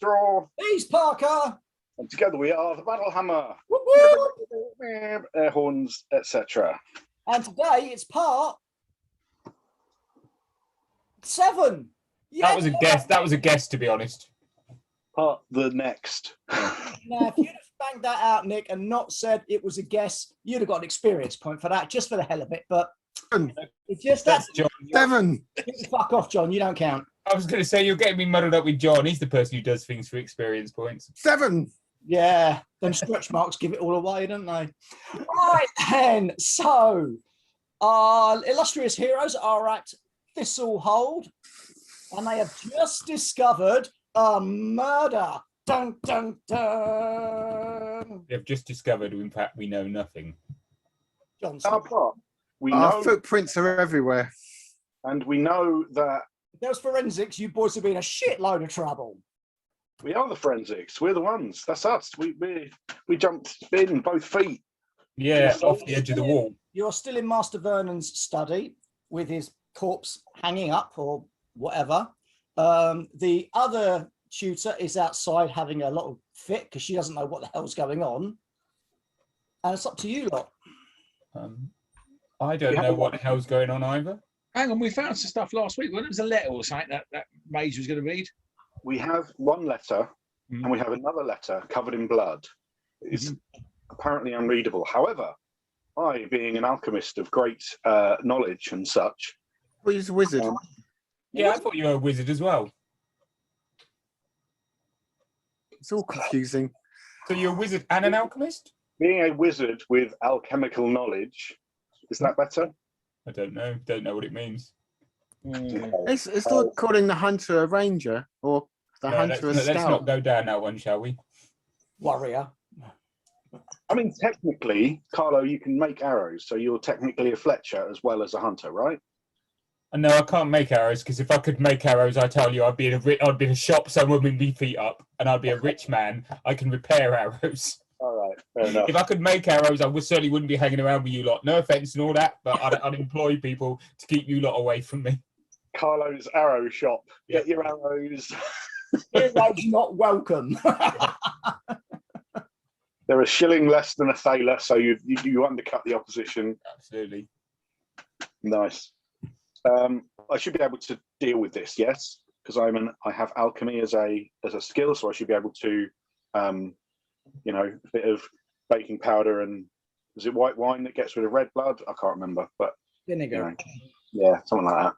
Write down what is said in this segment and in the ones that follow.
Straw. He's Parker. And together we are the Battle Hammer. Whoop, whoop. Air horns, etc. And today it's part 7. That was a guess. That was a guess, to be honest. Part the next. Now, if you'd have banged that out, Nick, and not said it was a guess, you'd have got an experience point for that, just for the hell of it. But it's just That's that. John. 7. Fuck off, John. You don't count. I was going to say, you're getting me muddled up with John. He's the person who does things for experience points. 7. Yeah, them stretch marks give it all away, don't they? Right then. So, our illustrious heroes are at Thistlehold, and they have just discovered a murder. Dun, dun, dun. They've just discovered, in fact, we know nothing. Johnson. Our plot. We Our know, footprints are everywhere. and we know that If there was forensics, you boys would be in a shitload of trouble. we are the forensics. We're the ones. That's us. We jumped in both feet. Yeah, off the edge of the wall. You're still in Master Vernon's study with his corpse hanging up or whatever. The other tutor is outside having a lot of fit because she doesn't know what the hell's going on. And it's up to you lot. I don't know what the hell's going on either. Hang on, we found some stuff last week. When it was a letter or something that Mage was going to read. We have one letter, and we have another letter covered in blood. It's apparently unreadable. However, I, being an alchemist of great knowledge and such, Well, he's a wizard. Yeah, I thought you were a wizard as well. It's all confusing. So you're a wizard and an alchemist? being a wizard with alchemical knowledge, is that better? I don't know. Don't know what it means. It's like calling the hunter a ranger or the hunter a let's not scout. go down that one, shall we? Warrior. I mean, technically, Carlo, you can make arrows, so you're technically a Fletcher as well as a hunter, right? And no, I can't make arrows because if I could make arrows, I tell you, I'd be in a shop somewhere with my feet up, and I'd be a rich man. I can repair arrows. All right, fair enough. If I could make arrows, I certainly wouldn't be hanging around with you lot. No offense and all that, but I'd employ people to keep you lot away from me. Carlo's arrow shop. Get your arrows. Heroes not welcome. They're a shilling less than a thaler, so you undercut the opposition. Absolutely. Nice. I should be able to deal with this, yes, because I have alchemy as a skill, so I should be able to, you know, a bit of baking powder and is it white wine that gets rid of red blood? I can't remember, but Vinegar. you know, yeah, something like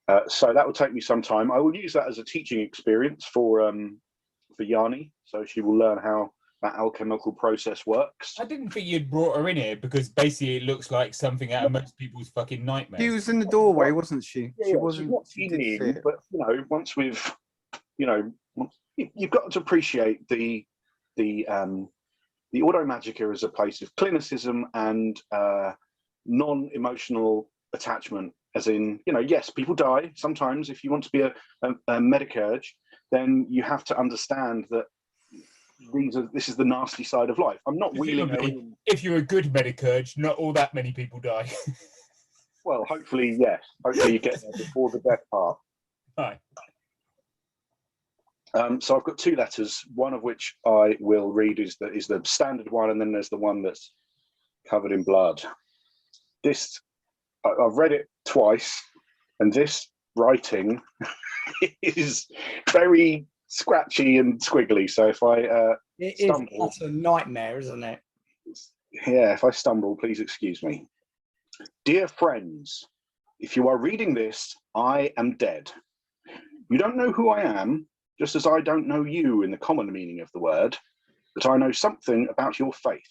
that. So that will take me some time. I will use that as a teaching experience for Yanni, so she will learn how that alchemical process works. I didn't think you'd brought her in here because basically it looks like something out of most people's fucking nightmares. She was in the doorway, wasn't she? Yeah, She wasn't. she's she not didn't new, fit. but you know, once we've, you know, you've got to appreciate the Automagica as a place of clinicism and non-emotional attachment. As in, you know, yes, people die sometimes. If you want to be a medicurge, then you have to understand that this is the nasty side of life. I'm not wheeling her in. If you're a good medicurge, not all that many people die. Well, hopefully, yes. Hopefully you get there before the death part. Right. So I've got two letters, one of which I will read is the standard one, and then there's the one that's covered in blood. This, I've read it twice, and this writing is very scratchy and squiggly. So if I It stumble, is a nightmare, isn't it? yeah, if I stumble, please excuse me. Dear friends, if you are reading this, I am dead. You don't know who I am, just as I don't know you in the common meaning of the word, but I know something about your faith,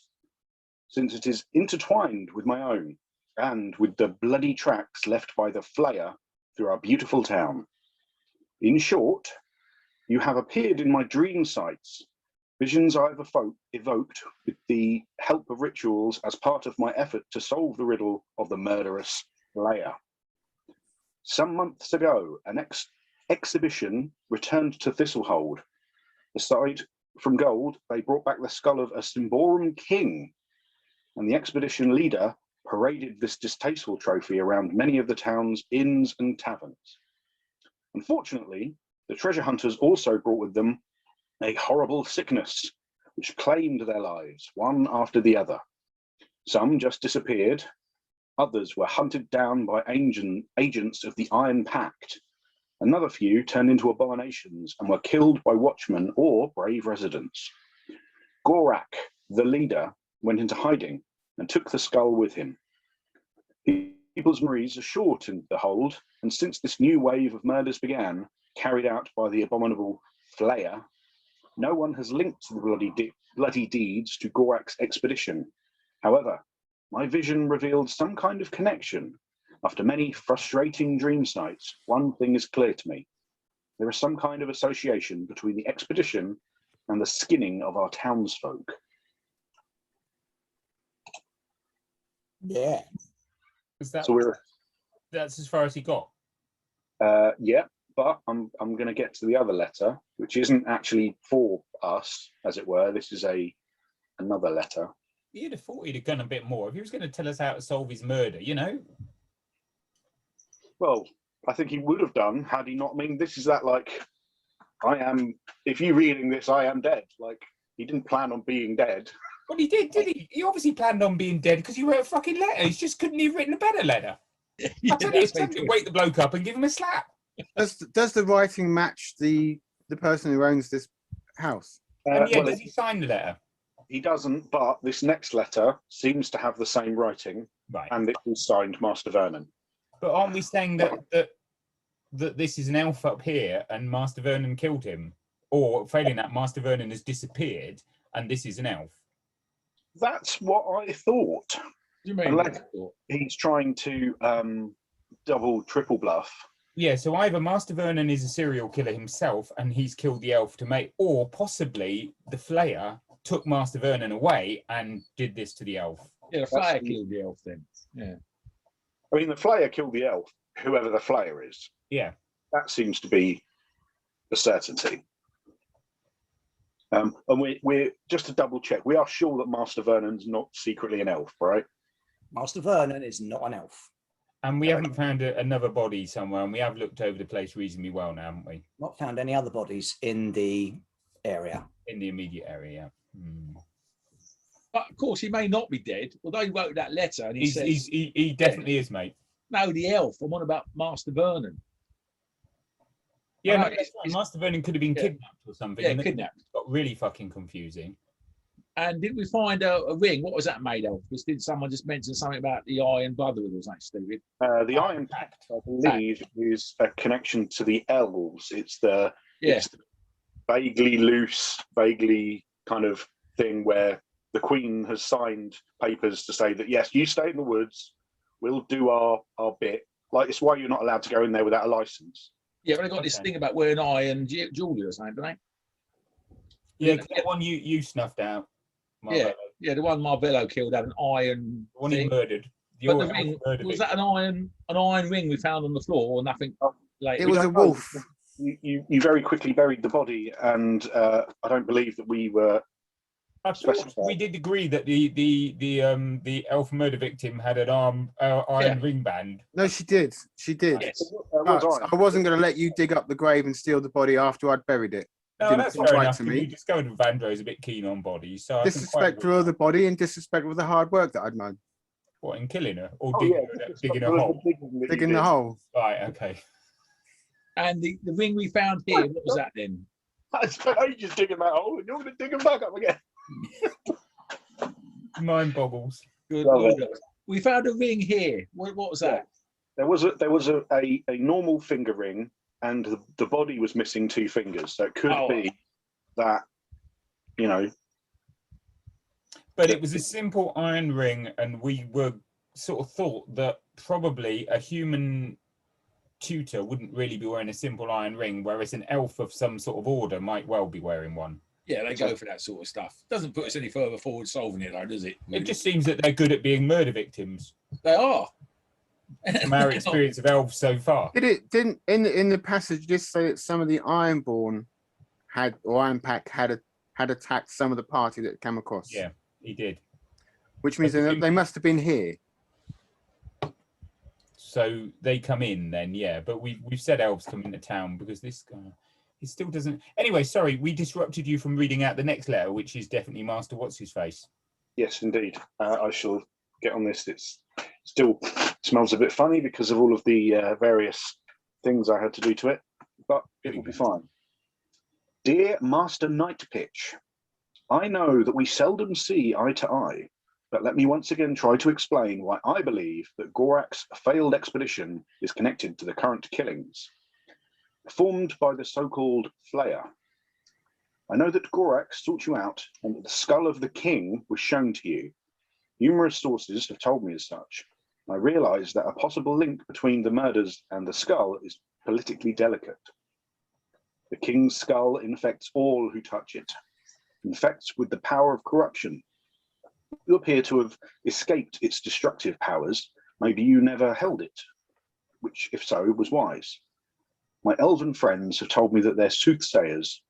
since it is intertwined with my own and with the bloody tracks left by the Flayer through our beautiful town. In short, you have appeared in my dream sites, visions I have evoked with the help of rituals as part of my effort to solve the riddle of the murderous Flayer. Some months ago, an exhibition returned to Thistlehold. Aside from gold, they brought back the skull of a Symbaroum king, and the expedition leader paraded this distasteful trophy around many of the town's inns and taverns. Unfortunately, The treasure hunters also brought with them a horrible sickness, which claimed their lives, one after the other. Some just disappeared. Others were hunted down by agents of the Iron Pact. Another few turned into abominations and were killed by watchmen or brave residents. Gorak, the leader, went into hiding and took the skull with him. People's memories are short in the hold, and since this new wave of murders began, carried out by the abominable Flayer, no one has linked the bloody deeds to Gorak's expedition. However, my vision revealed some kind of connection. After many frustrating dream sights, one thing is clear to me. There is some kind of association between the expedition and the skinning of our townsfolk. Yeah. Is that, So that's as far as he got? yeah, but I'm going to get to the other letter, which isn't actually for us, as it were. This is another letter. You'd have thought he'd have gone a bit more. If he was going to tell us how to solve his murder, you know? Well, I think he would have done had he not. I mean, this is that, like, if you're reading this, I am dead. Like, he didn't plan on being dead. Well, he did he? He obviously planned on being dead because he wrote a fucking letter. He just couldn't have written a better letter. I tell you, it's time to wake the bloke up and give him a slap. Does the writing match the person who owns this house? And yeah, Well, does he sign the letter? he doesn't, but this next letter seems to have the same writing, Right. and it was signed Master Vernon. But aren't we saying that this is an elf up here and Master Vernon killed him? Or failing that, Master Vernon has disappeared and this is an elf? That's what I thought. What do you mean? Unless he's trying to double, triple bluff. Yeah, so either Master Vernon is a serial killer himself and he's killed the elf to mate, or possibly the Flayer took Master Vernon away and did this to the elf. Yeah, the Flayer killed the elf then. Yeah. I mean, the Flayer killed the elf, whoever the Flayer is. Yeah. That seems to be a certainty. And we're just to double check, we are sure that Master Vernon's not secretly an elf, right? Master Vernon is not an elf. And we haven't found another body somewhere, and we have looked over the place reasonably well now, haven't we? Not found any other bodies in the area. In the immediate area, yeah. But of course, he may not be dead. Although he wrote that letter and He definitely is, mate. no, the elf. I'm on about Master Vernon. Yeah, I no, know, that's right. Master Vernon could have been yeah. kidnapped or something. Yeah, and then kidnapped. it got really fucking confusing. And did we find a ring? What was that made of? Because did someone just mention something about the Iron Brotherhood or something stupid? The Iron Pact, I believe, is a connection to the elves. It's the vaguely loose, vaguely kind of thing where the Queen has signed papers to say that, yes, you stay in the woods, we'll do our bit. Like, it's why you're not allowed to go in there without a license. Yeah, but they got this thing about wearing iron jewelry or something, don't they? Yeah, the one you snuffed out. Marvello. Yeah, the one Marvello killed had an iron. The one he murdered. But the ring, was that an iron ring we found on the floor or nothing? Like It was a wolf. You very quickly buried the body, and I don't believe that we were. I thought we did agree that the elf murder victim had an iron ring band. No, she did. She did. Yes. But I wasn't going to let you dig up the grave and steal the body after I'd buried it. No, Didn't that's seem fair right enough. to You me. discovered Vandro's a bit keen on bodies, so Disrespectful of the body and disrespectful of the hard work that I'd done. What, in killing her or Oh, digging a hole? Digging the hole. Right. Okay. And the ring we found here, what was that then? I spent ages digging that hole, and you're going to dig them back up again. Mind boggles. Good. Love Good. We found a ring here. What was that? There was a normal finger ring, and the body was missing 2 fingers, so it could be that, you know. But it was a simple iron ring, and we were sort of thought that probably a human tutor wouldn't really be wearing a simple iron ring, whereas an elf of some sort of order might well be wearing one. Yeah, they go for that sort of stuff. Doesn't put us any further forward solving it, though, does it? It just seems that they're good at being murder victims. They are. From our experience of elves so far. Didn't in the passage just say that some of the Ironborn had, or Iron Pack had attacked some of the party that came across? Yeah, he did. Which means they must have been here. So they come in then, yeah. But we've said elves come into town because this guy. He still doesn't. Anyway, sorry, we disrupted you from reading out the next letter, which is definitely Master What's His Face. Yes, indeed. I shall get on this. It's still smells a bit funny because of all of the various things I had to do to it, but it will be fine. Dear Master Nightpitch, I know that we seldom see eye to eye, but let me once again try to explain why I believe that Gorak's failed expedition is connected to the current killings performed by the so-called Flayer. I know that Gorak sought you out and that the skull of the king was shown to you. Numerous sources have told me as such. I realise that a possible link between the murders and the skull is politically delicate. The king's skull infects all who touch it, infects with the power of corruption. You appear to have escaped its destructive powers. Maybe you never held it, which, if so, was wise. My elven friends have told me that their soothsayers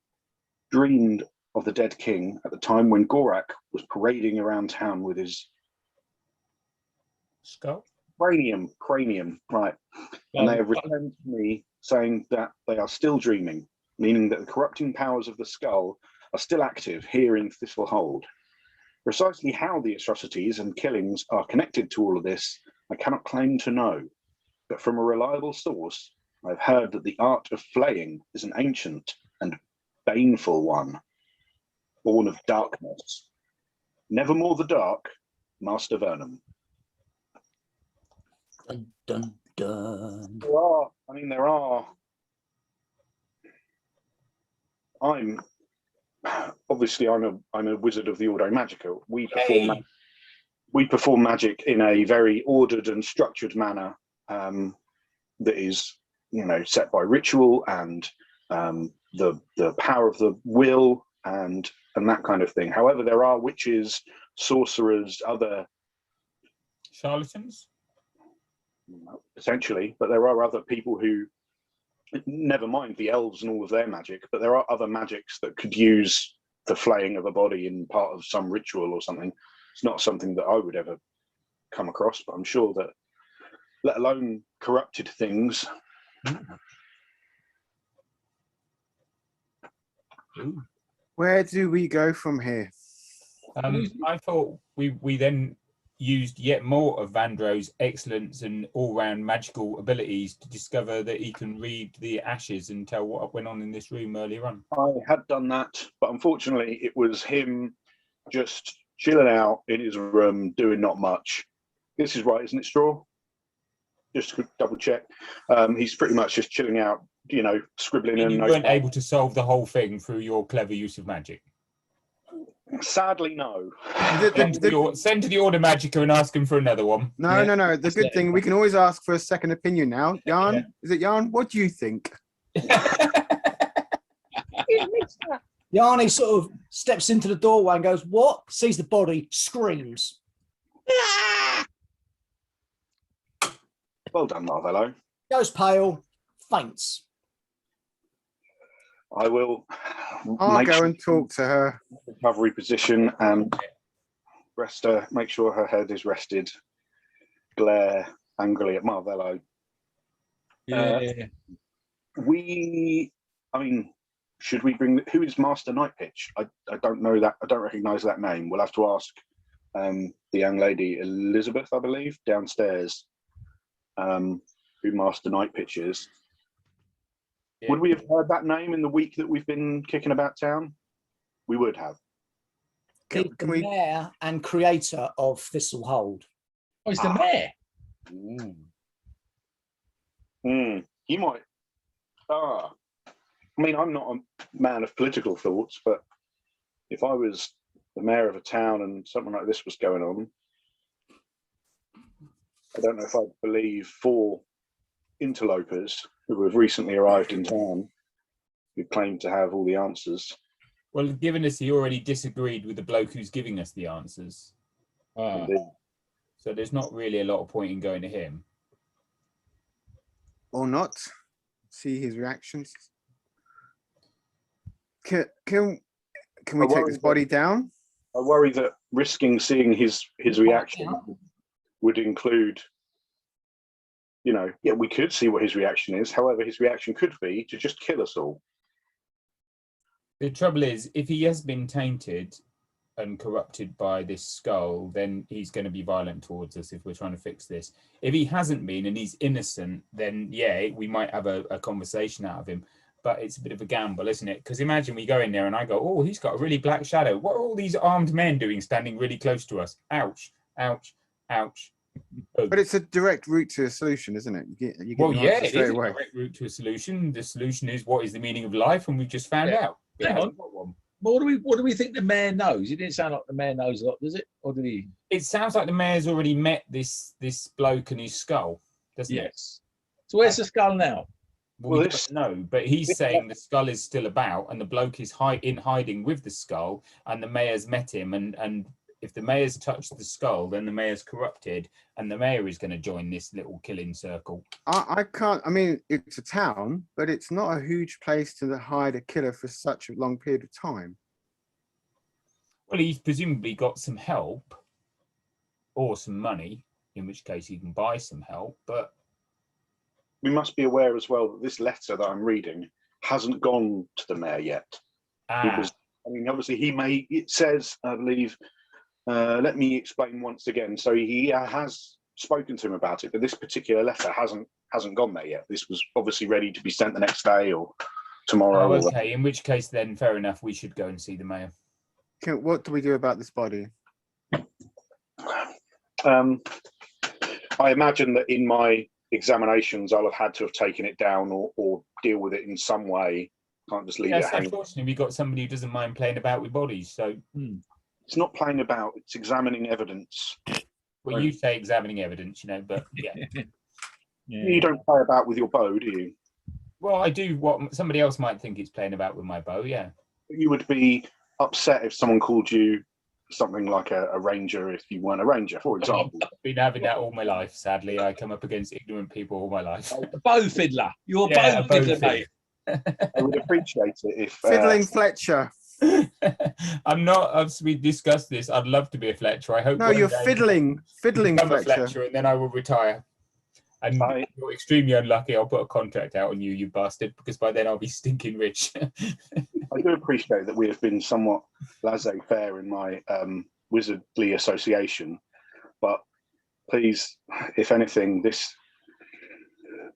dreamed of the dead king at the time when Gorak was parading around town with his Skull? cranium, right. And they have returned to me saying that they are still dreaming, meaning that the corrupting powers of the skull are still active here in Thistlehold. Precisely how the atrocities and killings are connected to all of this, I cannot claim to know, but from a reliable source, I've heard that the art of flaying is an ancient and baneful one, born of darkness. Nevermore the dark, Master Vernum. Dun, dun, dun. There are. I'm a wizard of the Ordo Magica. We perform magic in a very ordered and structured manner that is, set by ritual and the power of the will and that kind of thing. However, there are witches, sorcerers, other Charlatans? Essentially, but there are other people who, never mind the elves and all of their magic, but there are other magics that could use the flaying of a body in part of some ritual or something. It's not something that I would ever come across, but I'm sure that, let alone corrupted things. Where do we go from here? I thought we then used yet more of Vandro's excellence and all-round magical abilities to discover that he can read the ashes and tell what went on in this room earlier on. I had done that, but unfortunately it was him just chilling out in his room, doing not much. This is right, isn't it, Straw? Just to double check. He's pretty much just chilling out, scribbling. And you weren't able to solve the whole thing through your clever use of magic? Sadly, no. Send to the Order Magica and ask him for another one. No. The good thing, we can always ask for a second opinion now. Jan, Is it Jan? What do you think? Yanni sort of steps into the doorway and goes, "What?" Sees the body, screams. Well done, Marvello. Goes pale, faints. I will I'll go and talk to her. Recovery position and rest her, make sure her head is rested, glare angrily at Marvello. Should we bring, who is Master Nightpitch? I don't know that, I don't recognise that name. We'll have to ask the young lady, Elizabeth, I believe, downstairs, who Master Nightpitch is. Yeah. Would we have heard that name in the week that we've been kicking about town? We would have. The mayor and creator of Thistlehold. Oh, he's the mayor. You might. I'm not a man of political thoughts, but if I was the mayor of a town and something like this was going on, I don't know if I'd believe 4 interlopers who have recently arrived in town who claim to have all the answers. Well, given us, he already disagreed with the bloke who's giving us the answers. So there's not really a lot of point in going to him. Or not. See his reactions. Can we take this body down? I worry that risking seeing his reaction would include, we could see what his reaction is. However, his reaction could be to just kill us all. The trouble is, if he has been tainted and corrupted by this skull, then he's going to be violent towards us if we're trying to fix this. If he hasn't been and he's innocent, then yeah, we might have a conversation out of him. But it's a bit of a gamble, isn't it? Because imagine we go in there and I go, oh, he's got a really black shadow. What are all these armed men doing standing really close to us? Ouch, ouch, ouch. But it's a direct route to a solution, isn't it? You get Well, your yeah, answer it straight is a away. direct route to a solution. The solution is, what is the meaning of life? And we've just found out. It Hang hasn't on. got one. Well, what do we think the mayor knows? It didn't sound like the mayor knows a lot, does it? Or did he? It sounds like the mayor's already met this bloke and his skull, doesn't it? Yes. So where's the skull now? Well, Well, we don't know, but he's this- saying the skull is still about, and the bloke is in hiding with the skull, and the mayor's met him, and if the mayor's touched the skull, then the mayor's corrupted, and the mayor is going to join this little killing circle. I can't. I mean, it's a town, but it's not a huge place to hide a killer for such a long period of time. Well, he's presumably got some help or some money, in which case he can buy some help, but we must be aware as well that this letter that I'm reading hasn't gone to the mayor yet. Because, I mean, obviously it says, I believe, let me explain once again. So he has spoken to him about it, but this particular letter hasn't gone there yet. This was obviously ready to be sent the next day or tomorrow. Oh, okay, in which case then fair enough, we should go and see the mayor. What do we do about this body? I imagine that in my examinations I'll have had to have taken it down or deal with it in some way. Can't just leave it Yes, hanging. unfortunately, we've got somebody who doesn't mind playing about with bodies, so It's not playing about, it's examining evidence. well, you say examining evidence, you know, but yeah. You don't play about with your bow, do you? Well, I do what somebody else might think it's playing about with my bow, yeah. You would be upset if someone called you something like a ranger if you weren't a ranger, for example. I've been having that all my life, sadly. I come up against ignorant people all my life. A bow fiddler. You're Yeah, a bow fiddler, mate. I would appreciate it if Fiddling Fletcher. I'm not, as we discussed this, I'd love to be a Fletcher. I hope No, one you're day fiddling I'm a Fletcher. Fletcher and then I will retire. And you're extremely unlucky. I'll put a contract out on you, you bastard, because by then I'll be stinking rich. I do appreciate that we have been somewhat laissez-faire in my wizardly association, but please, if anything, this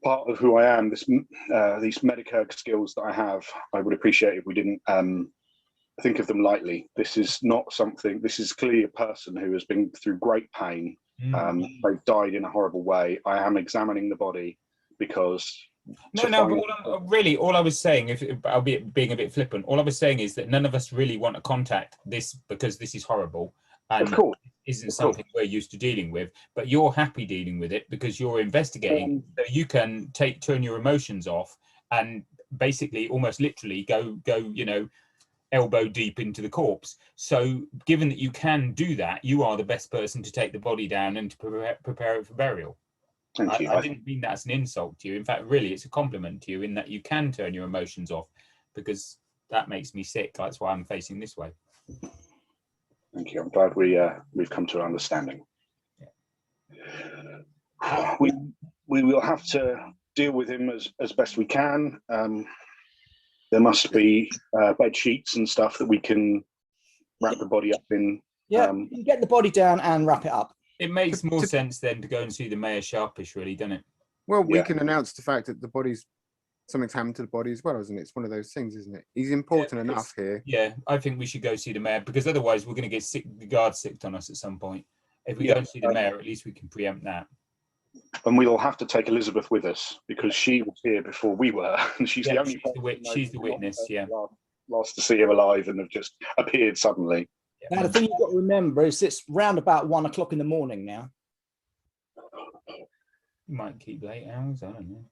part of who I am, these Medicurg skills that I have, I would appreciate if we didn't think of them lightly. This is not something, this is clearly a person who has been through great pain. They've died in a horrible way. I am examining the body because but all I was saying, if I'll be being a bit flippant, all I was saying is that none of us really want to contact this because this is horrible and of course, isn't something we're used to dealing with. But you're happy dealing with it because you're investigating, so you can turn your emotions off and basically, almost literally, go, you know, elbow deep into the corpse. So given that you can do that, you are the best person to take the body down and to prepare it for burial. Thank you. I didn't mean that as an insult to you. In fact, really, it's a compliment to you in that you can turn your emotions off, because that makes me sick. That's why I'm facing this way. Thank you. I'm glad we've come to an understanding. Yeah. We will have to deal with him as best we can. There must be bed sheets and stuff that we can wrap the body up in. Yeah, you can get the body down and wrap it up. It makes more sense then to go and see the mayor sharpish, really, doesn't it? Well, we Yeah. can announce the fact that something's happened to the body as well, isn't it? It's one of those things, isn't it? He's important enough here. Yeah, I think we should go see the mayor, because otherwise we're going to get the guard sicked on us at some point. If we go and see the mayor, at least we can preempt that. And we'll have to take Elizabeth with us because she was here before we were, and she's the only she's the witness. Yeah, last to see him alive and have just appeared suddenly. Now, the thing you've got to remember is it's round about 1 o'clock in the morning now. You might keep late hours. I don't know.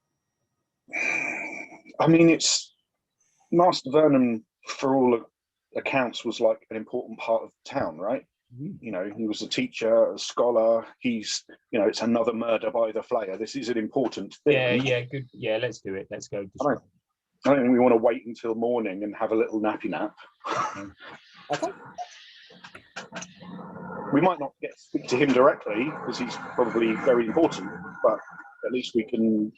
I mean, it's Master Vernon, for all accounts, was like an important part of the town, right? You know, he was a teacher, a scholar. He's, you know, it's another murder by the Flayer. This is an important thing. Yeah, good. Yeah, let's do it. Let's go. I don't think we want to wait until morning and have a little nappy nap. Okay. We might not get to speak to him directly because he's probably very important, but at least we can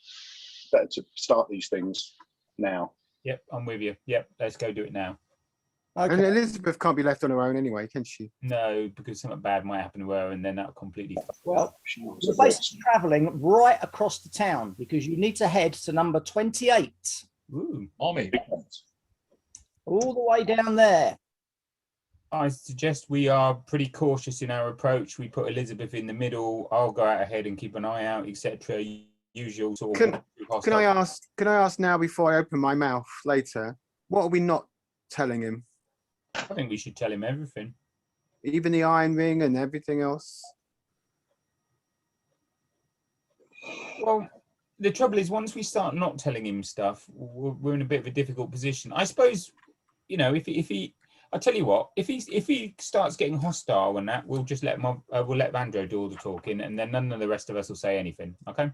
better to start these things now. Yep, I'm with you. Yep, let's go do it now. And Okay. Elizabeth can't be left on her own anyway, can she? No, because something bad might happen to her, and then that'll completely. Well, She was you're a bit- basically travelling right across the town because you need to head to number 28, Ooh. Army. all the way down there. I suggest we are pretty cautious in our approach. We put Elizabeth in the middle. I'll go out ahead and keep an eye out, etc. Usual sort of. Can I ask now before I open my mouth later? What are we not telling him? I think we should tell him everything. Even the iron ring and everything else. Well, the trouble is, once we start not telling him stuff, we're in a bit of a difficult position. I suppose, you know, if he, I tell you what, if he starts getting hostile and that, we'll just let him. We'll let Vandro do all the talking, and then none of the rest of us will say anything. Okay.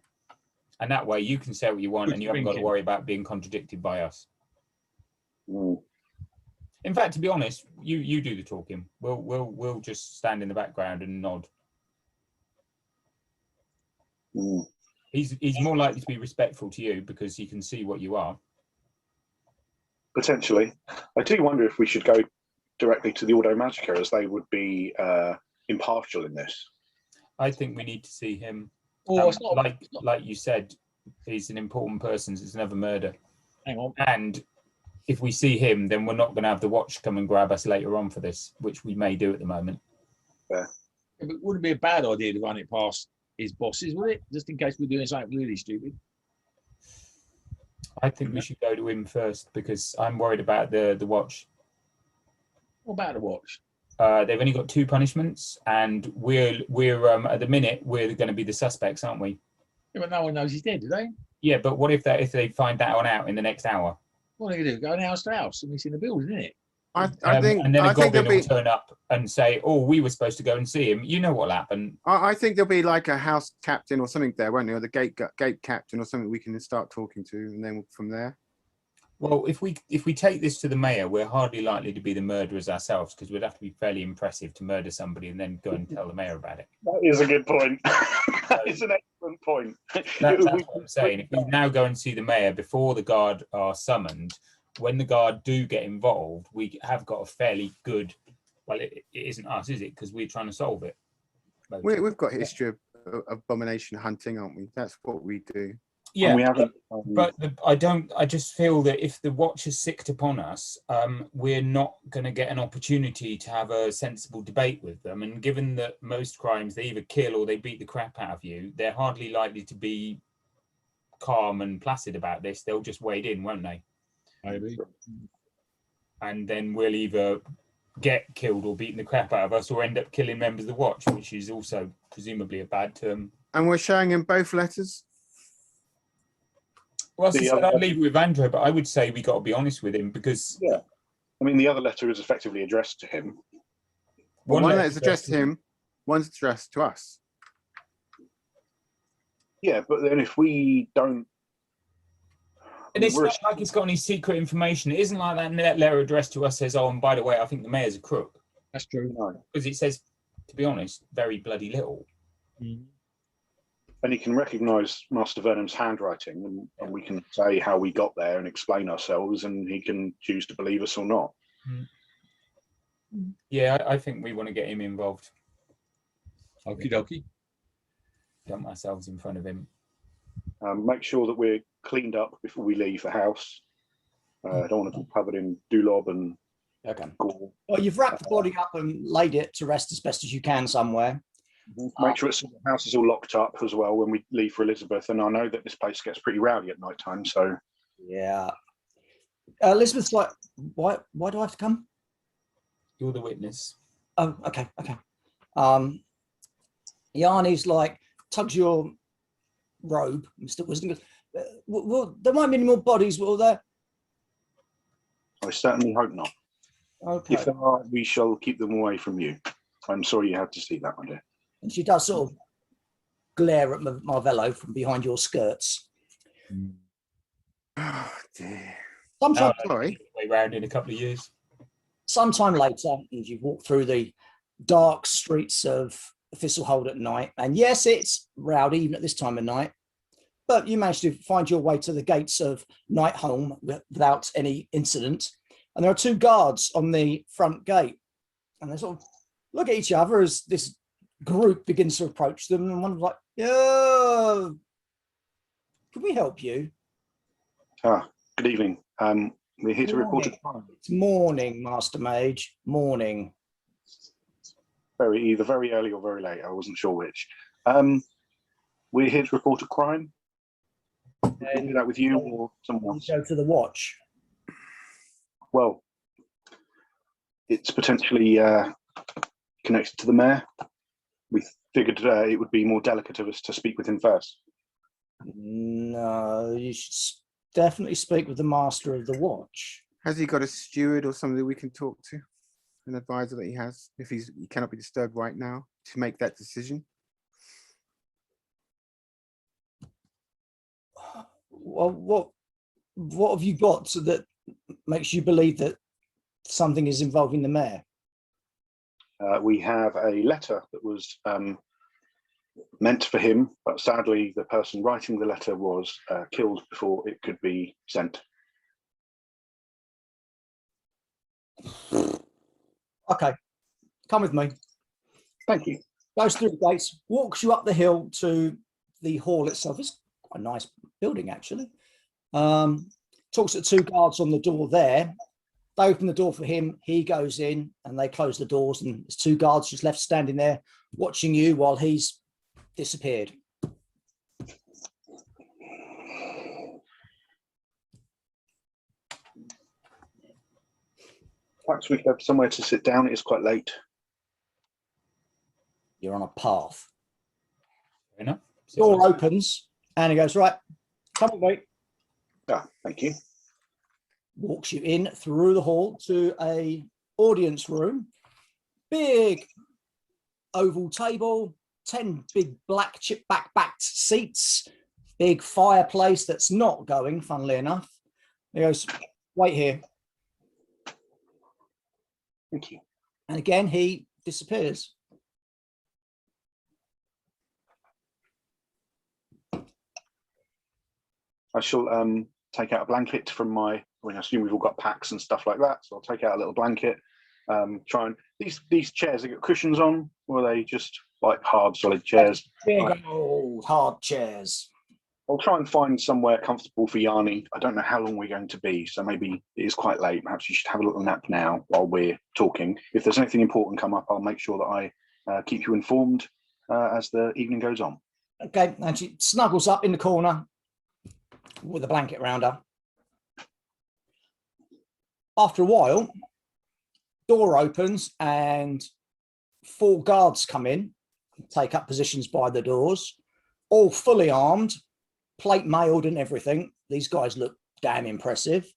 And that way, you can say what you want, and you haven't got to worry about being contradicted by us. Mm. In fact, to be honest, you do the talking. We'll just stand in the background and nod. Mm. He's more likely to be respectful to you because he can see what you are. Potentially. I do wonder if we should go directly to the Auto Magica, as they would be impartial in this. I think we need to see him. Oh, it's not. Like you said, he's an important person. It's another murder. Hang on. And if we see him, then we're not going to have the watch come and grab us later on for this, which we may do at the moment. It wouldn't be a bad idea to run it past his bosses, would it? Just in case we're doing something really stupid. I think we should go to him first because I'm worried about the watch. What about the watch? They've only got 2 punishments, and we're at the minute we're going to be the suspects, aren't we? Yeah, but no one knows he's dead, do they? Yeah, but what if they find that one out in the next hour? What are they going to do? Go house to house and he's in the building, isn't it? I think. And then a I think goblin there'll will be. turn up and say, "Oh, we were supposed to go and see him." You know what'll happen. I think there'll be like a house captain or something there, won't there? Or the gate captain or something we can start talking to, and then from there. Well, if we take this to the mayor, we're hardly likely to be the murderers ourselves because we'd have to be fairly impressive to murder somebody and then go and tell the mayor about it. That is a good point. That is an excellent point. That's what I'm saying. If we now go and see the mayor before the guard are summoned, when the guard do get involved, we have got a fairly good. Well, it isn't us, is it? Because we're trying to solve it. We've got history of abomination hunting, aren't we? That's what we do. Yeah, we haven't, but I just feel that if the watch is sicked upon us, we're not going to get an opportunity to have a sensible debate with them. And given that most crimes, they either kill or they beat the crap out of you, they're hardly likely to be calm and placid about this. They'll just wade in, won't they? Maybe. And then we'll either get killed or beaten the crap out of us or end up killing members of the watch, which is also presumably a bad term. And we're showing him both letters. Well, as I said, I'd leave it with Andrew, but I would say we got to be honest with him because I mean, the other letter is effectively addressed to him. One letter's addressed to him, one's addressed to us. Yeah, but then if we don't, and it's not like it's got any secret information. It isn't like that letter addressed to us says, "Oh, and by the way, I think the mayor's a crook." That's true. No. Because it says, to be honest, very bloody little. And he can recognise Master Vernon's handwriting, and we can say how we got there and explain ourselves, and he can choose to believe us or not. Yeah, I think we want to get him involved. Okie dokie. Dump ourselves in front of him. Make sure that we're cleaned up before we leave the house. I don't want to be covered in doolob and gore. Well, you've wrapped the body up and laid it to rest as best as you can somewhere. Make sure the house is all locked up as well when we leave for Elizabeth. And I know that this place gets pretty rowdy at night time, so. Yeah. Elizabeth's like, why do I have to come? You're the witness. Oh, okay. Yanni's like, tugs your robe. Mr. Wisdom goes, well, there won't be any more bodies, will there? I certainly hope not. Okay. If there are, we shall keep them away from you. I'm sorry you had to see that, my dear. And she does sort of glare at Marvello from behind your skirts. Oh dear. Sometime, Way round in a couple of years. sometime later, as you walk through the dark streets of Thistlehold at night, and yes, it's rowdy even at this time of night, but you manage to find your way to the gates of Nightholm without any incident. and there are two guards on the front gate, and they sort of look at each other as this group begins to approach them, and one's like, "Yeah, can we help you?" Good evening. We're here to report a crime. It's morning, Master Mage. Morning. Either very early or very late. I wasn't sure which. We're here to report a crime. Can we do that with you or someone else? Go to the watch. Well, it's potentially connected to the mayor. We figured it would be more delicate of us to speak with him first. No, you should definitely speak with the master of the watch. Has he got a steward or somebody we can talk to? An advisor that he has, if he cannot be disturbed right now to make that decision? Well, what have you got that makes you believe that something is involving the mayor? We have a letter that was meant for him, but sadly the person writing the letter was killed before it could be sent. Okay, come with me. Thank you. Goes through the gates, walks you up the hill to the hall itself. It's quite a nice building, actually. Talks to two guards on the door there. They open the door for him. He goes in and they close the doors, and there's two guards just left standing there watching you while he's disappeared. Perhaps we have somewhere to sit down. It is quite late. You're on a path. Fair enough. Door opens and he goes, "Right, come with me." Thank you. Walks you in through the hall to a audience room. Big oval table, 10 big black chip backed seats, big fireplace that's not going, funnily enough. He goes, "Wait here." Thank you. And again, he disappears. I shall take out a blanket from I assume we've all got packs and stuff like that. So I'll take out a little blanket. Try and these chairs, they got cushions on, or are they just like hard, solid chairs? Big old hard chairs. I'll try and find somewhere comfortable for Yanni. I don't know how long we're going to be, so maybe it is quite late. Perhaps you should have a little nap now while we're talking. If there's anything important come up, I'll make sure that I keep you informed as the evening goes on. Okay, and she snuggles up in the corner with a blanket around her. After a while, door opens and 4 guards come in, take up positions by the doors, all fully armed, plate mailed and everything. These guys look damn impressive.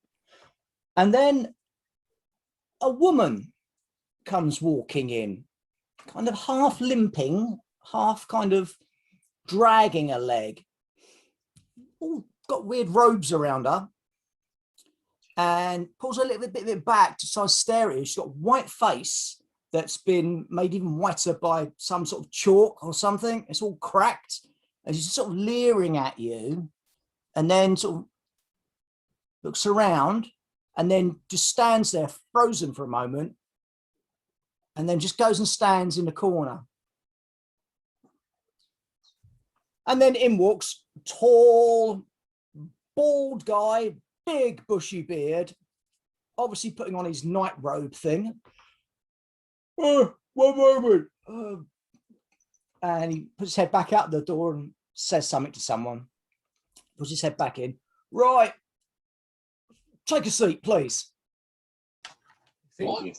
And then a woman comes walking in, kind of half limping, half kind of dragging a leg. All got weird robes around her, and pulls a little bit back to try to stare at you. She's got a white face that's been made even whiter by some sort of chalk or something. It's all cracked, and she's sort of leering at you, and then sort of looks around, and then just stands there frozen for a moment, and then just goes and stands in the corner. And then in walks tall, bald guy, big bushy beard, obviously putting on his night robe thing. "Oh, one moment." And he puts his head back out the door and says something to someone. Puts his head back in. "Right, take a seat, please." Thank you.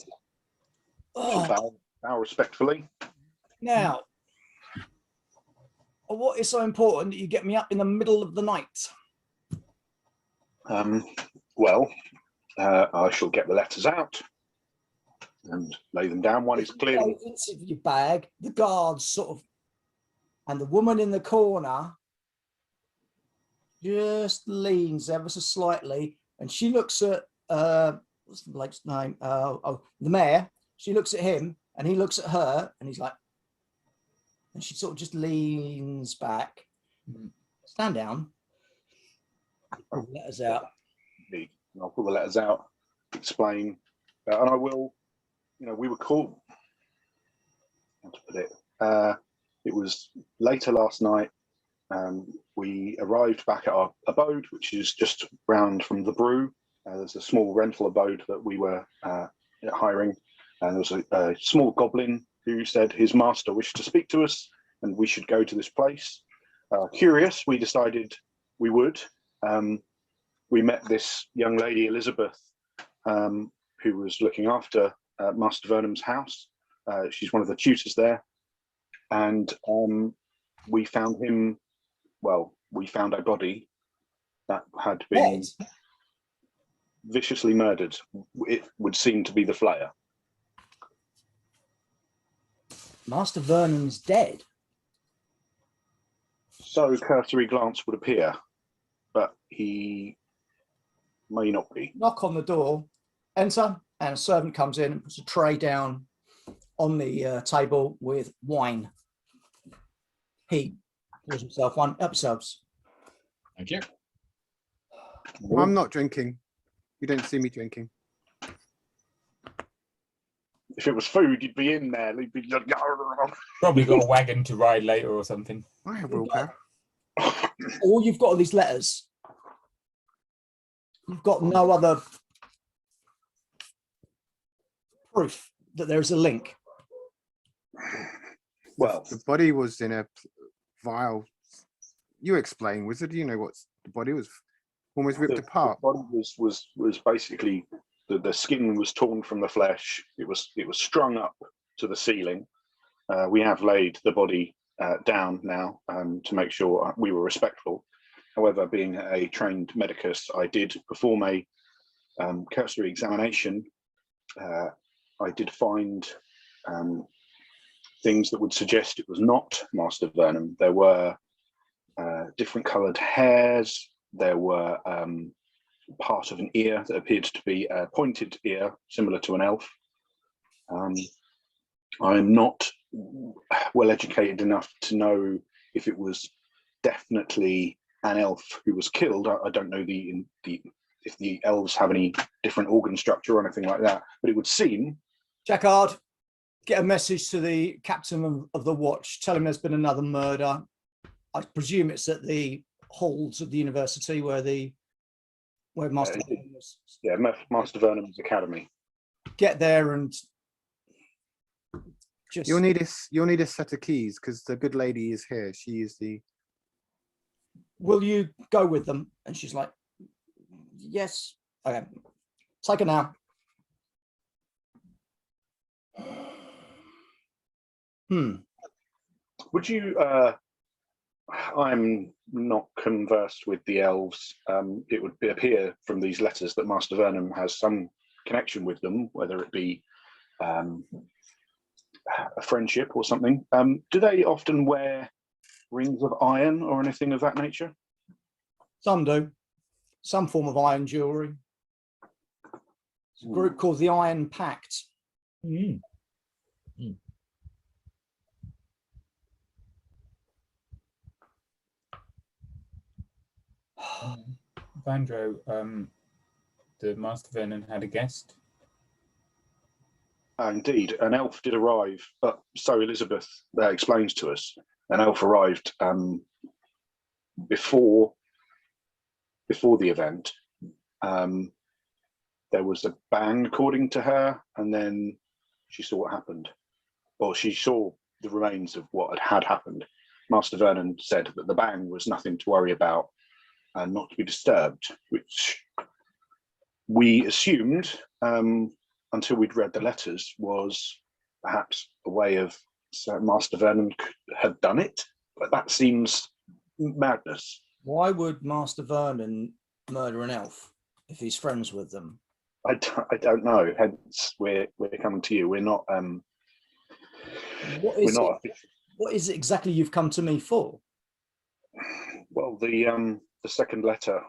Oh, Bow respectfully. now, what is so important that you get me up in the middle of the night? Well, I shall get the letters out and lay them down. One is clear. Into your bag, the guards sort of, and the woman in the corner just leans ever so slightly, and she looks at what's the bloke's name? The mayor. She looks at him, and he looks at her, and he's like, and she sort of just leans back. Stand down. Pull the letters out. I'll pull the letters out. explain, and I will. We were called. How to put it? It was later last night. We arrived back at our abode, which is just round from the brew. There's a small rental abode that we were hiring, and there was a small goblin who said his master wished to speak to us, and we should go to this place. Curious, we decided we would. We met this young lady, Elizabeth, who was looking after Master Vernon's house. She's one of the tutors there, and we found him. Well, we found a body that had been viciously murdered. It would seem to be the Flayer. Master Vernon's dead. So cursory glance would appear, but he may not be. Knock on the door, enter, and a servant comes in and puts a tray down on the table with wine. He pours himself one. Help yourselves. Thank you. I'm not drinking. You don't see me drinking. If it was food, you'd be in there. You'd be Probably got a wagon to ride later or something. I have willpower. All you've got are these letters. You've got no other proof that there is a link. Well, The body was in a vial. You explain, wizard. You know what the body was almost ripped apart. The body was basically the skin was torn from the flesh. It was strung up to the ceiling. We have laid the body down now to make sure we were respectful. However, being a trained medicus, I did perform a cursory examination. I did find things that would suggest it was not Master Vernon. There were different coloured hairs. There were part of an ear that appeared to be a pointed ear, similar to an elf. I'm not well educated enough to know if it was definitely an elf who was killed. I don't know if the elves have any different organ structure or anything like that, but it would seem. Jacquard, get a message to the captain of the watch. Tell him there's been another murder. I presume it's at the halls of the university where Master Vernon was. Yeah, Master Vernon's academy. Get there and just. You'll need a set of keys because the good lady is here. She is the. Will you go with them? And she's like, yes. Okay, take her now. Would you? I'm not conversed with the elves. It would appear from these letters that Master Vernon has some connection with them, whether it be a friendship or something. Do they often wear rings of iron or anything of that nature? Some do. Some form of iron jewelry. It's a group called the Iron Pact. Vandro, the Master Vernon had a guest. Indeed, an elf did arrive, but so Elizabeth explains to us. An elf arrived before the event. There was a bang, according to her, and then she saw what happened. Or she saw the remains of what had happened. Master Vernon said that the bang was nothing to worry about and not to be disturbed, which we assumed until we'd read the letters was perhaps a way of Master Vernon had done it, but that seems madness. Why would Master Vernon murder an elf if he's friends with them? I don't know. Hence, we're coming to you. We're not. What is it exactly you've come to me for? Well, the second letter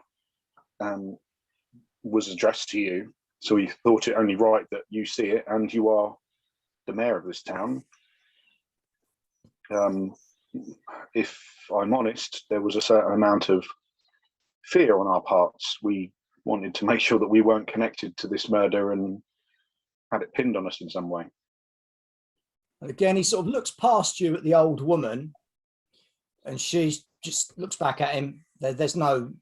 was addressed to you, so we thought it only right that you see it, and you are the mayor of this town. If I'm honest, there was a certain amount of fear on our parts. We wanted to make sure that we weren't connected to this murder and had it pinned on us in some way. And again, he sort of looks past you at the old woman, and she just looks back at him. There's no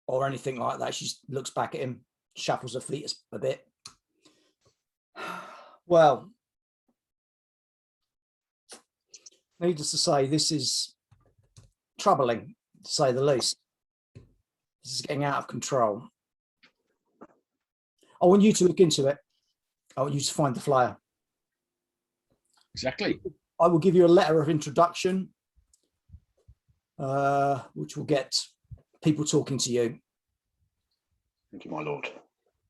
or anything like that. She just looks back at him, shuffles her feet a bit. Well, needless to say, this is troubling, to say the least. This is getting out of control. I want you to look into it. I want you to find the flyer. Exactly. I will give you a letter of introduction, which will get people talking to you. Thank you, my lord.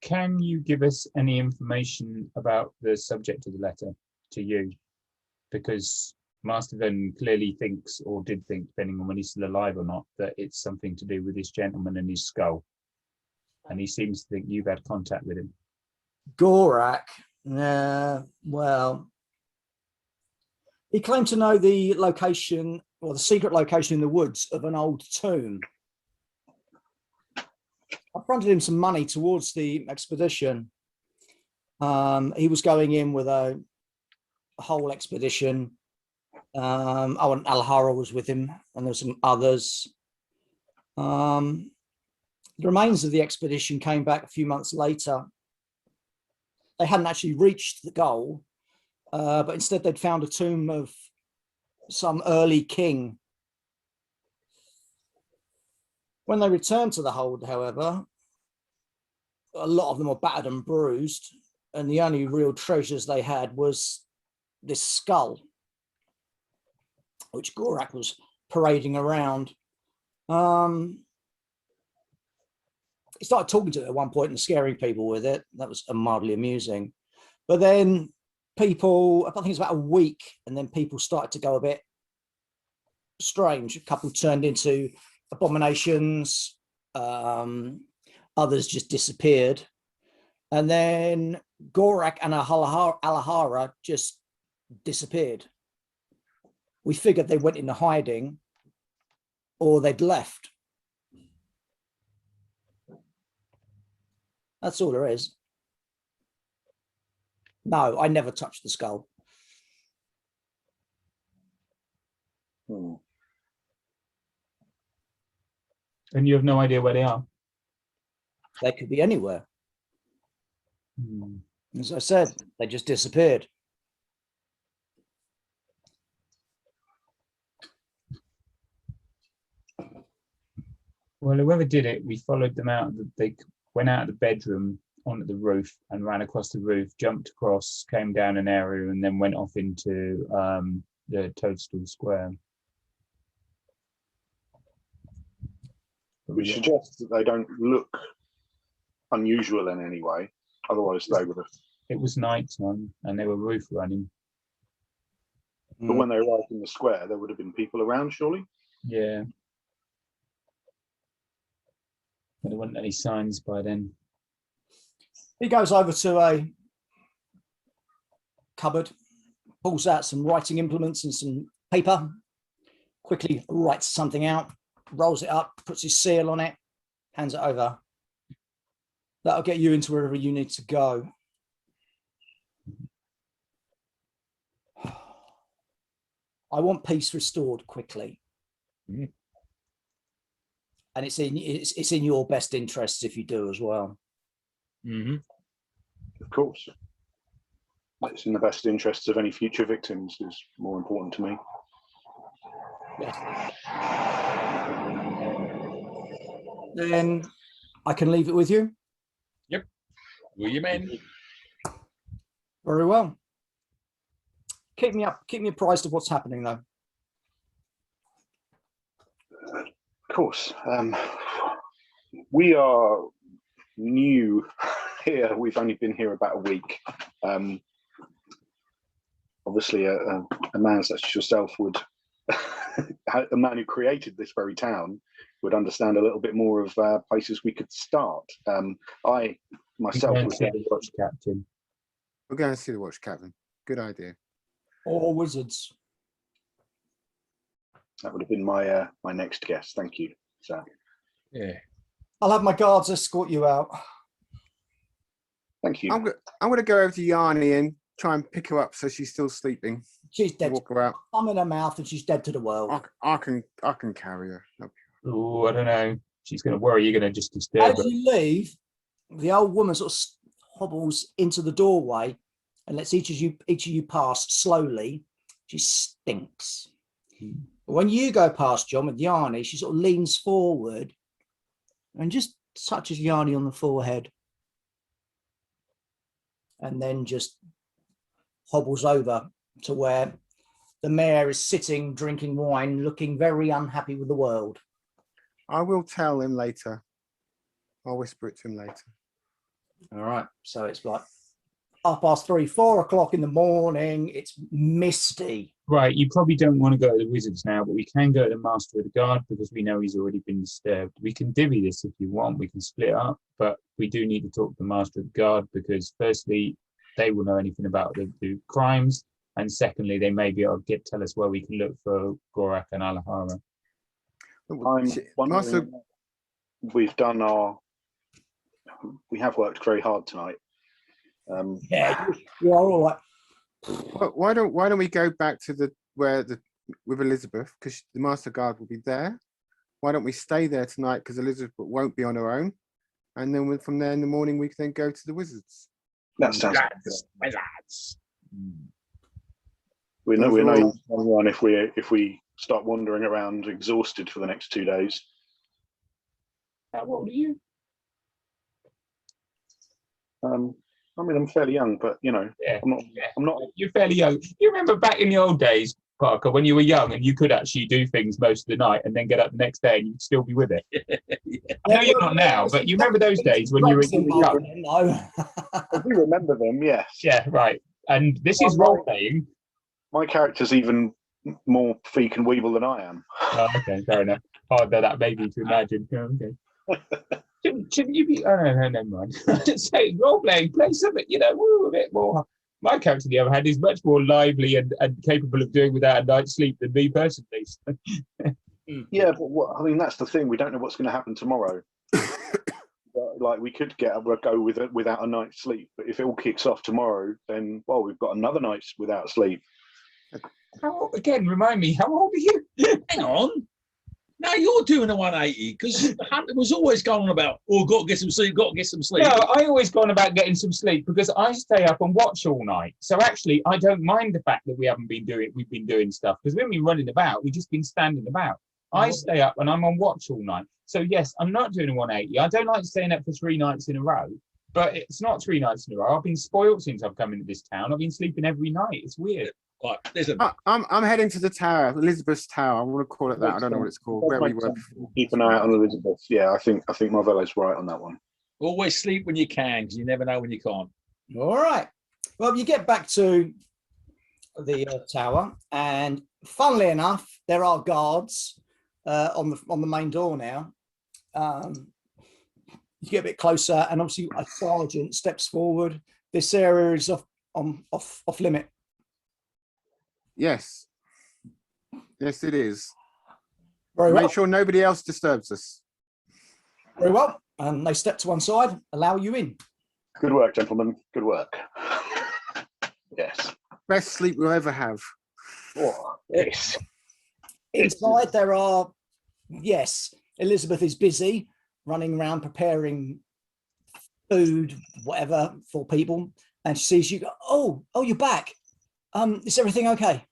Can you give us any information about the subject of the letter to you? Because Masterton clearly thinks, or did think, depending on when he's still alive or not, that it's something to do with this gentleman and his skull. And he seems to think you've had contact with him. Gorak, well, he claimed to know the location, or the secret location in the woods of an old tomb. I fronted him some money towards the expedition. He was going in with a whole expedition. Oh, and Alhara was with him, and there were some others. The remains of the expedition came back a few months later. They hadn't actually reached the goal, but instead they'd found a tomb of some early king. When they returned to the hold, however, a lot of them were battered and bruised, and the only real treasures they had was this skull, which Gorak was parading around. He started talking to it at one point and scaring people with it. That was mildly amusing. But then people, I think it's about a week, and then people started to go a bit strange. A couple turned into abominations. Others just disappeared. And then Gorak and Alhara just disappeared. We figured they went into hiding or they'd left. That's all there is. No, I never touched the skull. And you have no idea where they are? They could be anywhere. As I said, they just disappeared. Well, whoever did it, we followed them out. They went out of the bedroom onto the roof and ran across the roof, jumped across, came down an area, and then went off into the Toadstool Square. We suggest that they don't look unusual in any way. Otherwise, they would have. It was night time, and they were roof running. But when they arrived in the square, there would have been people around, surely. Yeah. But there weren't any signs by then. He goes over to a cupboard, pulls out some writing implements and some paper, quickly writes something out, rolls it up, puts his seal on it, hands it over. That'll get you into wherever you need to go. I want peace restored quickly. And it's in your best interests if you do as well. Of course. It's in the best interests of any future victims is more important to me. Yes. Then I can leave it with you. Yep. Will you, men? Very well. Keep me apprised of what's happening, though. Of course. We are new here. We've only been here about a week. Obviously, a man such as yourself would, a man who created this very town, would understand a little bit more of places we could start. I myself was the watch captain. We're going to see the watch captain. Good idea. Or wizards. That would have been my my next guess. Thank you, sir. Yeah. I'll have my guards escort you out. Thank you. I'm going to go over to Yanni and try and pick her up so she's still sleeping. She's dead. Walk her out. Thumb in her mouth and she's dead to the world. I can carry her. Oh, I don't know. She's going to worry you're going to just disturb As her. you leave, the old woman sort of hobbles into the doorway and lets each of you pass slowly. She stinks. When you go past John with Yanni, she sort of leans forward and just touches Yanni on the forehead. And then just hobbles over to where the mayor is sitting, drinking wine, looking very unhappy with the world. I will tell him later. I'll whisper it to him later. All right. So it's like 3:30, 4 o'clock in the morning. It's misty. Right, you probably don't want to go to the Wizards now, but we can go to the Master of the Guard because we know he's already been disturbed. We can divvy this if you want. We can split up, but we do need to talk to the Master of the Guard because firstly, they will know anything about the crimes, and secondly, they may be able to tell us where we can look for Gorak and Alahara. I'm wondering, we have worked very hard tonight. Yeah, you are all right. Why don't we go back to with Elizabeth, because the Master Guard will be there. Why don't we stay there tonight, because Elizabeth won't be on her own, and then from there in the morning we can then go to the Wizards. That sounds Wizards. we know one if we start wandering around exhausted for the next 2 days. How old are you? I mean, I'm fairly young, but you know, Yeah. I'm not. You're fairly young. You remember back in the old days, Parker, when you were young and you could actually do things most of the night and then get up the next day and you'd still be with it. I know you're not now, but you remember those days when you were young. No. I do remember them, yes. Yeah, right. And this is role playing. My character's even more Feek and Weevil than I am. Oh, okay, fair enough. Harder that maybe to imagine. Oh, okay. Shouldn't you be? Oh, no, never mind. Say role playing, play something, a bit more. My character, on the other hand, is much more lively and capable of doing without a night's sleep than me personally. Yeah, but that's the thing. We don't know what's going to happen tomorrow. Like we could go without a night's sleep, but if it all kicks off tomorrow, then we've got another night without sleep. Again, remind me, how old are you? Hang on. Now you're doing a 180 because it was always going on about, got to get some sleep, got to get some sleep. No, I always go on about getting some sleep because I stay up and watch all night. So actually, I don't mind the fact that we've been doing stuff because when we're running about, we've just been standing about. I stay up and I'm on watch all night. So yes, I'm not doing a 180. I don't like staying up for 3 nights in a row, but it's not 3 nights in a row. I've been spoiled since I've come into this town. I've been sleeping every night. It's weird. Right, listen. I'm heading to the tower, Elizabeth's tower. I want to call it that. I don't know what it's called. Where we were before. Keep an eye out on Elizabeth. Yeah, I think Marvello's right on that one. Always sleep when you can, because you never know when you can't. All right. Well, you get back to the tower, and funnily enough, there are guards on the main door now. You get a bit closer, and obviously a sergeant steps forward. This area is off limit. Yes, it is. Very well. Make sure nobody else disturbs us. Very well. And they step to one side, allow you in. Good work, gentlemen. Good work. Yes. Best sleep we'll ever have. Oh, yes. Inside there are, yes, Elizabeth is busy running around preparing food, whatever, for people. And she sees you go, oh, you're back. Is everything okay?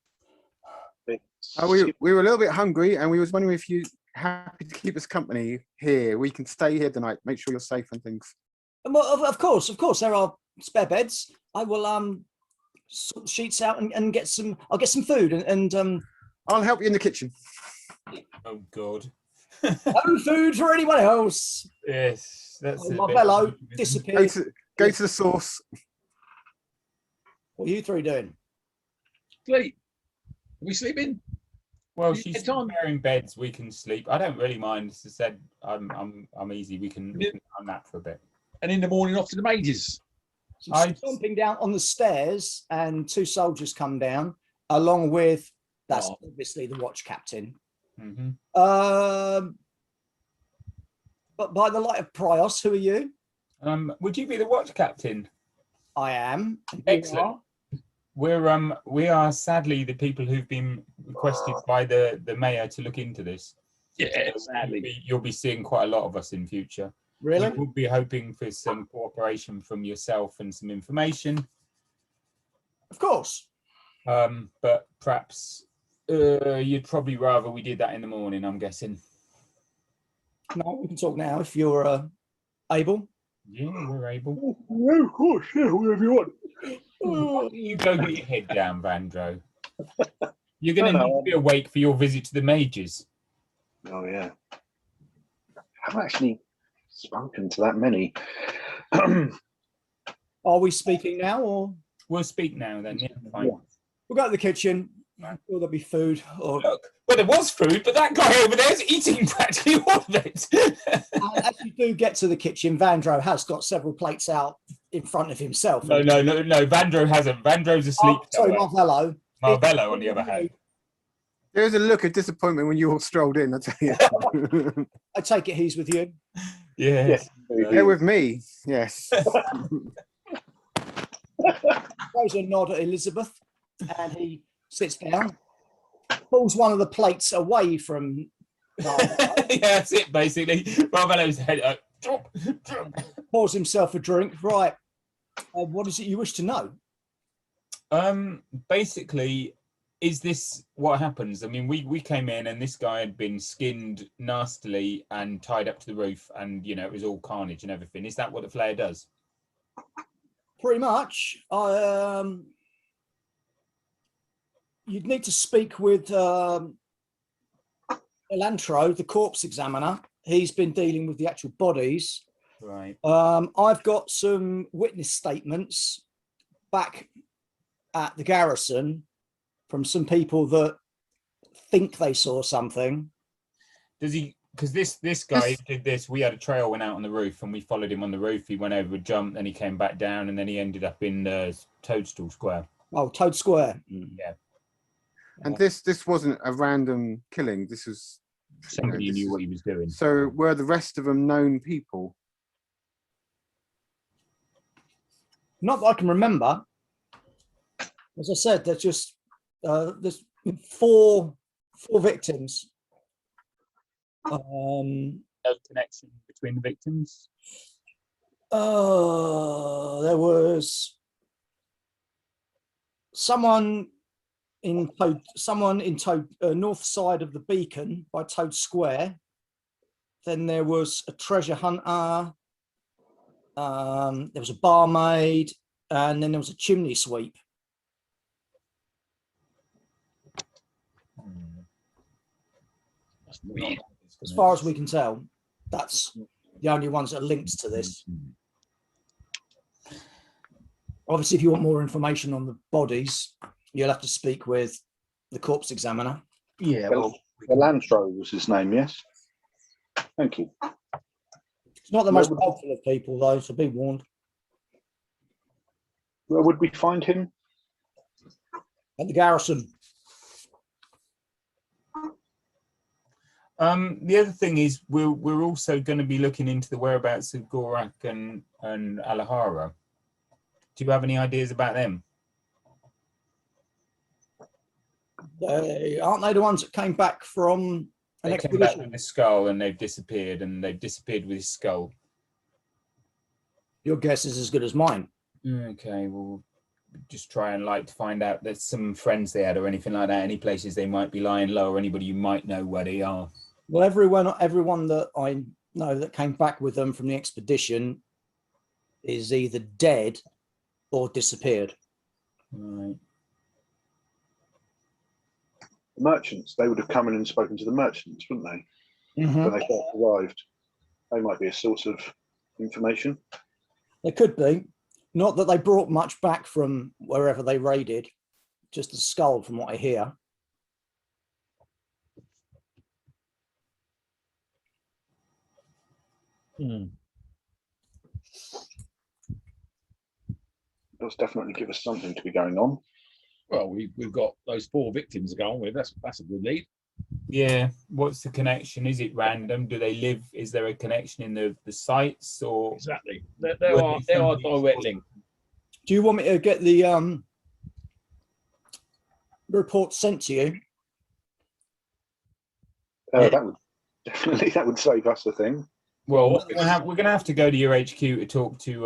We were a little bit hungry, and we was wondering if you happy to keep us company here. We can stay here tonight. Make sure you're safe and things. Well, of course, there are spare beds. I will sort the sheets out and get some. I'll get some food and I'll help you in the kitchen. Oh God. no food for anyone else. Yes, that's my fellow disappeared. Go to the source. What are you three doing? Sleep. Are we sleeping? Well, she's preparing beds. We can sleep. I don't really mind. As I said, I'm easy. We can nap for a bit. And in the morning, off to the majors. She's stomping down on the stairs, and 2 soldiers come down, along with that's obviously the watch captain. Mm-hmm. But by the light of Prios, who are you? Would you be the watch captain? I am. And you Excellent. are? We are sadly the people who've been requested by the mayor to look into this. Yeah, So sadly. you'll be seeing quite a lot of us in future. Really? We'll be hoping for some cooperation from yourself and some information. Of course. But perhaps you'd probably rather we did that in the morning, I'm guessing. No, we can talk now if you're able. Yeah, we're able. Yeah, of course, yeah, whatever you want. Why don't you go get your head down, Vandro? You're going to No, need to be awake for your visit to the mages. Oh, yeah. I've actually spoken to that many. Are we speaking now, or We'll speak now then. Yeah, fine. we'll go to the kitchen? Or there'll be food, or Look, well, there was food, but that guy over there's eating practically all of it. and as you do get to the kitchen, Vandro has got several plates out in front of himself. No, Vandro hasn't. Vandro's asleep. Oh, sorry, somewhere. Marvello. Marvello, on the other hand. There's a look of disappointment when you all strolled in, I tell you. I take it he's with you. Yes. They're with me, yes. Throws a nod at Elizabeth, and he sits down, pulls one of the plates away from. Yeah, that's it, basically. Marvello's head. Pours himself a drink. Right. What is it you wish to know? Basically, is this what happens? I mean, we came in and this guy had been skinned nastily and tied up to the roof, and it was all carnage and everything. Is that what the Flayer does? Pretty much. You'd need to speak with Elantro, the corpse examiner. He's been dealing with the actual bodies. Right. I've got some witness statements back at the garrison from some people that think they saw something. Does he? Because this guy who did this, we had a trail went out on the roof and we followed him on the roof. He went over, jumped, then he came back down, and then he ended up in Toadstool Square. Oh, Toad Square. Yeah. And this wasn't a random killing. This was Somebody knew what he was doing. So were the rest of them known people? Not that I can remember. As I said, there's just there's four victims. No connection between the victims. There was someone in north side of the beacon by Toad Square. Then there was a treasure hunter. There was a barmaid, and then there was a chimney sweep. As far as we can tell, that's the only ones that are linked to this. Obviously, if you want more information on the bodies, you'll have to speak with the corpse examiner. Yeah, well, Elantro was his name, yes. Thank you. It's not the most helpful of people, though, so be warned. Where would we find him? At the garrison. The other thing is we're also going to be looking into the whereabouts of Gorak and Alahara. Do you have any ideas about them? Aren't they the ones that came back from an They came back expedition? with the skull and they've disappeared, with his skull. Your guess is as good as mine. Okay, we'll just try and to find out there's some friends they had or anything like that, any places they might be lying low, or anybody you might know where they are. Well, everyone that I know that came back with them from the expedition is either dead or disappeared. Right. The merchants, they would have come in and spoken to the merchants, wouldn't they? When they first arrived. They might be a source of information. They could be. Not that they brought much back from wherever they raided, just a skull from what I hear. Does definitely give us something to be going on. Well, we've got those 4 victims to go on with. That's a good lead. Yeah. What's the connection? Is it random? Do they live? Is there a connection in the sites, or Exactly. were There are somebody direct links. Do you want me to get the report sent to you? That would definitely save us a thing. Well, Well, we're gonna have to go to your HQ to talk to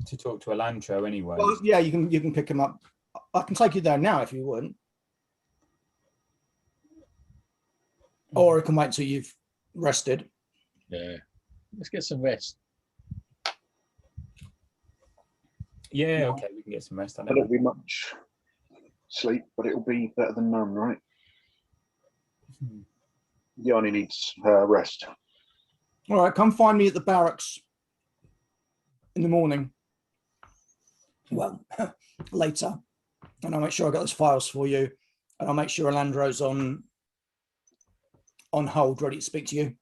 Alantro anyway. Well, yeah, you can pick them up. I can take you there now if you want, or I can wait till you've rested. yeah. Let's get some rest. Yeah, okay, we can get some rest. I But know. it'll be much sleep, but it'll be better than none, right? Yanni needs rest. All right, come find me at the barracks in the morning. Well, later, and I'll make sure I got those files for you, and I'll make sure Alandro's on hold, ready to speak to you.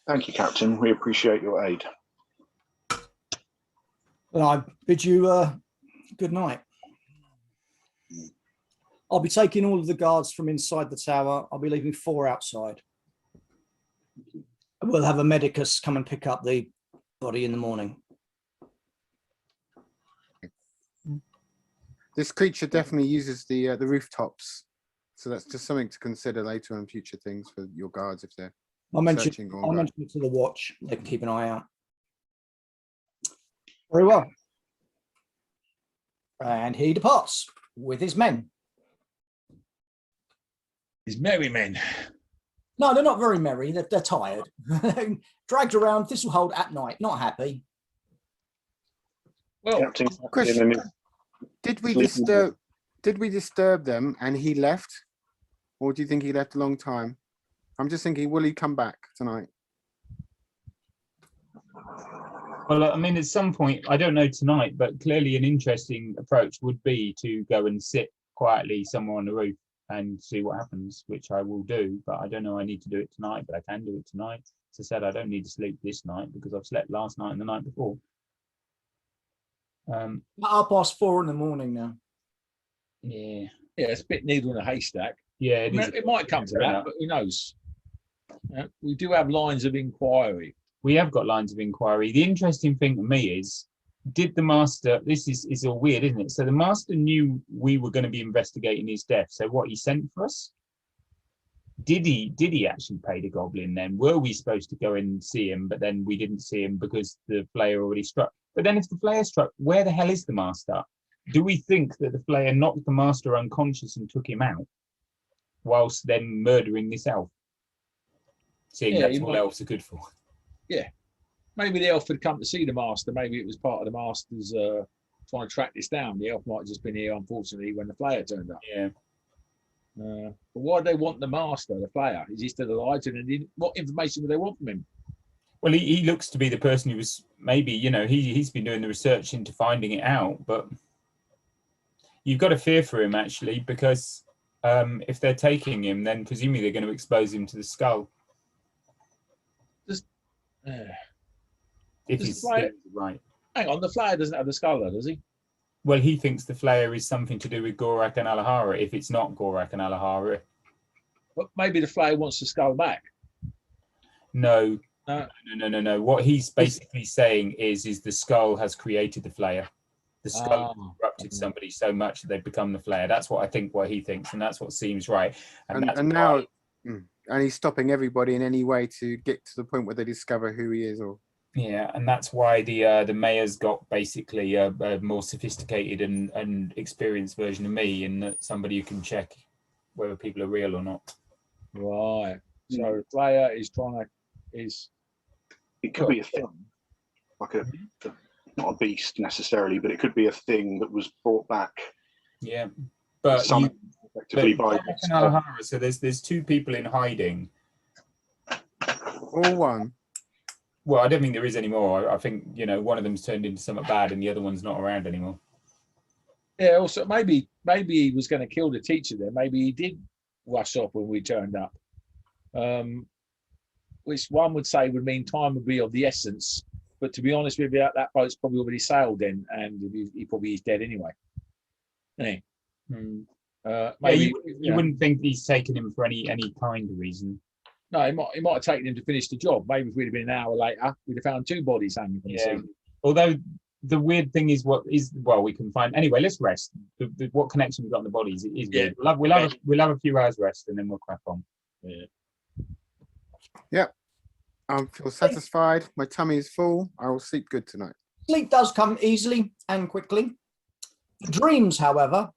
Thank you, Captain. We appreciate your aid. And I bid you good night. I'll be taking all of the guards from inside the tower. I'll be leaving 4 outside. We'll have a medicus come and pick up the body in the morning. This creature definitely uses the rooftops, so that's just something to consider later on future things for your guards if they're I'll mention searching it on. to the watch. They can keep an eye out. Very well. And he departs with his men. These merry men. No, they're not very merry. They're tired. Dragged around Thistlehold at night, not happy. Well, Captain, Question. in Did we Sleeping disturb them and he left, or do you think he left a long time? I'm just thinking, will he come back tonight? Well, I mean, at some point, I don't know tonight, but clearly an interesting approach would be to go and sit quietly somewhere on the roof and see what happens, which I will do. But I don't know I need to do it tonight, but I can do it tonight. As I said, I don't need to sleep this night because I've slept last night and the night before. At 4:30 in the morning now. Yeah. yeah, it's a bit needle in a haystack. Yeah, It might come to that, but who knows? We do have lines of inquiry. We have got lines of inquiry. The interesting thing to me is, did the master, this is all weird, isn't it? So the master knew we were going to be investigating his death. So what, he sent for us? Did he actually pay the goblin then? Were we supposed to go and see him, but then we didn't see him because the Flayer already struck? But then if the Flayer struck, where the hell is the master? Do we think that the Flayer knocked the master unconscious and took him out whilst then murdering this elf? Seeing that's what elves are good for. Maybe the elf had come to see the master. Maybe it was part of the master's trying to track this down. The elf might have just been here, unfortunately, when the Flayer turned up. Yeah. But why do they want the master, the Flayer? Is he still alive? And what information would they want from him? Well, he looks to be the person who was maybe, he's been doing the research into finding it out, but you've got to fear for him, actually, because if they're taking him, then presumably they're going to expose him to the skull. If he's right. Hang on, the Flayer doesn't have the skull, though, does he? Well, he thinks the Flayer is something to do with Gorak and Alahara, if it's not Gorak and Alahara. But maybe the Flayer wants the skull back. No. What he's basically saying is the skull has created the Flayer. The skull has corrupted somebody so much that they've become the Flayer. That's what he thinks, and that's what seems right. And he's stopping everybody in any way to get to the point where they discover who he is. Or yeah, and that's why the mayor's got basically a more sophisticated and experienced version of me, in that somebody who can check whether people are real or not. Right. So the Flayer is it could be a thing, like not a beast necessarily, but it could be a thing that was brought back. Yeah, but effectively by Alahara, so there's 2 people in hiding. all one. Well, I don't think there is anymore. I think one of them's turned into something bad, and the other one's not around anymore. Yeah. Also, maybe he was going to kill the teacher there. Maybe he did rush off when we turned up. Which one would say would mean time would be of the essence. But to be honest with you, that boat's probably already sailed then, and he probably is dead anyway. Yeah. Yeah, Maybe you wouldn't think he's taken him for any kind of reason. No, he might have taken him to finish the job. Maybe if we'd have been an hour later, we'd have found 2 bodies hanging from the Yeah. ceiling. Although the weird thing is we can find anyway. Let's rest. What connection we've got on the bodies is weird. We'll have a few hours rest and then we'll crack on. Yeah. I feel satisfied. My tummy is full. I will sleep good tonight. Sleep does come easily and quickly. The dreams, however,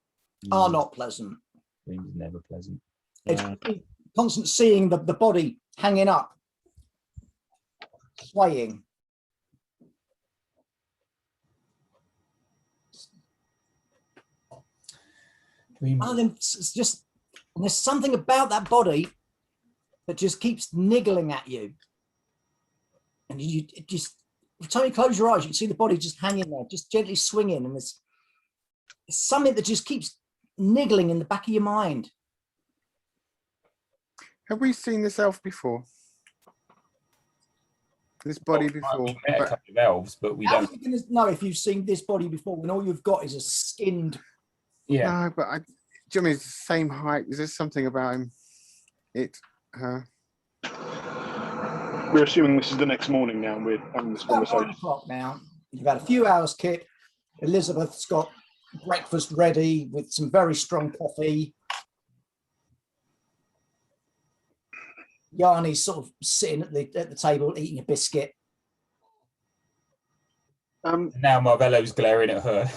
are not pleasant. Dreams never pleasant. It's constant seeing the body hanging up, swaying. And then it's just, there's something about that body that just keeps niggling at you. And it just, every time you close your eyes, you can see the body just hanging there, just gently swinging. And it's something that just keeps niggling in the back of your mind. Have we seen this elf before? This body before? We've met a couple of elves, but we How don't. are you going to know if you've seen this body before when all you've got is a skinned? Yeah. No, but Jimmy's the same height. Is there something about him? We're assuming this is the next morning now, and we're having this About 9 conversation. o'clock now. You've had a few hours, Kit. Elizabeth's got breakfast ready with some very strong coffee. Yanni's sort of sitting at the table eating a biscuit. Now Marvello's glaring at her.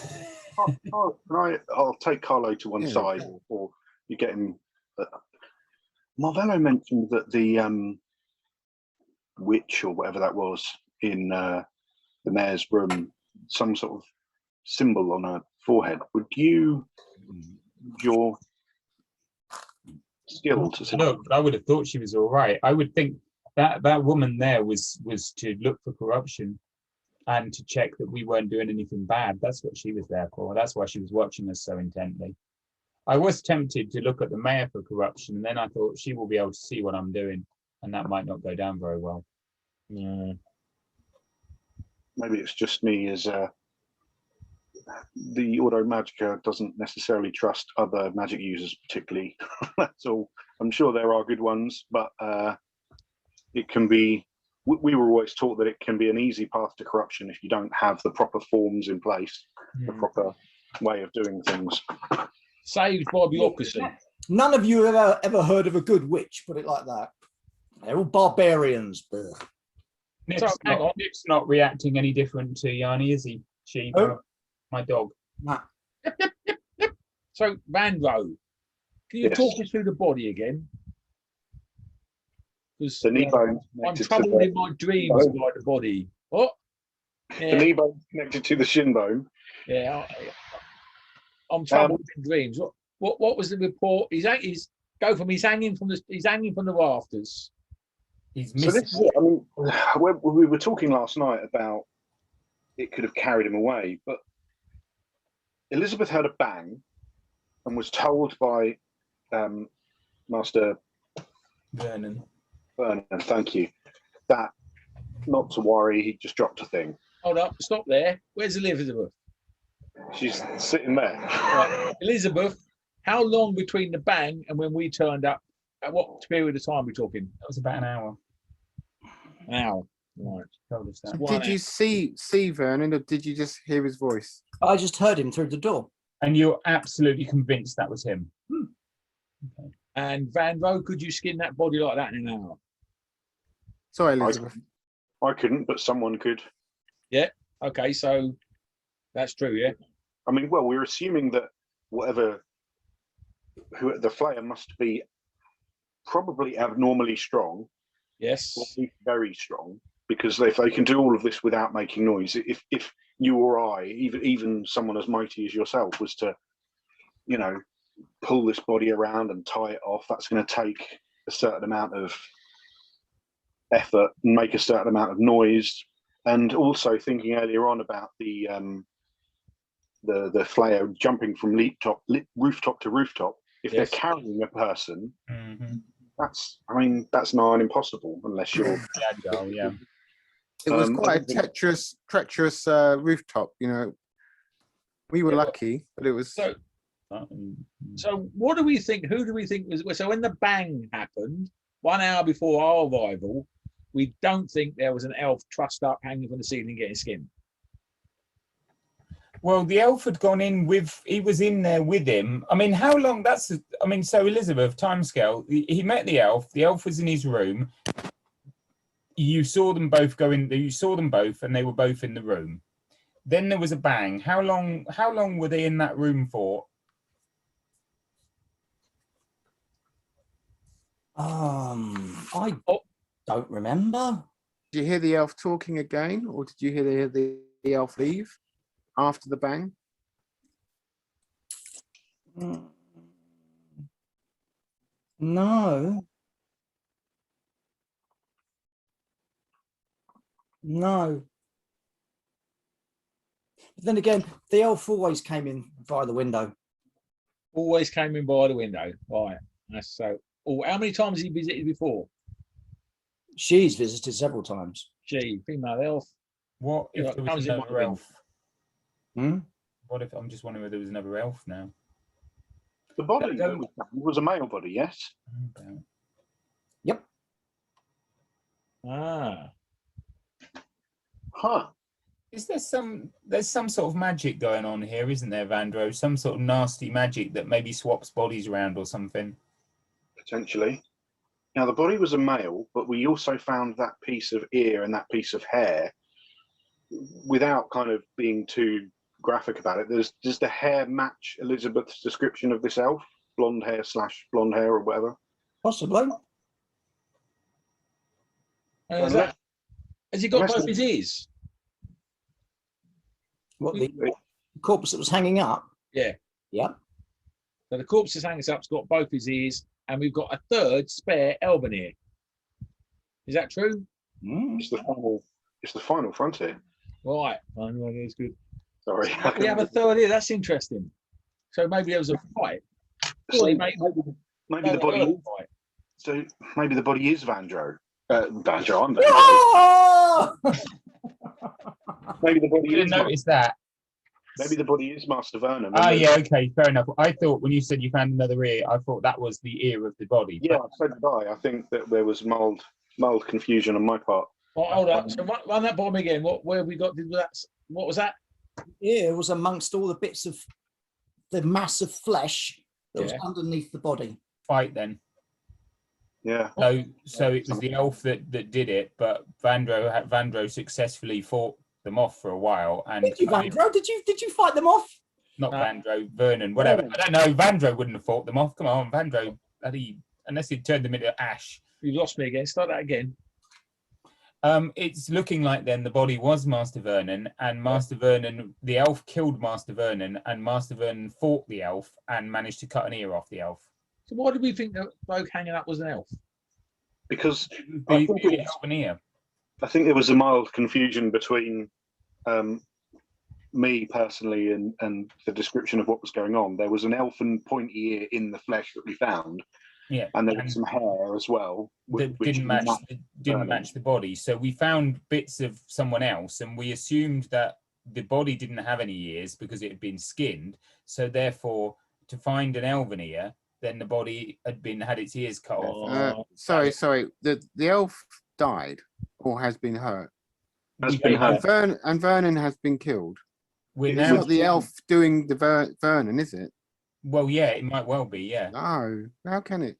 I'll take Carlo to one side, or you get him. Marvello mentioned that the witch or whatever that was in the mayor's room, some sort of symbol on her forehead. Would you use your skill to see? No, but I would have thought she was all right. I would think that woman there was to look for corruption and to check that we weren't doing anything bad. That's what she was there for. That's why she was watching us so intently. I was tempted to look at the mayor for corruption, and then I thought she will be able to see what I'm doing, and that might not go down very well. Yeah. Maybe it's just me as the Auto Magica doesn't necessarily trust other magic users particularly. That's all. I'm sure there are good ones, but it can be. We were always taught that it can be an easy path to corruption if you don't have the proper forms in place, the proper way of doing things. Saved by bureaucracy. None of you have ever heard of a good witch, put it like that. They're all barbarians. Nip's not reacting any different to Yanni, is he? She, my dog. Nah. So, Vandro, can you talk us through the body again? Because the knee bone I'm troubled in my dreams by the body. What? Yeah. The knee bone connected to the shin bone. Yeah, I'm troubled in dreams. What was the report? He's hanging from the rafters. He's so this is it. I mean, we were talking last night about it could have carried him away, but Elizabeth heard a bang and was told by Master Vernon, thank you, that not to worry, he just dropped a thing. Hold up, stop there. Where's Elizabeth? She's sitting there. Right. Elizabeth, how long between the bang and when we turned up? At what period of time are we talking? that was about an hour. An hour. Right. Told us that. Did you see Vernon, or did you just hear his voice? I just heard him through the door. And you're absolutely convinced that was him? Okay. And Vandro, could you skin that body like that in an hour? Sorry, Elizabeth. I couldn't, but someone could. Yeah. Okay, so that's true, yeah? I mean, well, we're assuming that who the Flayer must be probably abnormally strong. Yes. Or at least very strong, because if they can do all of this without making noise, if you or I, even someone as mighty as yourself, was to, pull this body around and tie it off, that's going to take a certain amount of effort and make a certain amount of noise. And also thinking earlier on about the Flayer jumping from rooftop to rooftop, if they're carrying a person, that's nigh impossible unless you're agile. Yeah. It was quite a treacherous rooftop. We were lucky, but it was. So what do we think? Who do we think was? So when the bang happened, 1 hour before our arrival, we don't think there was an elf trussed up hanging from the ceiling getting skinned. Well, the elf had gone in with, he was in there with him. I mean, how long that's, I mean, so Elizabeth, timescale, he met the elf was in his room. You saw them both go in, you saw them both and they were both in the room. Then there was a bang. How long were they in that room for? I don't remember. Did you hear the elf talking again, or did you hear the elf leave after the bang? No. No. But then again, the elf always came in via the window. Always came in by the window. Right. That's so. Oh, how many times has he visited before? She's visited several times. She, female elf. What if Yeah, there comes was in another by the elf? Hmm? What if, I'm just wondering whether there was another elf now. The body that was a male body, yes. Okay. Yep. Ah. Huh. Is there there's some sort of magic going on here, isn't there, Vandro? Some sort of nasty magic that maybe swaps bodies around or something. Potentially. Now, the body was a male, but we also found that piece of ear and that piece of hair. Without kind of being too graphic about it, does the hair match Elizabeth's description of this elf? Blonde hair / blonde hair or whatever? Possibly. Has he got both his ears? What, the corpse that was hanging up? Yeah. Yep. So the corpse is hanging up's got both his ears, and we've got a third spare elven ear. Is that true? Mm. It's the final frontier. Right. That's good. Sorry. We have a third ear. That's interesting. So maybe there was a fight. So Maybe the body. So maybe the body is Vandro. Vandro, I'm Vandro. Ah! Maybe the body You didn't notice that. Maybe the body is Master Vernon. Oh, yeah, okay, fair enough. I thought when you said you found another ear, I thought that was the ear of the body. Yeah, so did I. I think that there was mild confusion on my part. Well, hold up. So run that by me again. Where we got? What was that? Yeah, it was amongst all the bits of the mass of flesh that was underneath the body. Fight then. Yeah. So it was the elf that did it, but Vandro successfully fought them off for a while. And Did you, Vandro? Did you fight them off? Not Vandro, Vernon, whatever. I don't know. Vandro wouldn't have fought them off. Come on, Vandro. Unless he'd turned them into ash. You lost me again. Start that again. It's looking like then the body was Master Vernon, and Master Vernon, the elf killed Master Vernon, and Master Vernon fought the elf and managed to cut an ear off the elf. So why did we think that bloke hanging up was an elf? Because The elven ear. I think there was a mild confusion between me personally and the description of what was going on. There was an elfin pointy ear in the flesh that we found. Yeah, and there was some hair as well that didn't match the body. So we found bits of someone else, and we assumed that the body didn't have any ears because it had been skinned. So therefore, to find an elven ear, then the body had its ears cut off. Sorry. The elf died or has been hurt. And Vernon has been killed. It's not the elf doing the Vernon, is it? Well, yeah, it might well be, yeah. No, how can it?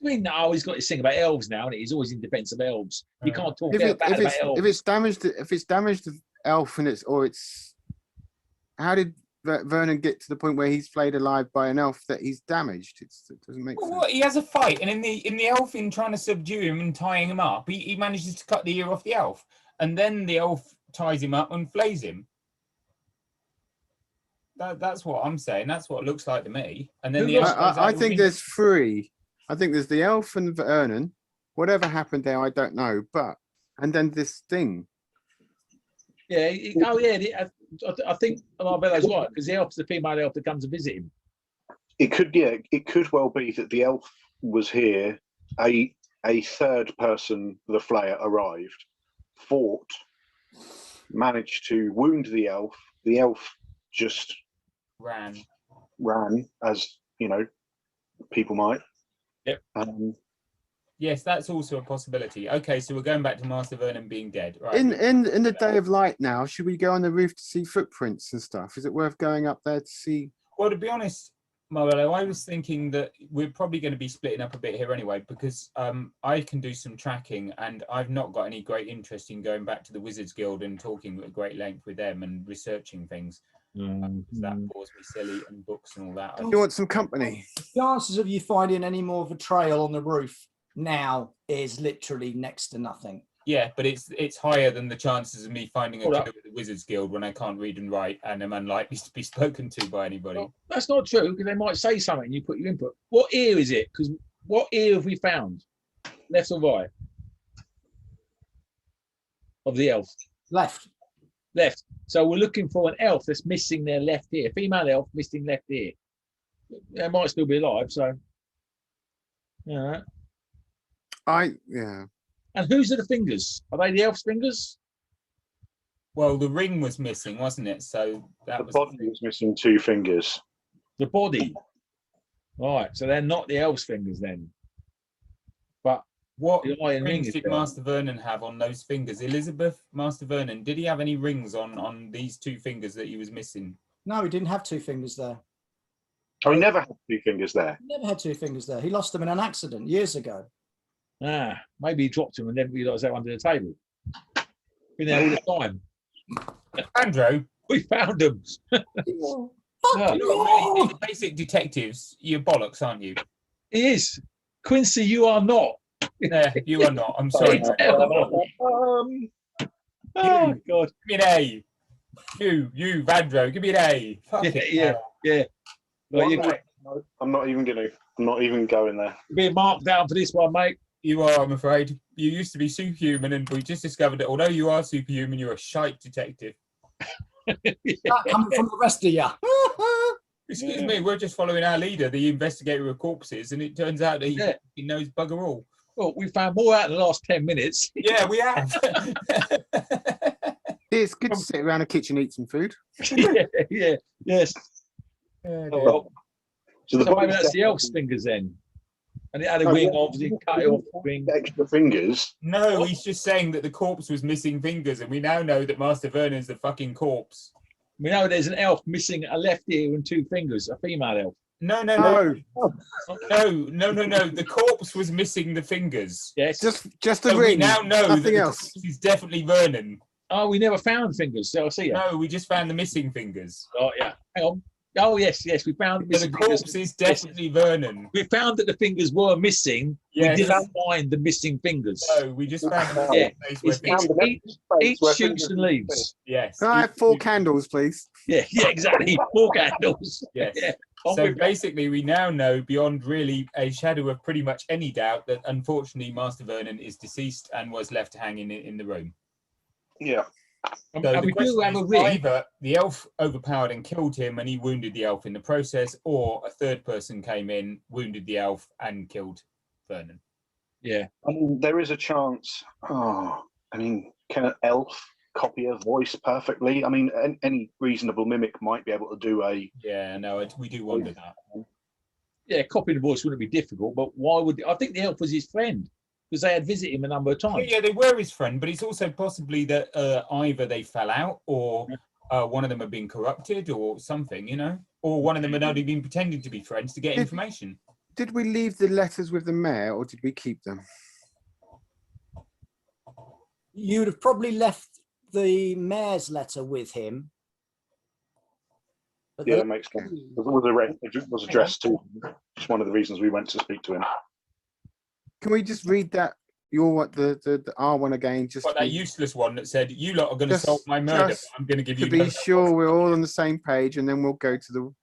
I mean, no, he's got his thing about elves now, and he's always in defense of elves. You can't talk about elves. If it's damaged the elf and it's how did Vernon get to the point where he's flayed alive by an elf that he's damaged? It doesn't make sense. Well, he has a fight, and in the elf in trying to subdue him and tying him up, he manages to cut the ear off the elf, and then the elf ties him up and flays him. That's what I'm saying. That's what it looks like to me. And then I think there's three. I think there's the elf and Vernon. Whatever happened there, I don't know. And then this thing. Yeah. I think Marbella's right, because the elf's the female elf that comes to visit him. It could well be that the elf was here. A third person, the Flayer, arrived, fought, managed to wound the elf. The elf just ran, as people might. Yep. Yes, that's also a possibility. Okay, so we're going back to Master Vernon being dead. Right. In the day of light now, should we go on the roof to see footprints and stuff? Is it worth going up there to see? Well, to be honest, Marlo, I was thinking that we're probably going to be splitting up a bit here anyway, because I can do some tracking, and I've not got any great interest in going back to the Wizards Guild and talking at great length with them and researching things. Because that bores me silly, and books and all that. You want some company? The chances of you finding any more of a trail on the roof now is literally next to nothing. Yeah, but it's higher than the chances of me finding a Hold clue up. at the Wizards Guild when I can't read and write and am unlikely to be spoken to by anybody. Well, that's not true, because they might say something and you put your input. What ear is it? Because what ear have we found? Left or right? Of the elf? Left. Left. So we're looking for an elf that's missing their left ear. Female elf missing left ear. They might still be alive, so. Yeah. Yeah. And whose are the fingers? Are they the elf's fingers? Well, the ring was missing, wasn't it? So that The was body was missing 2 fingers. The body. Right. So they're not the elf's fingers then. But what the iron ring rings is did there. Master Vernon have on those fingers? Elizabeth, Master Vernon, did he have any rings on these 2 fingers that he was missing? No, he didn't have 2 fingers there. Oh, he never had 2 fingers there. He never had 2 fingers there. He lost them in an accident years ago. Maybe he dropped them and then realised they were under the table. Been there all the time. Andrew, We found them. Fuck Yeah. you! really, basic detectives, you're bollocks, aren't you? He is. Quincy, you are not. You are not. I'm sorry. It's Give terrible. Oh, God. me an A. You, Vandro, give me an A. Fucking Yeah. hell. Yeah. Well, you're No, I'm not even going there. being marked down for this one, mate. You are, I'm afraid. You used to be superhuman, and we just discovered that although you are superhuman, you're a shite detective. That coming from the rest of you. Excuse me, we're just following our leader, the investigator of corpses, and it turns out that he knows bugger all. Well, we found more out in the last 10 minutes. Yeah, we have. It's good to sit around a kitchen, eat some food. Yes. Well, so the So maybe body's that's the elf's fingers then. And it had a No, wing, yeah. obviously, cut it off the wing. extra fingers. No, he's just saying that the corpse was missing fingers, and we now know that Master Vernon's the fucking corpse. We know there's an elf missing a left ear and 2 fingers, a female elf. No. The corpse was missing the fingers. Yes. Just the So we ring. now know that Nothing the else. corpse is definitely Vernon. Oh, we never found fingers. So I'll see you. No, we just found the missing fingers. Oh, yeah. Hang on. Oh, yes. We found the So the missing fingers. corpse is definitely Vernon. We found that the fingers were missing. Yes. We didn't find the missing fingers. No, we just found the Yeah. place where It's fingers. Found an extra space Eat where shoots fingers and were leaves. Yes. Can I have 4 candles, please? Yeah, exactly. 4 candles. Yes. Yeah. On So with that. basically, we now know beyond really a shadow of pretty much any doubt that unfortunately Master Vernon is deceased and was left hanging in the room. Yeah. And So and the we do question have a is ring. either the elf overpowered and killed him and he wounded the elf in the process, or a third person came in, wounded the elf and killed Vernon. Yeah. I mean, there is a chance. Oh, I mean, can an elf copy a voice perfectly? I mean, any reasonable mimic might be able to do a. Yeah, no, we do wonder that. Yeah, copying the voice wouldn't be difficult, but why would I think the elf was his friend? Because they had visited him a number of times. Yeah, they were his friend, but it's also possibly that either they fell out, or one of them had been corrupted, or something, or one of them had only been pretending to be friends to get information. Did we leave the letters with the mayor, or did we keep them? You'd have probably left the mayor's letter with him. But Yeah, the- that makes sense. It was addressed to him. It's one of the reasons we went to speak to him. Can we just read that? The R one again, just But that useless one that said, "You lot are going to Just- solve my murder. just I'm going to give to you." be no- sure we're all on the same page, and then we'll go to the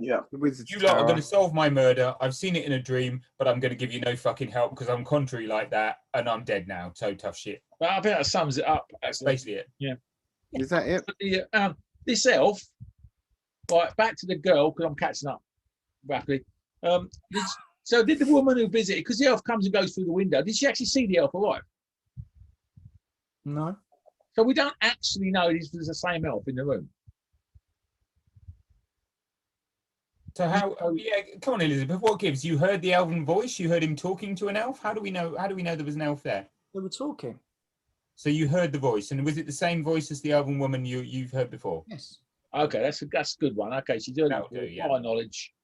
Yeah. wizard's You lot are tower. going to solve my murder. I've seen it in a dream, but I'm going to give you no fucking help because I'm contrary like that, and I'm dead now. So tough shit. But I think that sums it up. That's basically it. Is that it? This elf, right, back to the girl, because I'm catching up rapidly. So did the woman who visited, because the elf comes and goes through the window, did she actually see the elf arrive? No. So we don't actually know this was the same elf in the room. So how? Yeah, come on, Elizabeth. What gives? You heard the elven voice. You heard him talking to an elf. How do we know? How do we know there was an elf there? They were talking. So you heard the voice, and was it the same voice as the elven woman you've heard before? Yes. Okay, that's a good one. Okay, she's doing That'll do, it. yeah. My knowledge.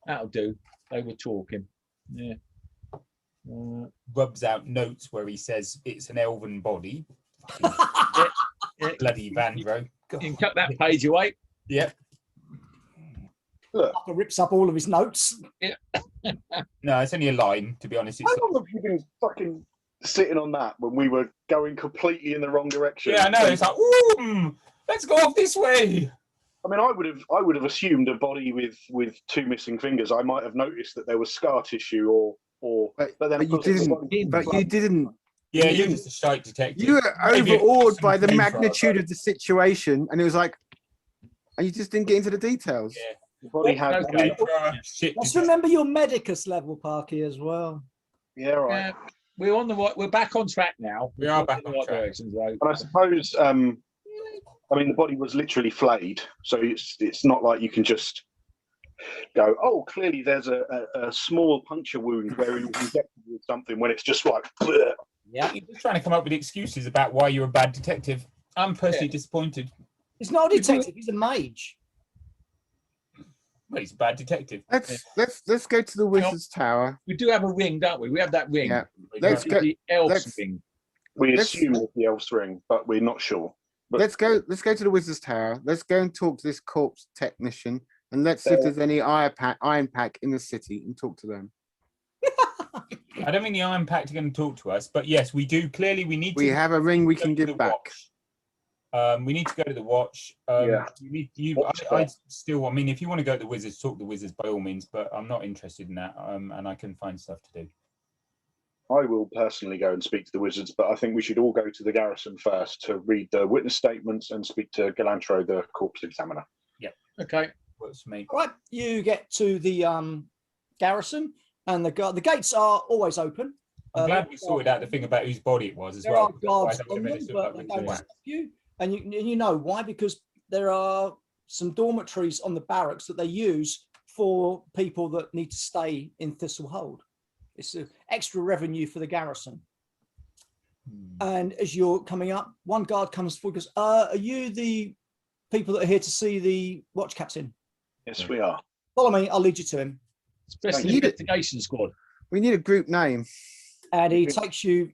That'll do. They were talking. Yeah. Rubs out notes where he says it's an elven body. Yeah. Bloody Vandro. You can cut that page away. Yep. Look, Fucker rips up all of his notes. No, it's only a line. To be honest, it's how long have you been fucking sitting on that when we were going completely in the wrong direction? yeah, I know. It's like, ooh, let's go off this way. I mean, I would have assumed a body with two missing fingers. I might have noticed that there was scar tissue or But then you because it's didn't. But you didn't. Yeah, You you're just a shite detective. You were Maybe it overawed cost by some the paper, magnitude but- of the situation, and it was like, and you just didn't get into the details. Yeah. the body had. Okay. I mean, Shit Let's detective. remember your medicus level, Parky, as well. yeah, right. We're on the right. We're back on track now. We are We're back in the on right track. direction, though. And I suppose, I mean, the body was literally flayed, so it's not like you can just go, oh, clearly there's a small puncture wound where he was injected with something when it's just like, bleh. Yeah. You're just trying to come up with excuses about why you're a bad detective. I'm personally disappointed. He's not a detective, he's a mage. Well, he's a bad detective. Let's go to the wizard's tower. We do have a ring, don't we? We have that ring. Yeah. Let's Let's It's go. the elf's let's- ring. We Let's- assume it's the elf's ring, but we're not sure. But Let's go to the wizard's tower. Let's go and talk to this corpse technician, and let's see if there's any iron pack in the city and talk to them. I don't think the Iron Pact are going to talk to us, but yes, we do. Clearly, we need We to have a ring we go can to the give back. watch. We need to go to the watch. Yeah. I still, I mean, if you want to go to the wizards, talk to the wizards by all means, but I'm not interested in that. And I can find stuff to do. I will personally go and speak to the wizards, but I think we should all go to the garrison first to read the witness statements and speak to Galantro, the corpse examiner. Okay. Works for me. All right, you get to the garrison, and the gates are always open. I'm glad we sorted out the thing about whose body it was as There well. are guards Otherwise I would on have made them, it look but like they we don't were- stop you. And you know why? Because there are some dormitories on the barracks that they use for people that need to stay in Thistlehold. It's an extra revenue for the garrison. And as you're coming up, one guard comes forward and goes, are you the people that are here to see the watch captain? Yes, we are. Follow me, I'll lead you to him. Special Thank you. investigation squad. We need a group name. And he takes you.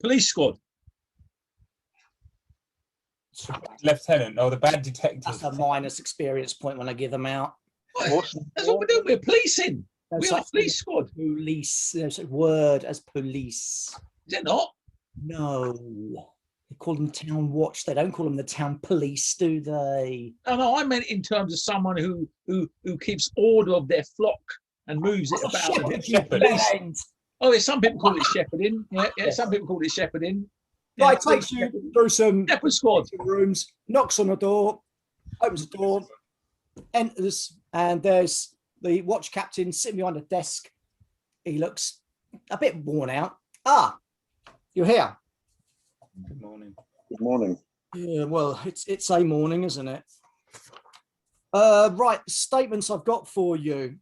Police squad. Lieutenant, or the bad detective. That's a minus experience point when I give them out. Awesome. That's what we're doing. We're policing. No We are such a police squad. Police. There's a word as police. Is it not? No. They call them town watch. They don't call them the town police, do they? No, I meant in terms of someone who keeps order of their flock and moves it Oh, about. shepherd, you shepherd. blend. Oh, yeah, some people call it shepherding. Yeah, some people call it shepherding. Yeah, Right, takes you through some shepherd squad. rooms, knocks on the door, opens the door, enters, and there's the watch captain sitting behind a desk. He looks a bit worn out. Ah, you're here. Good morning. Good morning. Yeah, well, it's a morning, isn't it? Right, statements I've got for you.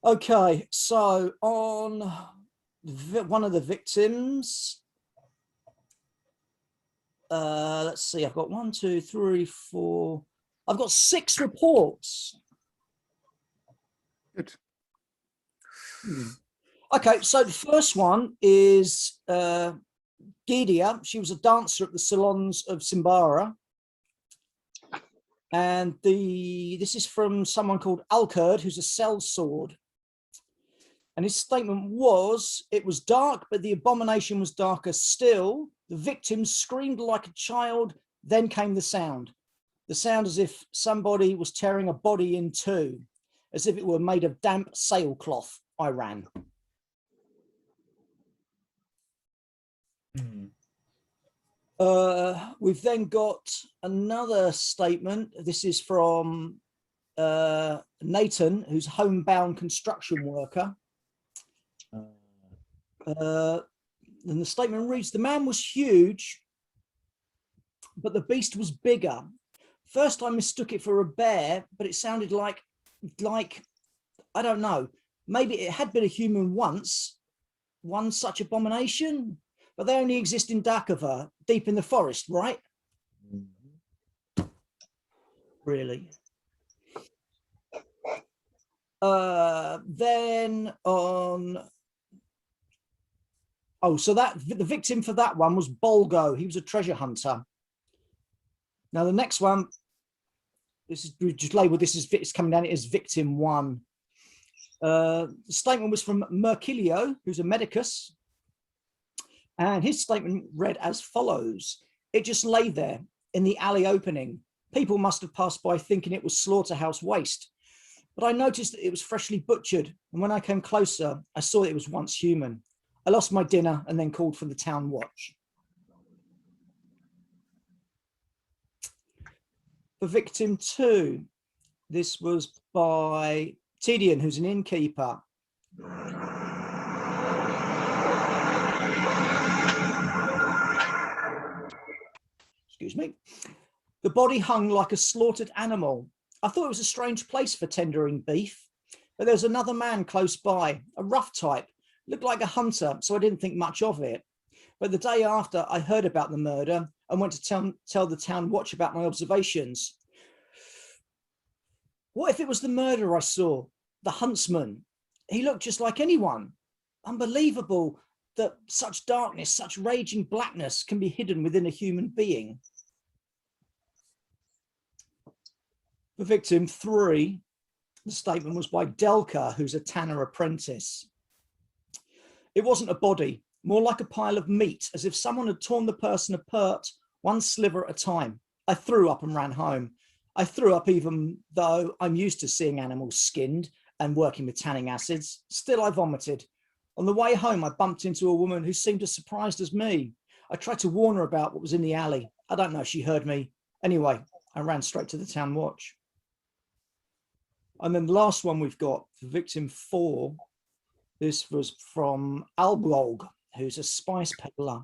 Okay, so on one of the victims, let's see, I've got 1, 2, 3, 4. I've got 6 reports. Good. Okay, so the first one is Gidia. She was a dancer at the salons of Symbaroum. And this is from someone called Alkerd, who's a sellsword. And his statement was, it was dark, but the abomination was darker still. The victim screamed like a child, then came the sound. The sound as if somebody was tearing a body in two, as if it were made of damp sailcloth. I ran. We've then got another statement. This is from Nathan, who's a homebound construction worker. And the statement reads, the man was huge, but the beast was bigger. First, I mistook it for a bear, but it sounded like, I don't know, maybe it had been a human once, one such abomination, but they only exist in Dakova, deep in the forest, right? Really? Then on, oh, so that the victim for that one was Bolgo. He was a treasure hunter. Now the next one, this is just labeled, this is it's coming down as victim 1. The statement was from Mercilio, who's a medicus, and his statement read as follows: it just lay there in the alley opening. People must have passed by thinking it was slaughterhouse waste, but I noticed that it was freshly butchered, and when I came closer, I saw it was once human. I lost my dinner and then called for the town watch. For victim 2, this was by Tidian, who's an innkeeper. Excuse me. The body hung like a slaughtered animal. I thought it was a strange place for tendering beef, but there was another man close by, a rough type, looked like a hunter, so I didn't think much of it. But the day after, I heard about the murder and went to tell the town watch about my observations. What if it was the murderer I saw, the huntsman? He looked just like anyone. Unbelievable that such darkness, such raging blackness can be hidden within a human being. For victim 3, the statement was by Delka, who's a tanner apprentice. It wasn't a body, more like a pile of meat, as if someone had torn the person apart, one sliver at a time. I threw up and ran home. I threw up even though I'm used to seeing animals skinned and working with tanning acids. Still, I vomited. On the way home, I bumped into a woman who seemed as surprised as me. I tried to warn her about what was in the alley. I don't know if she heard me. Anyway, I ran straight to the town watch. And then the last one we've got, for victim 4, this was from Albrog, who's a spice peddler.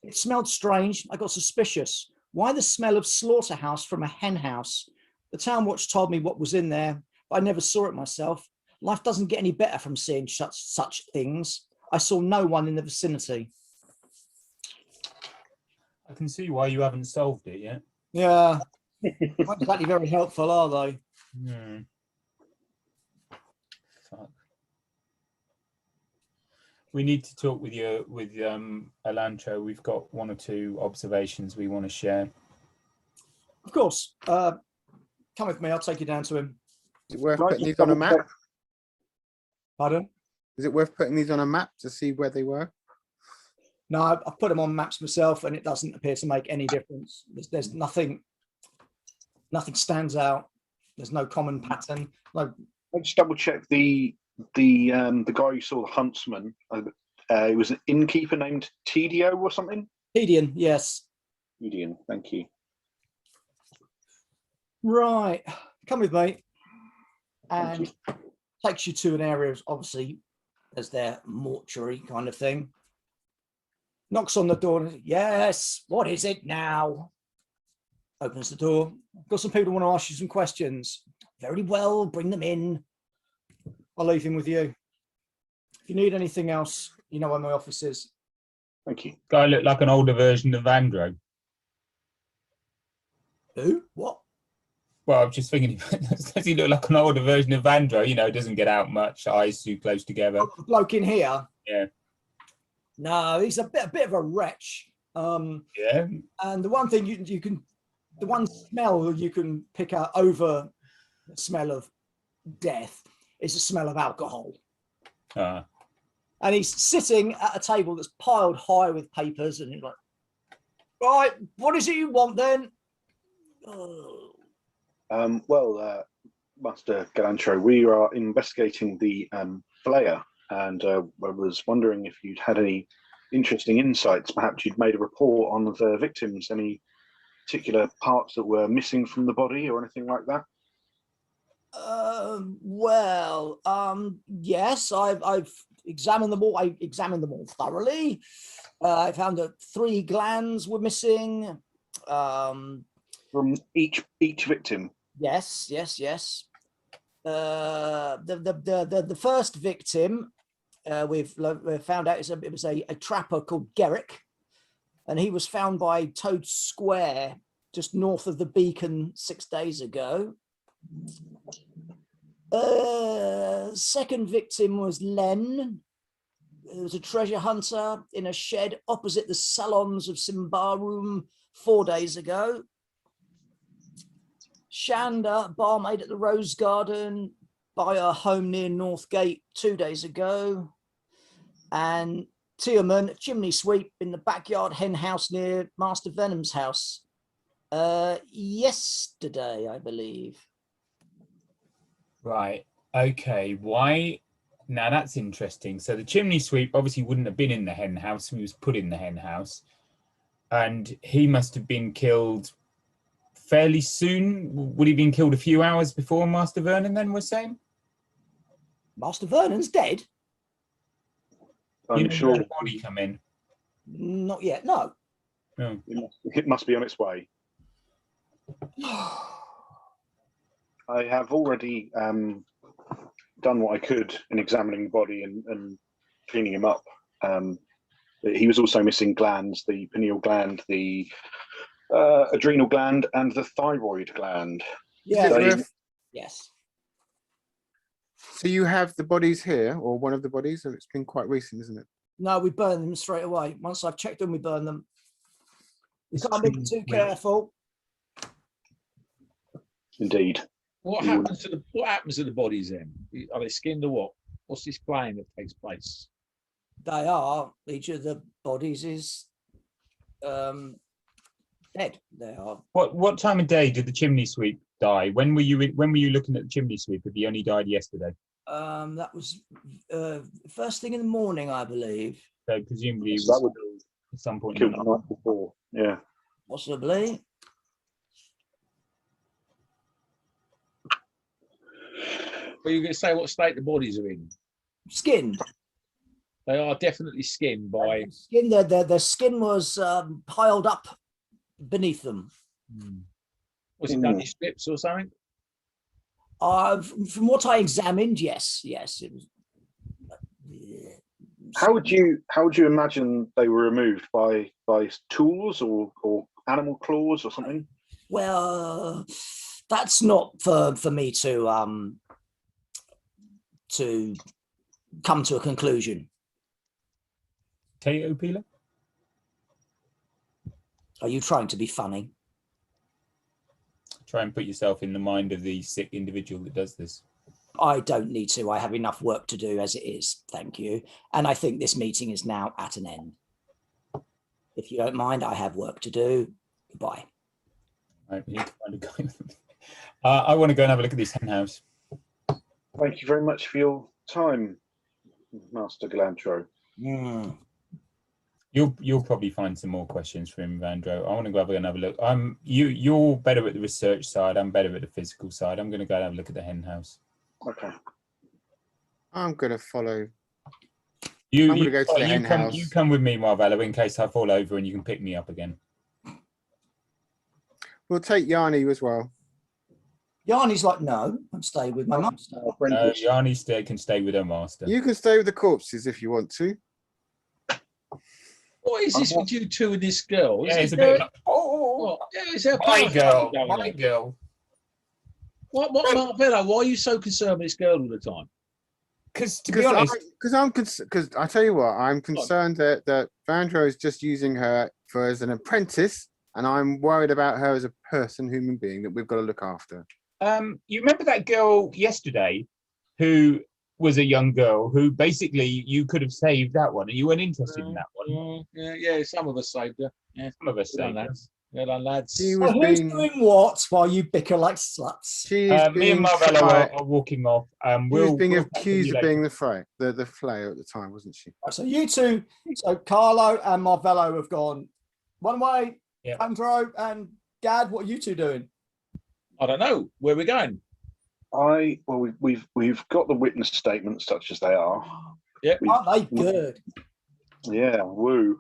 It smelled strange. I got suspicious. Why the smell of slaughterhouse from a hen house? The town watch told me what was in there, but I never saw it myself. Life doesn't get any better from seeing such things. I saw no one in the vicinity. I can see why you haven't solved it yet. Yeah, not exactly very helpful, are they? Hmm. Fuck. We need to talk with you, with Elantro. We've got 1 or 2 observations we want to share. Of course. Come with me. I'll take you down to him. Is it worth Right, putting these on a map? double-check. Pardon? Is it worth putting these on a map to see where they were? No, I've put them on maps myself, and it doesn't appear to make any difference. There's nothing stands out. There's no common pattern. No. Let's double check the guy you saw, the huntsman. It was an innkeeper named Tidio or something. Tidian, yes. Tidian, thank you. Right, come with me. Thank And takes you to an area, obviously, as their mortuary kind of thing. Knocks on the door. And, yes, what is it now? Opens the door. Got some people who want to ask you some questions. Very well, bring them in. I'll leave him with you. If you need anything else, you know where my office is. Thank you. Guy looked like an older version of Andro. Who? What? Well, I'm just thinking, does he look like an older version of Andro? You know, doesn't get out much, eyes too close together. Oh, the bloke in here? Yeah. No, he's a bit of a wretch. Yeah. And the one thing the one smell you can pick out over the smell of death is the smell of alcohol. And he's sitting at a table that's piled high with papers, and he's like, right, what is it you want then? Well, Master Galantro, we are investigating the Flayer, and I was wondering if you'd had any interesting insights. Perhaps you'd made a report on the victims, any particular parts that were missing from the body or anything like that? Yes, I've examined them all. I examined them all thoroughly. I found that 3 glands were missing, From each victim. Yes. The first victim, we've found out it was a trapper called Gerrick, and he was found by Toad Square, just north of the Beacon 6 days ago. Second victim was Len, who was a treasure hunter in a shed opposite the salons of Symbaroum 4 days ago. Shanda, barmaid at the Rose Garden by her home near Northgate 2 days ago. And Tierman, chimney sweep in the backyard hen house near Master Venom's house yesterday, I believe. Right. Okay. Why? Now that's interesting. So the chimney sweep obviously wouldn't have been in the hen house. He was put in the hen house, and he must have been killed fairly soon. Would he have been killed a few hours before Master Vernon? Then we're saying Master Vernon's dead. I'm sure the body come in. Not yet. No. Oh. it must be on its way. I have already done what I could in examining the body and cleaning him up. He was also missing glands: the pineal gland, the adrenal gland, and the thyroid gland. Yeah. Yes. So you have the bodies here, or one of the bodies, and it's been quite recent, isn't it? No, we burn them straight away. Once I've checked them, we burn them. You can't be too careful. Indeed. What happens to the bodies then? Are they skinned or what? What's this playing that takes place? They are. Each of the bodies is dead. They are. What time of day did the chimney sweep die? When were you looking at the chimney sweep? If he only died yesterday? That was first thing in the morning, I believe. So presumably So that would at some point. killed the night before. Yeah. Possibly. Well, you're going to say what state the bodies are in? Skinned. They are definitely skinned by. Skin. Their skin was piled up beneath them. Was it done in strips or something? From what I examined, yes, it was. How would you imagine they were removed by tools or animal claws or something? Well, that's not for me to come to a conclusion. Potato peeler? Are you trying to be funny? Try and put yourself in the mind of the sick individual that does this. I don't need to. I have enough work to do as it is. Thank you. And I think this meeting is now at an end. If you don't mind, I have work to do. Goodbye. Right, we need to find a guy. I want to go and have a look at this hen house. Thank you very much for your time, Master Galantro. You'll probably find some more questions for him, Vandro. I want to go and have a look. You're better at the research side. I'm better at the physical side. I'm going to go and have a look at the hen house. Okay. I'm going to follow. I'm going to go to the hen house. You come with me, Marvello, in case I fall over and you can pick me up again. We'll take Yanni as well. Yanni's like, no, I'm staying with my master. No, Yanni can stay with her master. You can stay with the corpses if you want to. What is this with you two and this girl? Yeah, it's a bit. Is there a My party girl, going my on? girl. What, Marvello? Why are you so concerned with this girl all the time? Because to be honest, because I tell you what, I'm concerned that Vandro is just using her as an apprentice, and I'm worried about her as a person, human being that we've got to look after. you remember that girl yesterday, who was a young girl who basically you could have saved that one, and you weren't interested in that one. Yeah, some of us saved her. Yeah, Some of us saved her. Well done, lads. She Well, was who's being. doing what while you bicker like sluts? She's Me being. and Marvello are walking off. She was being we'll catch accused you of later. being the Flayer at the time, wasn't she? Right, so you two, so Carlo and Marvello have gone one way. Yeah. Andro and Gad, what are you two doing? I don't know where we're going. We've got the witness statements, such as they are. Yeah. Aren't they good? Yeah, woo.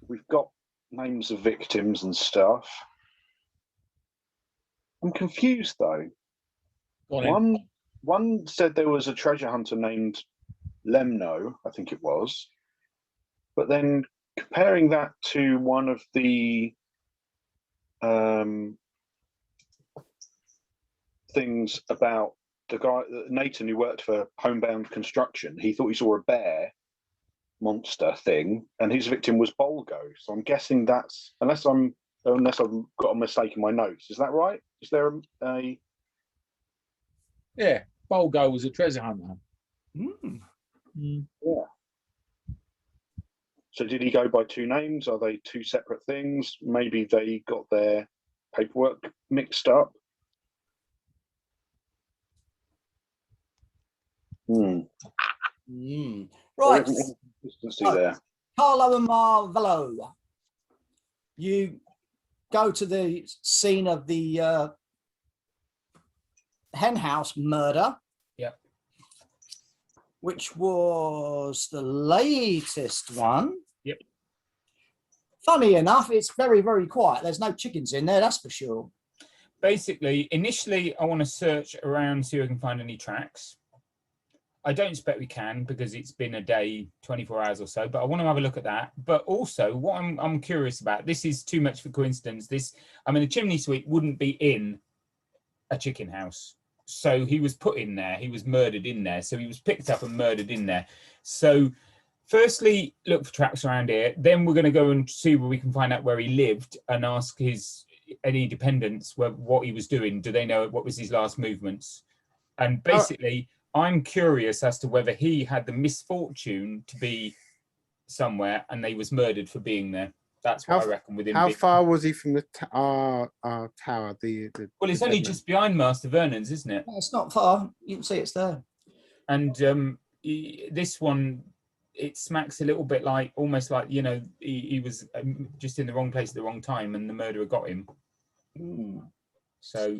We've got names of victims and stuff. I'm confused though. Go on then. One said there was a treasure hunter named Lemno, I think it was, but then comparing that to one of the things about the guy Nathan who worked for Homebound Construction, he thought he saw a bear monster thing, and his victim was Bolgo. So I'm guessing that's unless I've got a mistake in my notes. Is that right? Is there a Yeah, Bolgo was a treasure hunter. Yeah. So did he go by two names? Are they two separate things? Maybe they got their paperwork mixed up. Right. Consistency there. Carlo and Marvello, you go to the scene of the henhouse murder. Yep. Which was the latest one. Yep. Funny enough, it's very, very quiet. There's no chickens in there, that's for sure. Basically, initially, I want to search around, see if I can find any tracks. I don't expect we can because it's been a day, 24 hours or so, but I want to have a look at that. But also, what I'm curious about, this is too much for coincidence. The chimney sweep wouldn't be in a chicken house. So he was put in there, he was murdered in there. So he was picked up and murdered in there. So firstly, look for tracks around here. Then we're going to go and see where we can find out where he lived and ask any dependents what he was doing. Do they know what was his last movements? And basically, I'm curious as to whether he had the misfortune to be somewhere and they was murdered for being there. That's what I reckon with him. How far was he from the our tower? Well, it's only just behind Master Vernon's, isn't it? No, it's not far. You can see it's there. And this one, it smacks a little bit like, almost like, you know, he was just in the wrong place at the wrong time and the murderer got him. So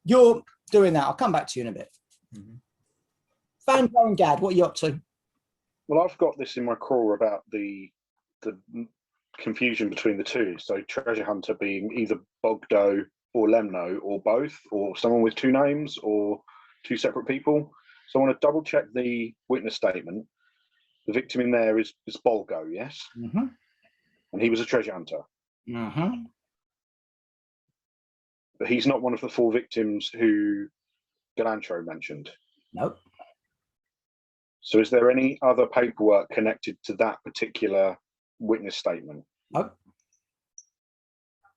you're doing that. I'll come back to you in a bit. Fanjo and Gad, what are you up to? Well, I've got this in my crawl about the confusion between the two. So treasure hunter being either Bogdo or Lemno or both, or someone with two names or two separate people. So I want to double check the witness statement. The victim in there is Bolgo, yes? And he was a treasure hunter. But he's not one of the four victims who Galantro mentioned. Nope. So is there any other paperwork connected to that particular witness statement? Nope.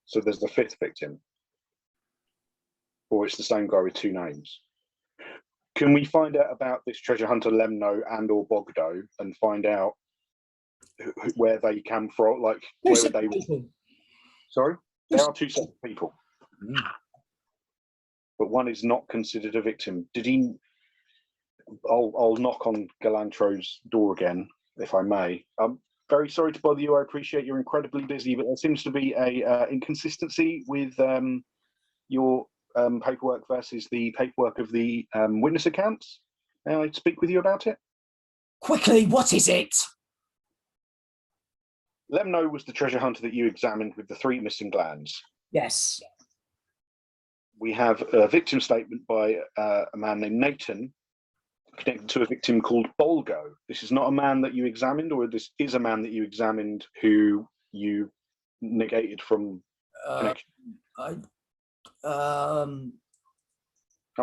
So there's the fifth victim, or it's the same guy with two names. Can we find out about this treasure hunter Lemno and or Bogdo and find out where they came from? Like where they were? Sorry, they are two separate people, but one is not considered a victim. Did he? I'll knock on Galantro's door again, if I may. I'm very sorry to bother you. I appreciate you're incredibly busy, but there seems to be a inconsistency with your paperwork versus the paperwork of the witness accounts. May I speak with you about it? Quickly, what is it? Lemno was the treasure hunter that you examined with the 3 missing glands. Yes. We have a victim statement by a man named Nathan, connected to a victim called Bolgo. This is not a man that you examined, or this is a man that you examined who you negated from connection? I'm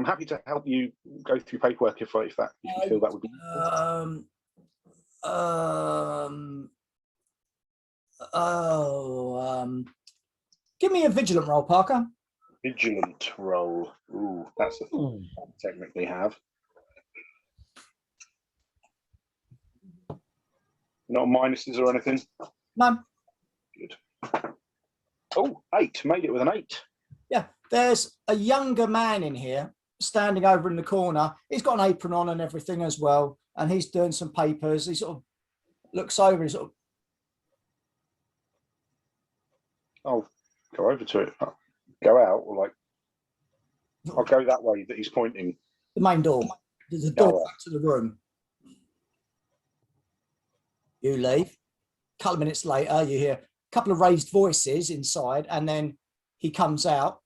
happy to help you go through paperwork if you feel that would be. Give me a vigilant roll, Parker. Vigilant roll. Ooh, that's a thing I technically have. Not minuses or anything? No. Good. Oh, 8. Made it with an 8. Yeah, there's a younger man in here standing over in the corner. He's got an apron on and everything as well, and he's doing some papers. He sort of looks over and sort of... I'll go over to it. Go out, or like... I'll go that way that he's pointing. The main door. There's a door back to the room. You leave. couple of minutes later, you hear a couple of raised voices inside, and then he comes out,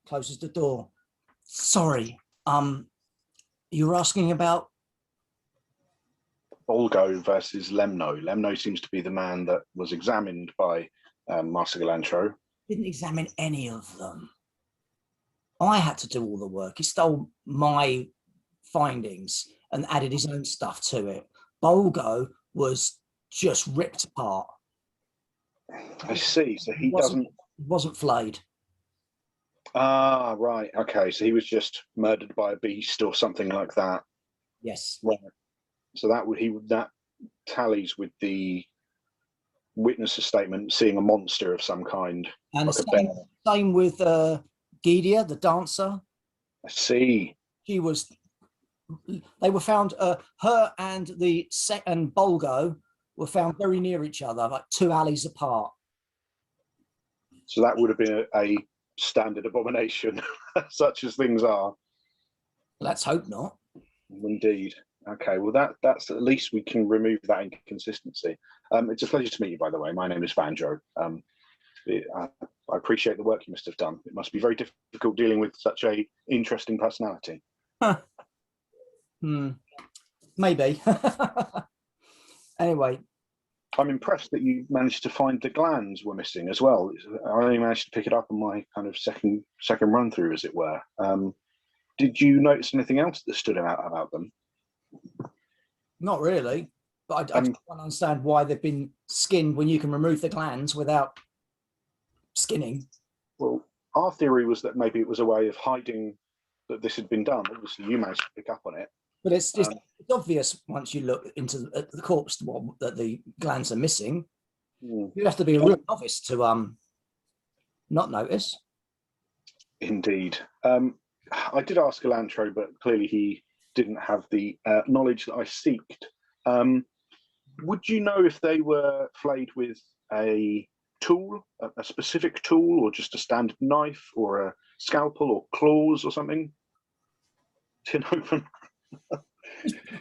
closes the door. Sorry, you were asking about? Olgo versus Lemno. Lemno seems to be the man that was examined by Master Galantro. Didn't examine any of them. I had to do all the work. He stole my findings and added his own stuff to it. Bolgo was just ripped apart. I see. So he wasn't flayed. Ah, right. Okay. So he was just murdered by a beast or something like that. Yes. Right. So that tallies with the witness's statement, seeing a monster of some kind. And like the same with Gidia, the dancer. I see. They were found, her and and Bolgo were found very near each other, like 2 alleys apart. So that would have been a standard abomination, such as things are. Let's hope not. Indeed. Okay, well that's at least we can remove that inconsistency. It's a pleasure to meet you, by the way. My name is Vanjo. I appreciate the work you must have done. It must be very difficult dealing with such a interesting personality. Huh. Maybe. Anyway. I'm impressed that you managed to find the glands were missing as well. I only managed to pick it up on my kind of second run through, as it were. Did you notice anything else that stood out about them? Not really, but I just don't understand why they've been skinned when you can remove the glands without skinning. Well, our theory was that maybe it was a way of hiding that this had been done. Obviously, you managed to pick up on it. But it's obvious once you look into the corpse that the glands are missing. You have to be a real novice to not notice. Indeed. I did ask Galantro, but clearly he didn't have the knowledge that I seeked. Would you know if they were flayed with a tool, a specific tool, or just a standard knife, or a scalpel, or claws, or something? Tin open.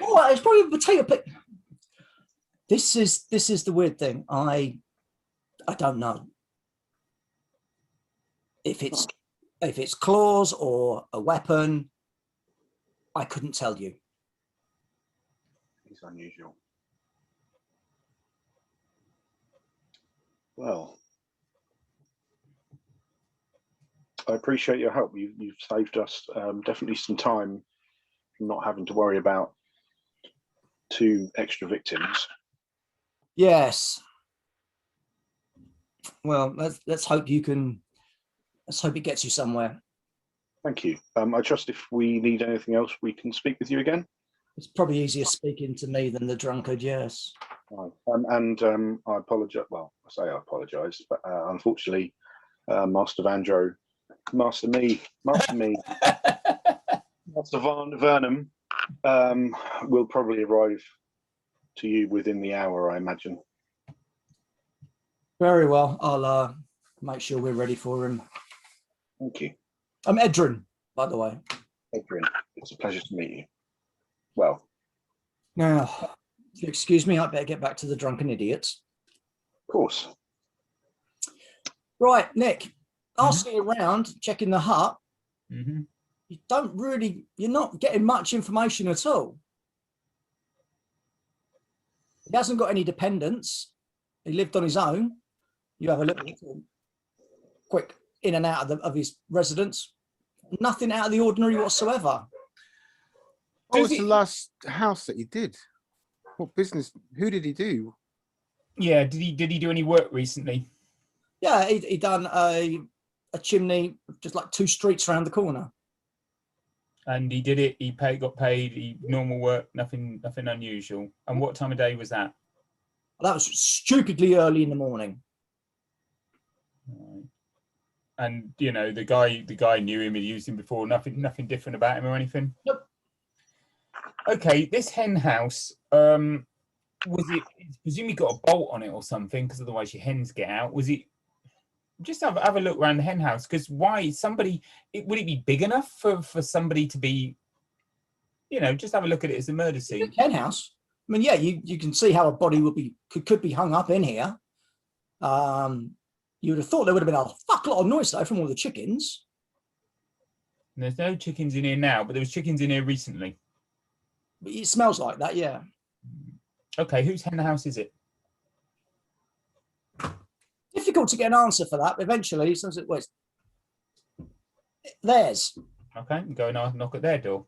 Oh, it's probably a potato pick. This is the weird thing. I don't know if it's claws or a weapon. I couldn't tell you. It's unusual. Well, I appreciate your help. You've saved us definitely some time from not having to worry about 2 extra victims. Yes. Well, let's hope you can. Let's hope it gets you somewhere. Thank you. I trust if we need anything else, we can speak with you again. It's probably easier speaking to me than the drunkard. Yes. Right. I apologise. Well, I say I apologise, but unfortunately, Master Vanjo, Master Vernum will probably arrive to you within the hour, I imagine. Very well. I'll make sure we're ready for him. Thank you. I'm Edrin, by the way. Edrin, it's a pleasure to meet you. Well. Now, if you excuse me, I better get back to the drunken idiots. Of course. Right, Nick, asking around, checking the hut, Mm-hmm. you're not getting much information at all. He hasn't got any dependents. He lived on his own. You have a little quick in and out of his residence. Nothing out of the ordinary whatsoever. What was the last house that you did? What business? Who did he do? Yeah, did he do any work recently? Yeah, he done a chimney just like 2 streets around the corner. And he did it. He got paid. Normal work. Nothing unusual. And what time of day was that? That was stupidly early in the morning. Right. And you know the guy knew him. He'd used him before. Nothing different about him or anything. Nope. Okay, this hen house. Was it? It's presumably got a bolt on it or something, because otherwise your hens get out. Was it? Just have a look around the hen house, because why somebody? Would it be big enough for somebody to be? You know, just have a look at it as a murder scene. Hen house. mean, yeah, you can see how a body would be could be hung up in here. You would have thought there would have been a fuck lot of noise though from all the chickens. There's no chickens in here now, but there was chickens in here recently. It smells like that, yeah. Okay, whose hen house is it? Difficult to get an answer for that. But eventually, theirs. Okay, go and knock at their door.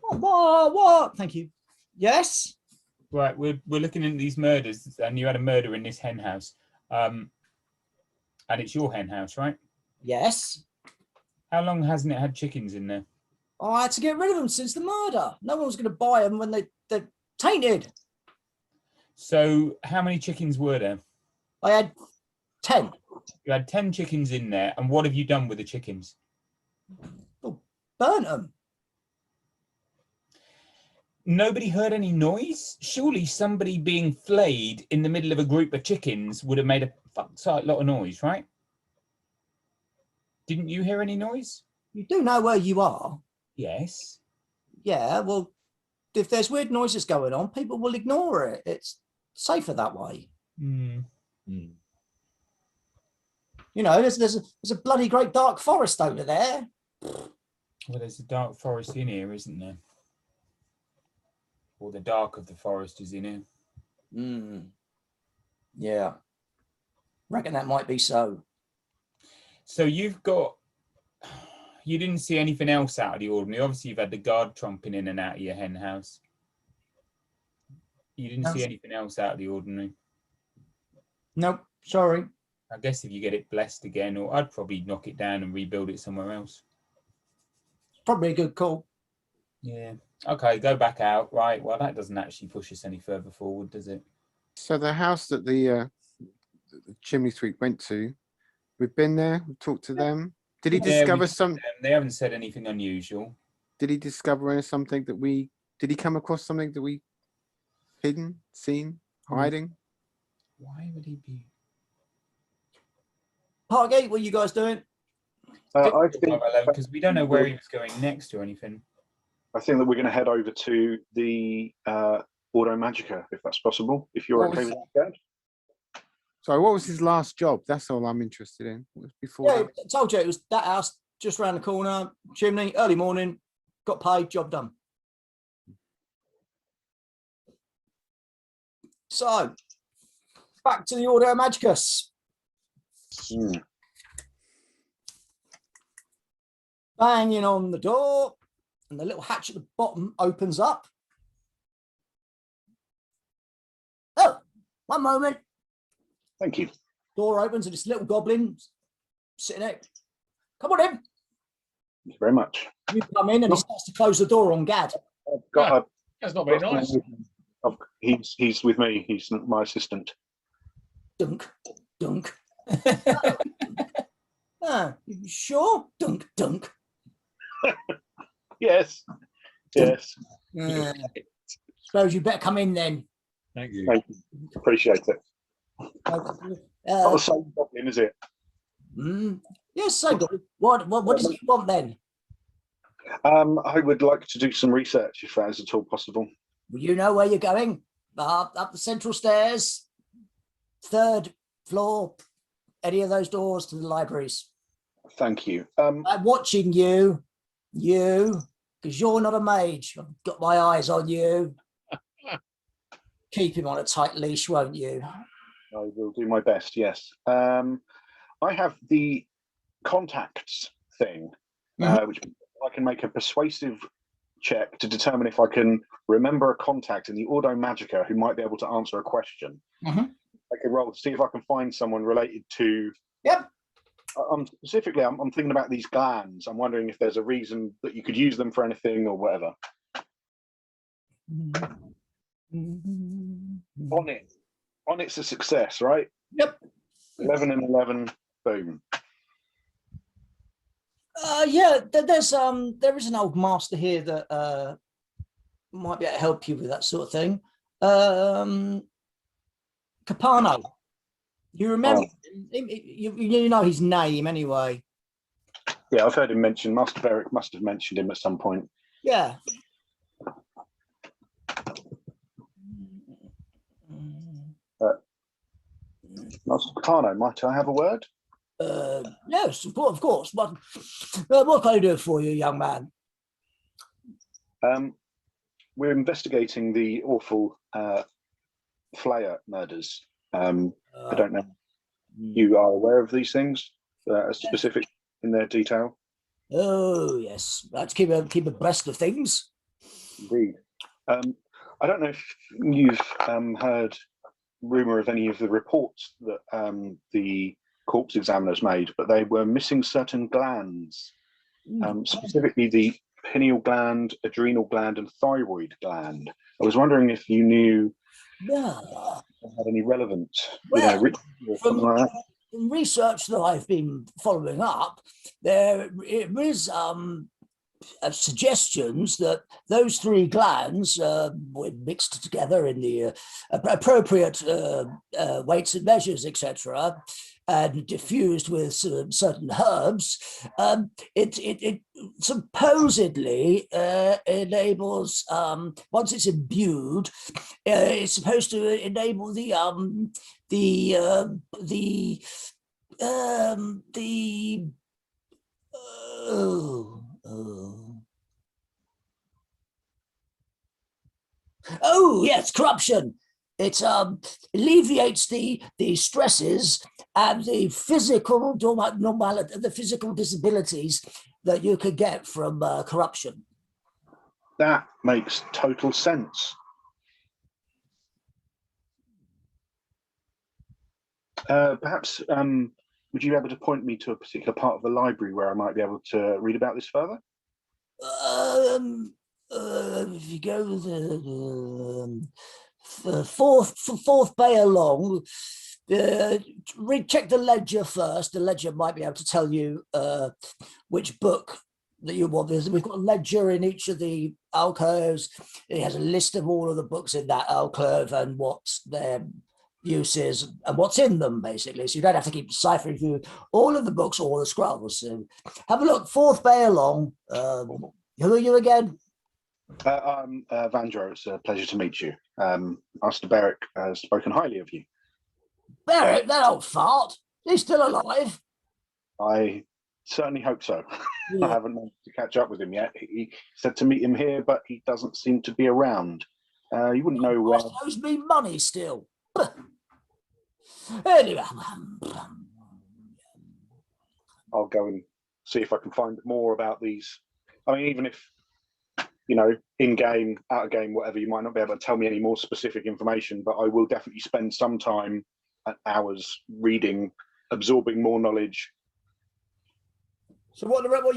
What? Thank you. Yes. Right, we're looking into these murders, and you had a murder in this hen house, and it's your hen house, right? Yes. How long hasn't it had chickens in there? Oh, I had to get rid of them since the murder. No one was going to buy them when they're tainted. So, how many chickens were there? I had 10. You had 10 chickens in there, and what have you done with the chickens? Oh, burnt them. Nobody heard any noise? Surely somebody being flayed in the middle of a group of chickens would have made a fuck-sight lot of noise, right? Didn't you hear any noise? You do know where you are. Yes. Yeah, well, if there's weird noises going on, people will ignore it. It's safer that way. Hmm. You know, there's a bloody great dark forest over there. Well, there's a dark forest in here, isn't there? Or the dark of the forest is in here. Yeah. Reckon that might be so. So you didn't see anything else out of the ordinary. Obviously, you've had the guard tromping in and out of your hen house. You didn't see anything else out of the ordinary. Nope, sorry. I guess if you get it blessed again, or I'd probably knock it down and rebuild it somewhere else. Probably a good call. Yeah. Okay, go back out. Right. Well, that doesn't actually push us any further forward, does it? So the house that the chimney sweep went to, we've been there, we've talked to them. Did he discover something? They haven't said anything unusual. Did he discover something that did he come across something that we hidden, seen, hiding? Why would he be? Parkgate, what are you guys doing? I think because we don't know where he was going next or anything. I think that we're going to head over to the Auto Magica, if that's possible. If you're okay with that, Dad. Sorry, what was his last job? That's all I'm interested in. What was before Yeah, that? I told you it was that house just around the corner, chimney, early morning, got paid, job done. So, back to the Auto Magicus. Banging on the door, and the little hatch at the bottom opens up. Oh, one moment. Thank you. Door opens and this little goblin sitting there. Come on in. Thank you very much. You come in and he starts to close the door on Gad. That's not very nice. He's with me. He's my assistant. Dunk, dunk. You sure? Dunk, dunk. Yes. Yes. Suppose you better come in then. Thank you. Thank you. Appreciate it. Not the same goblin, is it? Yes, so good. What does he want then? I would like to do some research, if that is at all possible. Well, you know where you're going. Up the central stairs, 3rd floor, any of those doors to the libraries. Thank you. I'm watching you, because you're not a mage. I've got my eyes on you. Keep him on a tight leash, won't you? I will do my best, yes. I have the contacts thing, which I can make a persuasive check to determine if I can remember a contact in the Auto Magica who might be able to answer a question. I can roll to see if I can find someone related to. Yep. Specifically, I'm thinking about these glands. I'm wondering if there's a reason that you could use them for anything or whatever. On it's a success, right? Yep. 11 and 11, boom. Yeah, there is an old master here that might be able to help you with that sort of thing. Capano. You remember? You know his name anyway. Yeah, I've heard him mentioned. Master Beric must have mentioned him at some point. Yeah. Master Picano, might I have a word? Yes, of course. What can I do for you, young man? We're investigating the awful Flayer murders. I don't know. You are aware of these things, specific in their detail? Oh, yes. Let's keep abreast of things. Indeed. I don't know if you've heard rumour of any of the reports that the corpse examiners made, but they were missing certain glands, specifically the pineal gland, adrenal gland, and thyroid gland. I was wondering if you knew had any relevance, Well, ritual or something like that. From research that I've been following up, there is suggestions that those three glands were mixed together in the appropriate weights and measures, etc., and diffused with certain herbs. It supposedly enables, once it's imbued, it's supposed to enable the oh yes, corruption. It alleviates the stresses and the physical normality, the physical disabilities that you could get from corruption. That makes total sense. Perhaps would you be able to point me to a particular part of the library where I might be able to read about this further? If you go to the fourth bay along, check the ledger first. The ledger might be able to tell you which book that you want. We've got a ledger in each of the alcoves. It has a list of all of the books in that alcove and what's their uses and what's in them, basically. So you don't have to keep deciphering through all of the books or the scrolls. So have a look. Fourth bay along. Who are you again? I'm Vandro. It's a pleasure to meet you. Master Beric has spoken highly of you. Beric, that old fart. He's still alive. I certainly hope so. Yeah. I haven't managed to catch up with him yet. He said to meet him here, but he doesn't seem to be around. You wouldn't know where. He owes me money still. Anyway, I'll go and see if I can find more about these. I mean, even if, in game, out of game, whatever, you might not be able to tell me any more specific information, but I will definitely spend some time, hours reading, absorbing more knowledge. so what the rest are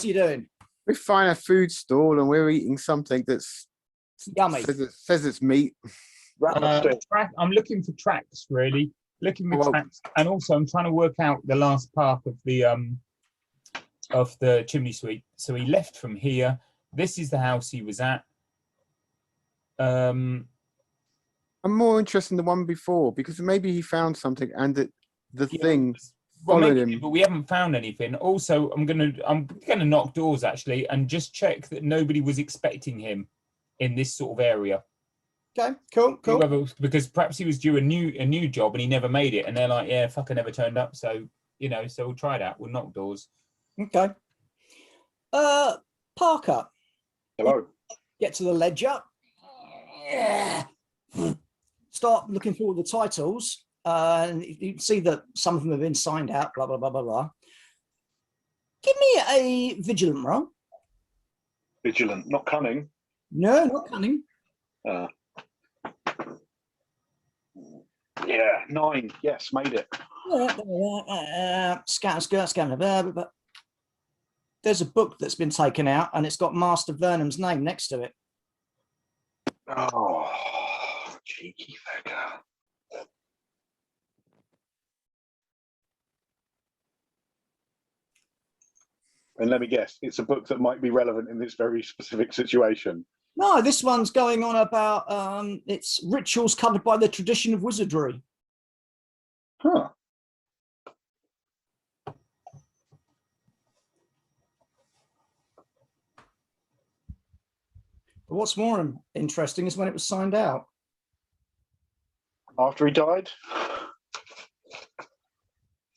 you doing? We find a food stall and we're eating something that's Yummy. says it's meat. I'm looking for tracks, really. Tracks, and also I'm trying to work out the last path of the chimney sweep. So he left from here. This is the house he was at. I'm more interested in the one before because maybe he found something and the thing followed him. But we haven't found anything. Also, I'm gonna knock doors actually and just check that nobody was expecting him in this sort of area. Okay, cool. Because perhaps he was due a new job and he never made it, and they're like, yeah, fucker never turned up. So so we'll try that. We'll knock doors. Okay. Parker. Hello. Get to the ledger. Start looking through all the titles. And you can see that some of them have been signed out, blah, blah, blah, blah, blah. Give me a vigilant roll. Vigilant, not cunning. No, not cunning. Yeah, 9. Yes, made it. Scan. There's a book that's been taken out and it's got Master Vernon's name next to it. Oh, cheeky fecker. And let me guess, it's a book that might be relevant in this very specific situation. No, this one's going on about it's rituals covered by the tradition of wizardry. Huh. But what's more interesting is when it was signed out. After he died?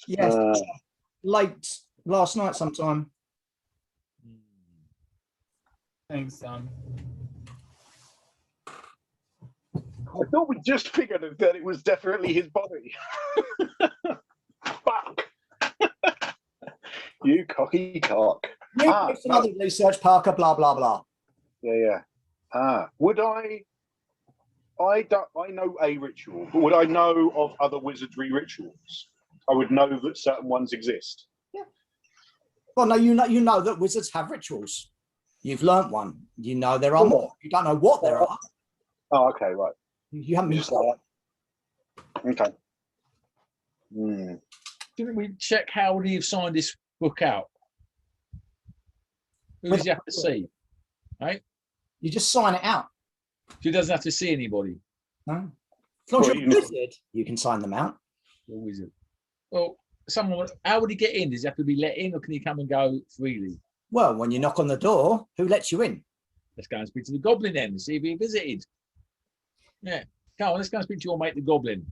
Yes, late last night sometime. Thanks, son. I thought we just figured that it was definitely his body. Fuck. You cocky cock. You do some other research, Parker, blah, blah, blah. Yeah. Would I know a ritual, but would I know of other wizardry rituals? I would know that certain ones exist. Yeah. Well, no, you know that wizards have rituals. You've learnt one. You know there are more. You don't know what there are. Oh, okay, right. You haven't been told. Okay. Didn't we check how would he have signed this book out? Who does he have to see? Right? You just sign it out. He doesn't have to see anybody. No. As long as you're a wizard, you can sign them out. A wizard. Well, someone. How would he get in? Does he have to be let in, or can he come and go freely? Well, when you knock on the door, who lets you in? Let's go and speak to the goblin then and see if he visited. Yeah. Come on, let's go and speak to your mate, the goblin.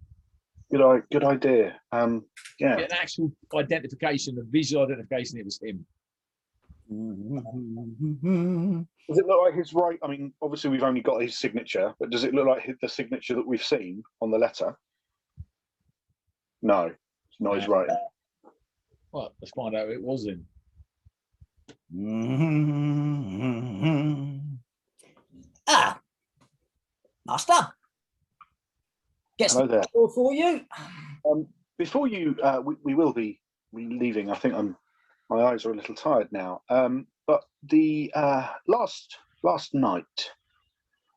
Good idea. Yeah. Get an actual identification, a visual identification. It was him. Does it look like his right? I mean, obviously we've only got his signature, but does it look like the signature that we've seen on the letter? No, it's not his right. Well, let's find out who it was then. Master. Get some for you. Before you, we will be leaving. I think my eyes are a little tired now. But the last night,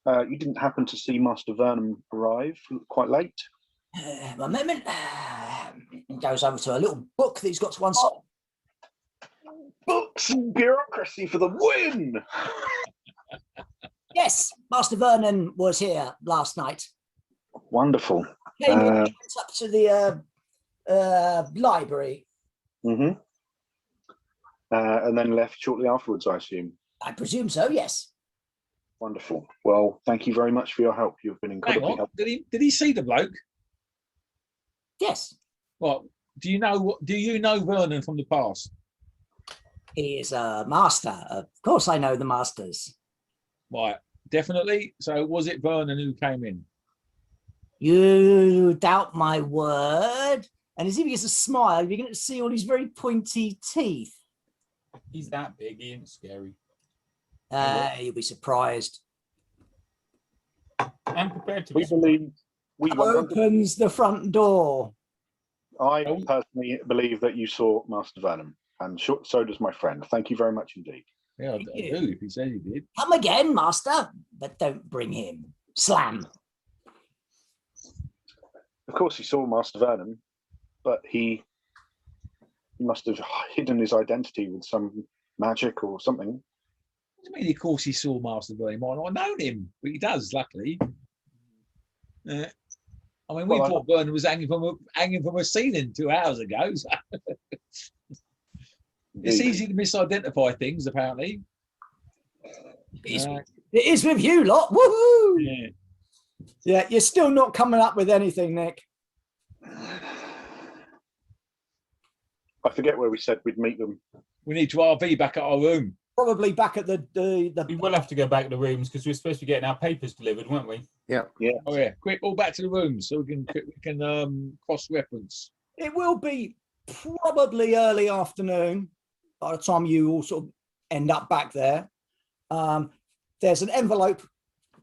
you didn't happen to see Master Vernon arrive quite late? One moment. Goes over to a little book that he's got to one side. Books and bureaucracy for the win! Yes, Master Vernon was here last night. Wonderful. Came in, went up to the library. And then left shortly afterwards, I assume. I presume so, yes. Wonderful. Well, thank you very much for your help. You've been incredibly helpful. Did he see the bloke? Yes. Well, do you know Vernon from the past? He is a master. Of course I know the masters. Right, definitely. So was it Vernon who came in? You doubt my word? And as if he gets a smile, you're going to see all these very pointy teeth. He's that big, he ain't scary. You'll be surprised. I'm prepared to We believe... Opens the front door. I personally believe that you saw Master Vernon, and so does my friend. Thank you very much indeed. Yeah, I do, if he said he did. Come again, Master, but don't bring him. Slam. Of course, he saw Master Vernon, but he must have hidden his identity with some magic or something. I mean, of course, he saw Master Vernon. He might not have known him, but he does, luckily. I mean, we thought Vernon was hanging from a ceiling 2 hours ago. So. It's easy to misidentify things, apparently. It is with you lot. Woohoo! Yeah, you're still not coming up with anything, Nick. I forget where we said we'd meet them. We need to RV back at our room. Probably back at the We will have to go back to the rooms because we're supposed to be getting our papers delivered, weren't we? Yeah. Oh yeah, quick, all back to the rooms so we can cross-reference. It will be probably early afternoon by the time you all sort of end up back there. There's an envelope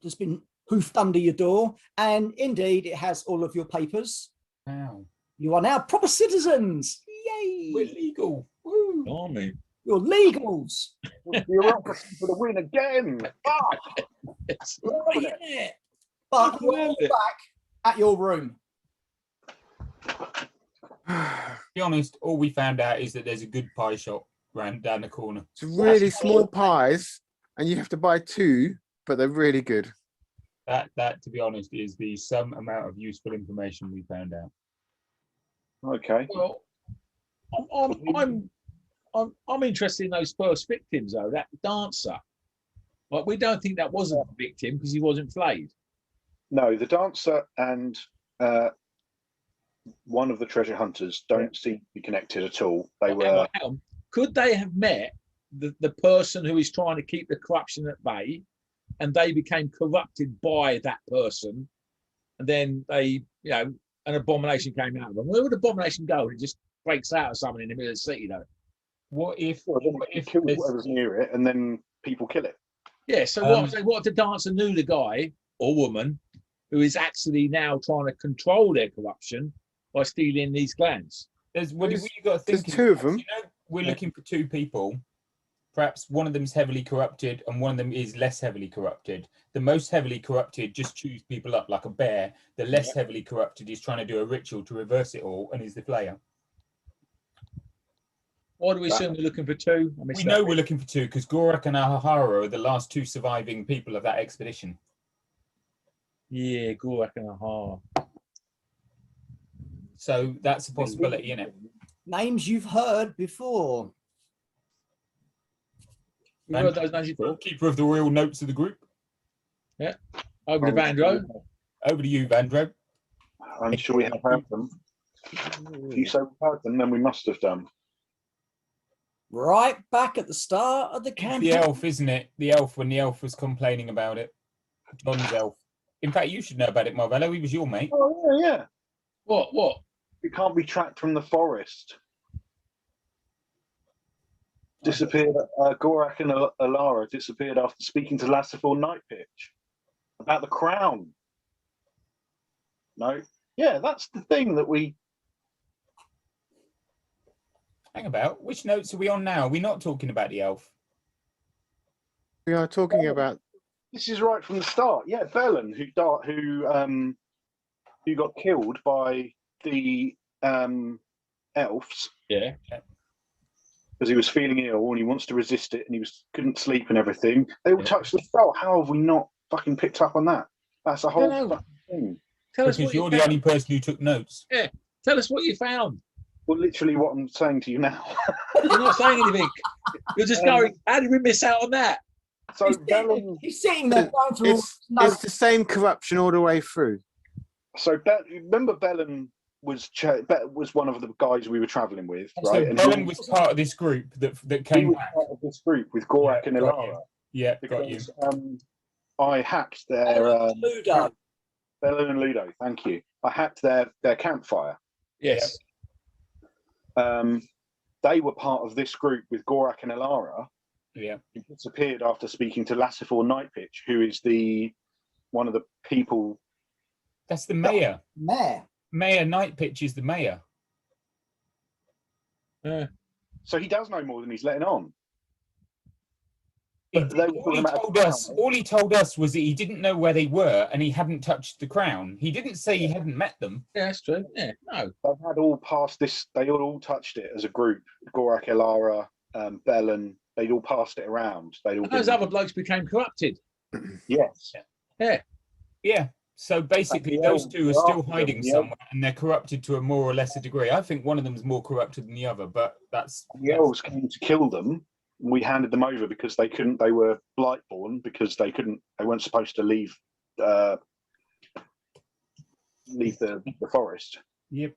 that's been hoofed under your door, and indeed it has all of your papers. Wow. You are now proper citizens. Yay! We're legal. Woo. Blimey. You're legals. Bureaucracy for the win again. Yeah. But you're all back at your room. To be honest, all we found out is that there's a good pie shop down the corner. It's really small pies, and you have to buy 2, but they're really good. That, to be honest, is the some amount of useful information we found out. Okay. Well, I'm interested in those first victims, though. That dancer. Like, we don't think that wasn't a victim because he wasn't flayed. No, the dancer and one of the treasure hunters don't seem to be connected at all. They Well, hang were. on, hang on. Could they have met the person who is trying to keep the corruption at bay, and they became corrupted by that person, and then they, an abomination came out of them? Where would abomination go? It just breaks out of someone in the middle of the city, though. What if Kill there's- whatever's near it, and then people kill it. Yeah. So what if the dancer knew the guy or woman who is actually now trying to control their corruption by stealing these glands? what you got to think? There's two of them. We're looking for two people. Perhaps one of them is heavily corrupted and one of them is less heavily corrupted. The most heavily corrupted just chews people up like a bear. The less heavily corrupted is trying to do a ritual to reverse it all and is the Flayer. Why do we assume we're looking for two? We know we're looking for two because Gorak and Ahara are the last two surviving people of that expedition. Yeah, Gorak and Ahara. So that's a possibility, isn't it? Names you've heard before. You heard those names before? Keeper of the royal notes of the group. Over to Vandro. Over to you, Vandro. I'm sure we have heard them. If you say we've heard them, then we must have done. Right back at the start of the It's campaign. the elf, isn't it? The elf, when the elf was complaining about it. John's elf. In fact, you should know about it, Marvello. He was your mate. Oh, yeah. What? We can't be tracked from the forest. Disappeared. Gorak and Alara disappeared after speaking to Lassiful Nightpitch about the crown. No. Yeah, that's the thing that we. Hang about. Which notes are we on now? We're not talking about the elf. We are talking about. This is right from the start. Yeah, Belen, who got killed by the elves. Yeah. Because he was feeling ill and he wants to resist it and he couldn't sleep and everything. They all touched the spell. How have we not fucking picked up on that? That's a whole fucking thing. Tell us Because what you're you the only found. person who took notes. Tell us what you found. Well, literally what I'm saying to you now. You're not saying anything. You're just going, how did we miss out on that? So Belen, He's sitting there going through all It's notes. the same corruption all the way through. remember Belen was one of the guys we were travelling with, So right? And Belen was part of this group that he came was back. part of this group with Gorak and got Ilara. Yeah, got you. Because I hacked their Ludo. Belen and Ludo. Thank you. I hacked their campfire. Yes. They were part of this group with Gorak and Ilara. Yeah. Who disappeared after speaking to Lassiful Nightpitch, who is one of the people. That's the mayor. Mayor. Mayor Nightpitch is the mayor. So he does know more than he's letting on. He But they did- were all, he talking about told a us, crown. all he told us was that he didn't know where they were and he hadn't touched the crown. He didn't say he hadn't met them. Yeah, that's true. Yeah, no. They had all passed this. They all touched it as a group. Gorak, Ilara, Belen. They'd all passed it around. They'd all. And those other blokes became corrupted. Yes. Yeah. So basically, the those elves two are are still after them, hiding the somewhere and they're corrupted to a more or lesser degree. I think one of them is more corrupted than the other, but The elves came to kill them. We handed them over because they couldn't. They were Blightborn because they couldn't. They weren't supposed to leave the forest. Yep.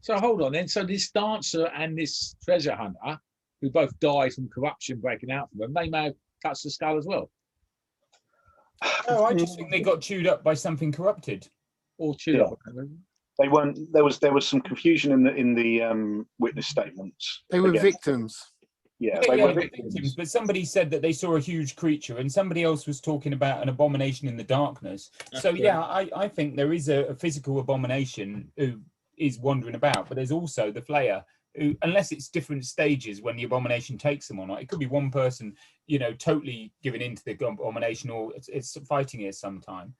So hold on then. So this dancer and this treasure hunter, who both died from corruption breaking out from them, they may have touched the skull as well. No, I just think they got chewed up by something corrupted. Or chewed Yeah. up. They weren't. There was some confusion in the witness statements. They were again. victims. Yeah, Yeah, they yeah, were the victims, but somebody said that they saw a huge creature and somebody else was talking about an abomination in the darkness. So That's yeah, I think there is a physical abomination who is wandering about, but there's also the Flayer who, unless it's different stages when the abomination takes them or not, it could be one person, totally giving into the abomination or it's fighting it sometime.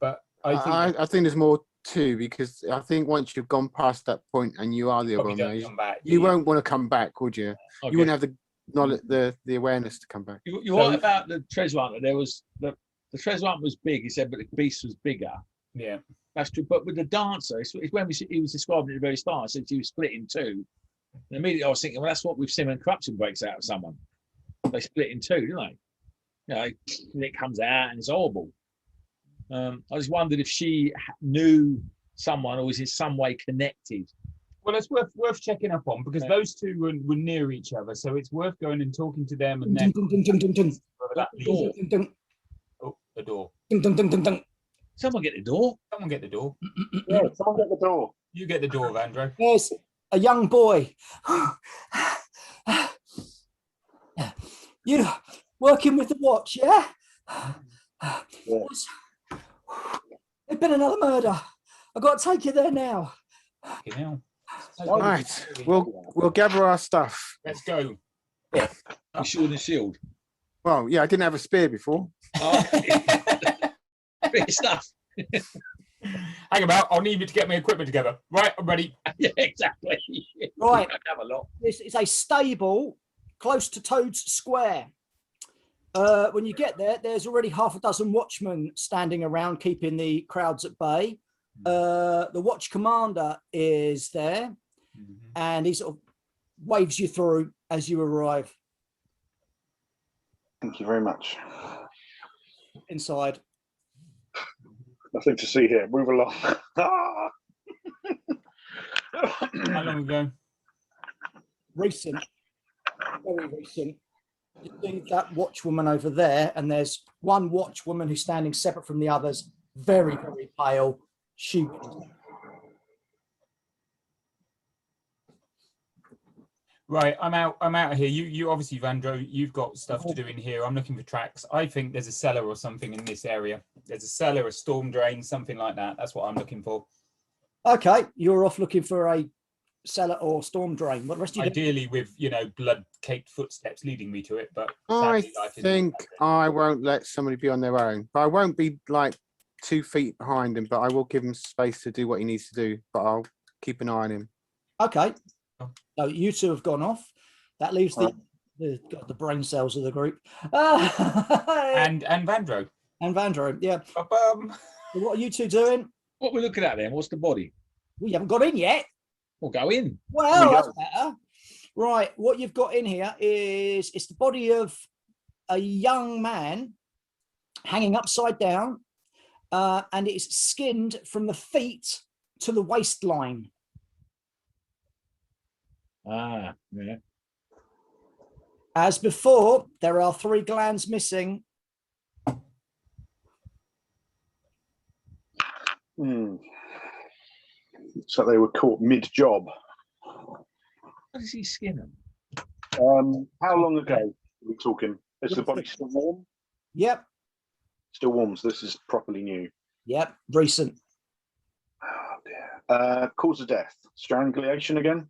But I think there's more too, because I think once you've gone past that point and you are the probably don't abomination, come back. you won't want to come back, would you? Okay. You wouldn't have the knowledge, the awareness to come back. You're right about the treasure hunter. There was the treasure hunter was big, he said, but the beast was bigger. Yeah. That's true. But with the dancer, it's when he was describing it at the very start, said he was split in two. And immediately I was thinking, well, that's what we've seen when corruption breaks out of someone. They split in two, don't they? And it comes out and it's horrible. I just wondered if she knew someone or was in some way connected. Well, it's worth checking up on because those two were near each other, so it's worth going and talking to them and then whether that leads. Oh, the door. Someone get the door. Someone get the door. Yeah, someone get the door. You get the door, Vandro. There's a young boy. You working with the watch, yeah? There's been another murder. I've got to take you there now. Okay, now. Right, we'll gather our stuff. Let's go. You sword and shield. Well, yeah, I didn't have a spear before. Oh, big stuff. Hang about. I'll need you to get my equipment together. Right, I'm ready. Yeah, exactly. Right. We don't have a lot. This is a stable close to Toad's Square. When you get there, there's already half a dozen watchmen standing around keeping the crowds at bay. The watch commander is there, and he sort of waves you through as you arrive Thank you very much. inside. Nothing to see here. Move along. Ah! How long ago? Recent, very recent. You see that watchwoman over there, and there's one watchwoman who's standing separate from the others, very, very pale. She Right, I'm out of here. You obviously, Vandro, you've got stuff to do in here. I'm looking for tracks. I think there's a cellar or something in this area. There's a cellar, a storm drain, something like that. That's what I'm looking for. okay? You're off looking for a cellar or storm drain. What the rest of you do? Ideally with, blood-caked footsteps leading me to it, but I sadly, life isn't think like that. I won't let somebody be on their own, but I won't be like 2 feet behind him, but I will give him space to do what he needs to do, but I'll keep an eye on him. Okay. So you two have gone off. That leaves the brain cells of the group. And Vandro. And Vandro, yeah. Ba-bum. So what are you two doing? What we're looking at then? What's the body? Well, you haven't got in yet. We'll go in. Well, we that's go. better. Right, what you've got in here is it's the body of a young man hanging upside down, and it's skinned from the feet to the waistline. Ah, yeah. As before, there are 3 glands missing. So they were caught mid-job. How does he skin them? How long ago are we talking? Is the body still warm? Yep, Still warm, so this is properly new. yep, recent. Oh dear. Cause of death, strangulation again?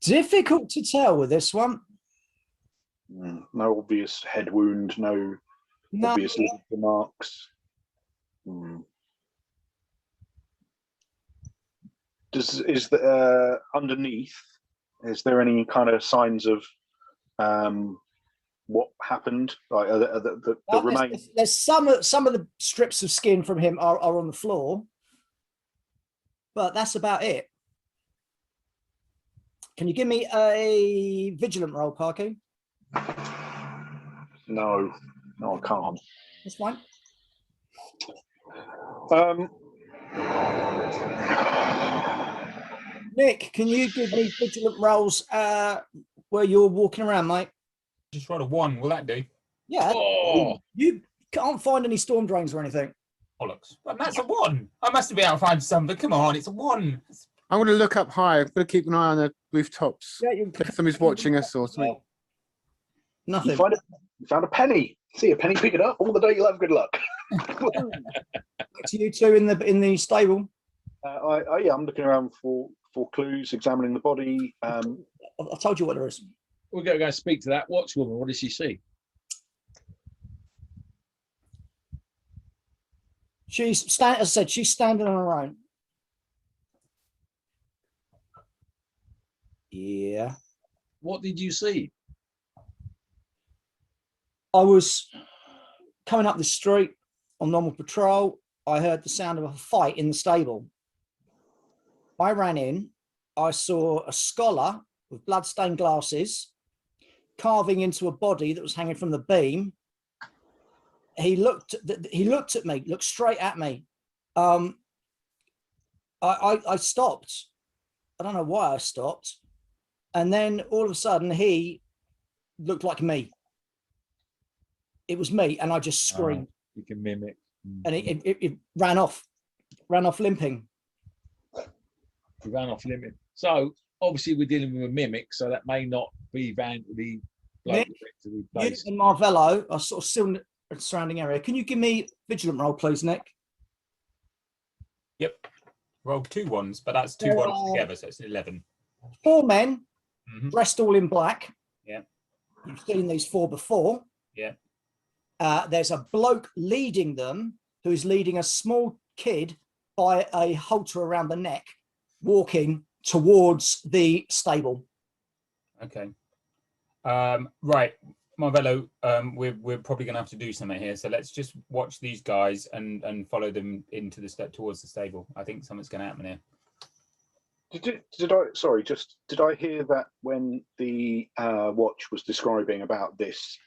Difficult to tell with this one. No obvious head wound, no No, obvious marks. Is the underneath? Is there any kind of signs of what happened? Like the remains? there's some of the strips of skin from him are on the floor, but that's about it. Can you give me a vigilant roll, Parky? No, I can't. That's fine. Nick, can you give me vigilant rolls where you're walking around, mate? Just roll a 1. Will that do? Yeah. Oh, You can't find any storm drains or anything. Bollocks. But that's a 1. I must have been able to find something. Come on, it's a 1. I'm going to look up high. I'm going to keep an eye on the rooftops. Yeah, If somebody's watching us or something. Nothing. You found a penny. See a penny, pick it up. All the day you'll have good luck. To you two in the stable. Yeah, I'm looking around for clues, examining the body. I've told you what there is. we're going to go and speak to that watchwoman. What does she see? As I said, she's standing on her own. Yeah. What did you see? I was coming up the street on normal patrol. I heard the sound of a fight in the stable. I ran in. I saw a scholar with blood-stained glasses carving into a body that was hanging from the beam. he looked at me, looked straight at me. I stopped. I don't know why I stopped. And then all of a sudden he looked like me. It was me, and I just screamed. You can mimic. And it ran off limping. He ran off limit. So obviously we're dealing with a mimic, so that may not be the bloke to You replace. and Marvello are sort of still in the surrounding area. Can you give me vigilant roll, please, Nick? Yep. Roll 2 ones, but that's 2 ones together, so it's 11. 4 men, Mhm. dressed all in black. Yeah. You've seen these 4 before. Yeah. There's a bloke leading them who is leading a small kid by a halter around the neck, walking towards the stable. Okay. Right, Marvello, we're probably going to have to do something here. So let's just watch these guys and follow them into the step towards the stable. I think something's going to happen here. Did I hear that when the watch was describing about this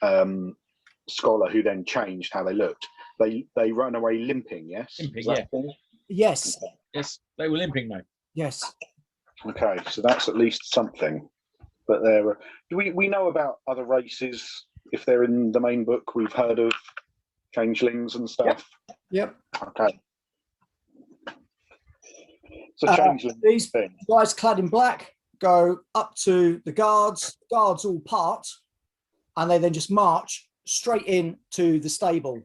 scholar who then changed how they looked, they ran away limping? Yes. Limping, Is that yeah. cool? Yes. Yes, they were limping, mate. Yes. Okay, so that's at least something. But do we know about other races? If they're in the main book, we've heard of changelings and stuff. Yep. Okay. So changeling These thing. guys clad in black go up to the guards. Guards all part, and they then just march straight into the stable.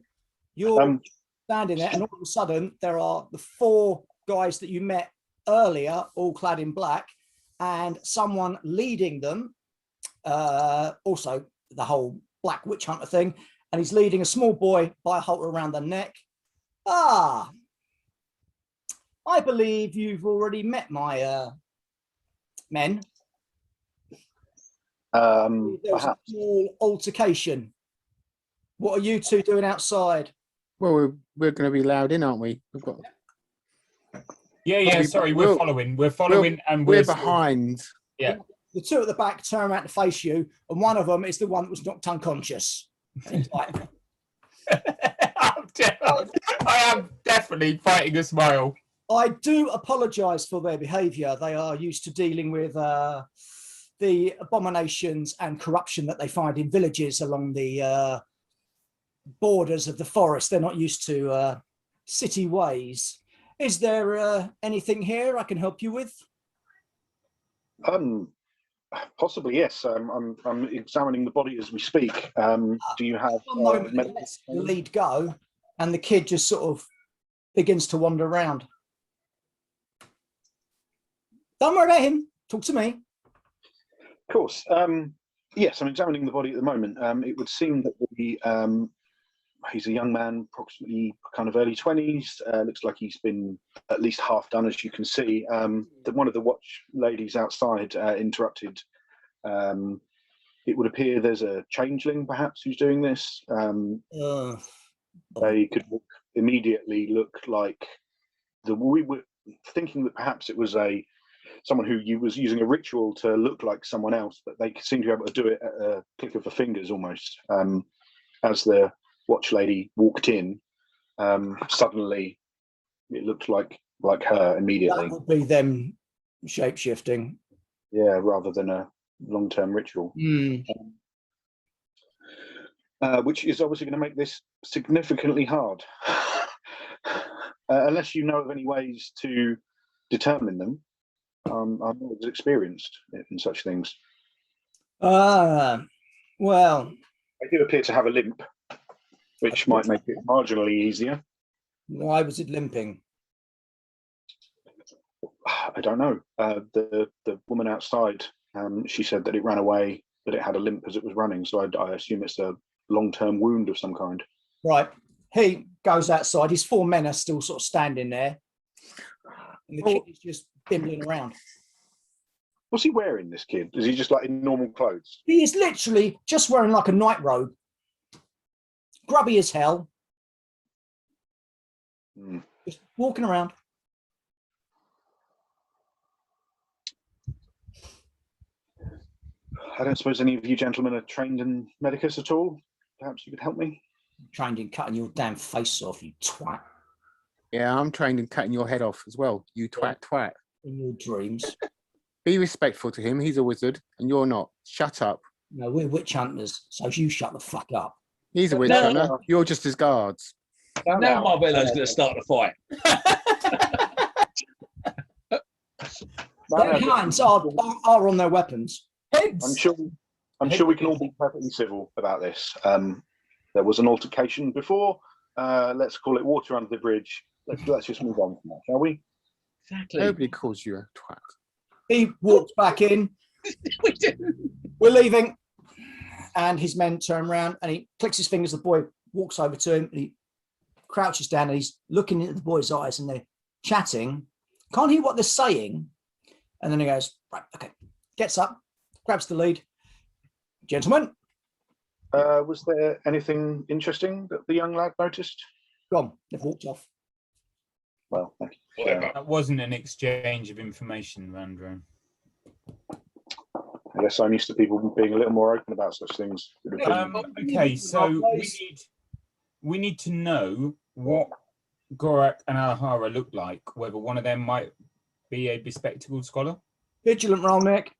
You're standing there, and all of a sudden there are the 4 guys that you met earlier, all clad in black, and someone leading them. Also, the whole black witch hunter thing, and he's leading a small boy by a halter around the neck. Ah, I believe you've already met my men. There was a Perhaps. small altercation. What are you 2 doing outside? Well, we're going to be loud in, aren't we? We've got. Yeah. Sorry, we're following. We're following, and We're sort of- behind. Yeah. The 2 at the back turn around to face you, and one of them is the one that was knocked unconscious. It's like, I am definitely fighting a smile. I do apologise for their behaviour. They are used to dealing with the abominations and corruption that they find in villages along the borders of the forest. They're not used to city ways. Is there anything here I can help you with? Possibly, yes. I'm examining the body as we speak. Do you have One moment, he lets the lead go, and the kid just sort of begins to wander around. Don't worry about him. Talk to me. Of course. Yes, I'm examining the body at the moment. It would seem that he's a young man, approximately kind of early 20s. Looks like he's been at least half done, as you can see. One of the watch ladies outside interrupted. It would appear there's a changeling, perhaps, who's doing this. They could immediately look like we were thinking that perhaps it was someone who was using a ritual to look like someone else, but they seem to be able to do it at a click of the fingers almost. As the watch lady walked in, suddenly it looked like her immediately. That would be them shape-shifting. Yeah, rather than a long-term ritual. Which is obviously going to make this significantly hard. Unless you know of any ways to determine them. I'm not as experienced in such things. Well, I do appear to have a limp, which might make it marginally easier. why was it limping? I don't know. The woman outside, she said that it ran away, that it had a limp as it was running. So I assume it's a long-term wound of some kind. Right. He goes outside. His 4 men are still sort of standing there. And the kid is just bimbling around. What's he wearing, this kid? Is he just like in normal clothes? He is literally just wearing like a night robe. Grubby as hell. Just walking around. I don't suppose any of you gentlemen are trained in medicus at all. Perhaps you could help me. Trained in cutting your damn face off, you twat. Yeah, I'm trained in cutting your head off as well. You twat twat. In your dreams. Be respectful to him. He's a wizard, and you're not. Shut up. No, we're witch hunters, so you shut the fuck up. He's a witch No. hunter. You're just his guards. Now Marvello's going to start the fight. Their hands are on their weapons. Heads. I'm sure we can all be perfectly civil about this. There was an altercation before. Let's call it water under the bridge. Let's just move on from that, shall we? Exactly. Nobody calls you a twat. He walks back in. We do. We're leaving. And his men turn around and he clicks his fingers. The boy walks over to him and he crouches down and he's looking into the boy's eyes and they're chatting. Can't hear what they're saying. And then he goes, right, okay. Gets up, grabs the lead. Gentlemen, Was there anything interesting that the young lad noticed? gone. They've walked off. Well, thank you. Whatever. That wasn't an exchange of information, Vandro. I guess I'm used to people being a little more open about such things. Okay, so we need to know what Gorak and Alahara look like, whether one of them might be a bespectacled scholar. Vigilant roll, Nick.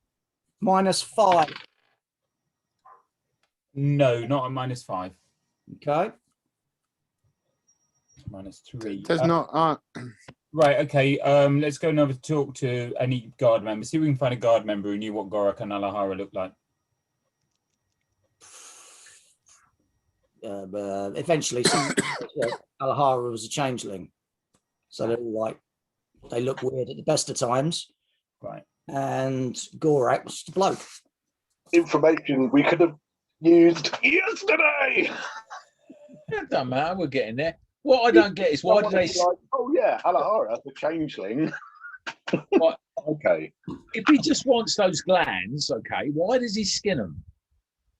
-5. No, not a -5. Okay. -3. Does not. Right, okay. Let's go and have a talk to any guard member. See if we can find a guard member who knew what Gorak and Alahara looked like. Eventually, Alahara was a changeling. So they're all like, they look weird at the best of times. Right. And Gorak was just a bloke. Information we could have used yesterday. It doesn't matter. We're getting there. What I don't get is why do they? Like, oh yeah, Alahara, the changeling. What? Okay. If he just wants those glands, okay, why does he skin them?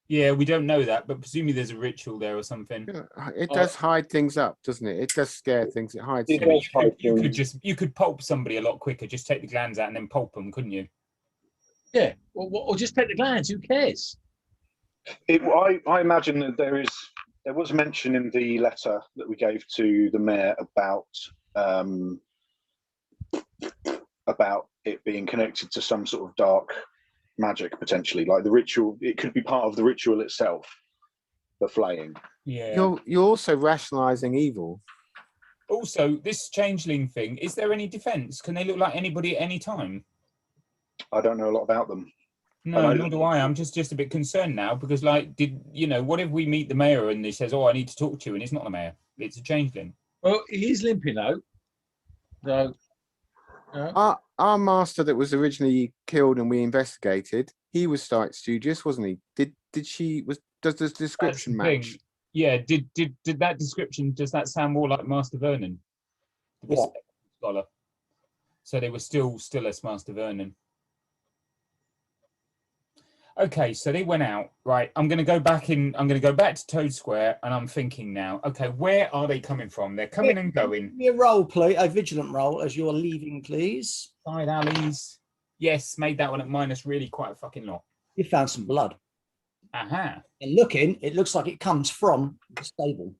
Yeah, we don't know that, but presumably there's a ritual there or something. It does hide things up, doesn't it? It does scare things. It hides It things. does. You could pulp somebody a lot quicker. Just take the glands out and then pulp them, couldn't you? Yeah, or just take the glands. Who cares? I imagine that there was mention in the letter that we gave to the mayor about it being connected to some sort of dark magic, potentially, like the ritual. It could be part of the ritual itself, the flaying. Yeah. You're also rationalizing evil. Also, this changeling thing, is there any defense? Can they look like anybody at any time? I don't know a lot about them. No, nor do I. I'm just a bit concerned now because, like, what if we meet the mayor and he says, "Oh, I need to talk to you," and it's not the mayor; it's a changeling. Well, he's limping though. So, Our master that was originally killed and we investigated, he was quite studious, wasn't he? Does the description That's the match? thing. Yeah. Did that description? Does that sound more like Master Vernon, the What? bespectacled scholar? So they were still as Master Vernon. Okay, so they went out, right? I'm going to go back to Toad Square, and I'm thinking now, okay, where are they coming from? They're coming and going. Give me a roll, please, a vigilant roll as you're leaving, please. Side alleys. Yes, made that one at minus really quite a fucking lot. You found some blood. Aha. And looking, it looks like it comes from the stable.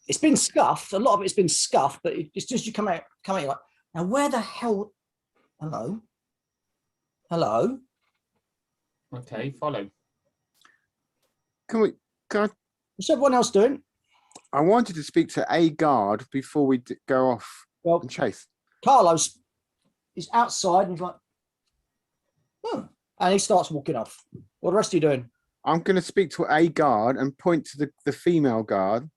It's been scuffed. A lot of it's been scuffed, but it's just you come out, you're like, now where the hell? Hello? Okay, follow. Can I What's everyone else doing? I wanted to speak to a guard before we go off Well, and chase. Carlos is outside and he's like, and he starts walking off. What the rest are you doing? I'm going to speak to a guard and point to the female guard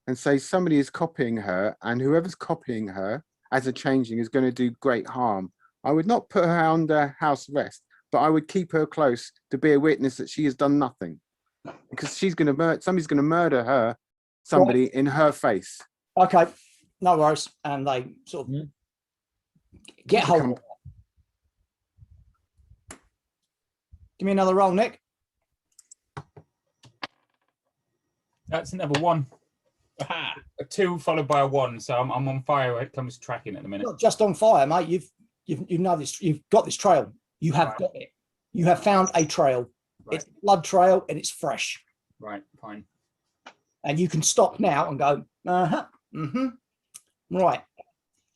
and say somebody is copying her, and whoever's copying her as a changeling is going to do great harm. I would not put her under house arrest, but I would keep her close to be a witness that she has done nothing, because she's going to somebody's going to murder her, somebody in her face. Okay, no worries. And they sort of get hold of her. Give me another roll, Nick. That's another 1. Aha. A 2 followed by a 1, so I'm on fire when it comes to tracking at the minute. Not just on fire, mate. You know this. You've got this trail. You have got it. You have found a trail. Right. It's a blood trail and it's fresh. Right, fine. And you can stop now and go, right.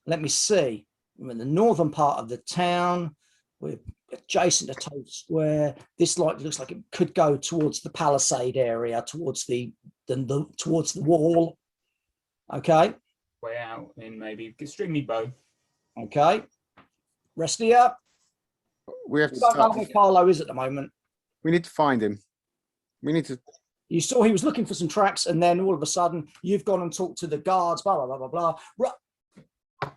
Let me see. We're in the northern part of the town. We're adjacent to Toad Square. This looks like it could go towards the Palisade area, towards the wall. Okay. Way out in maybe string me bow. Okay. Rest of you. We have to I don't know start. where Carlo is at the moment. We need to find him. We need to. You saw he was looking for some tracks, and then all of a sudden you've gone and talked to the guards, blah, blah, blah, blah, blah.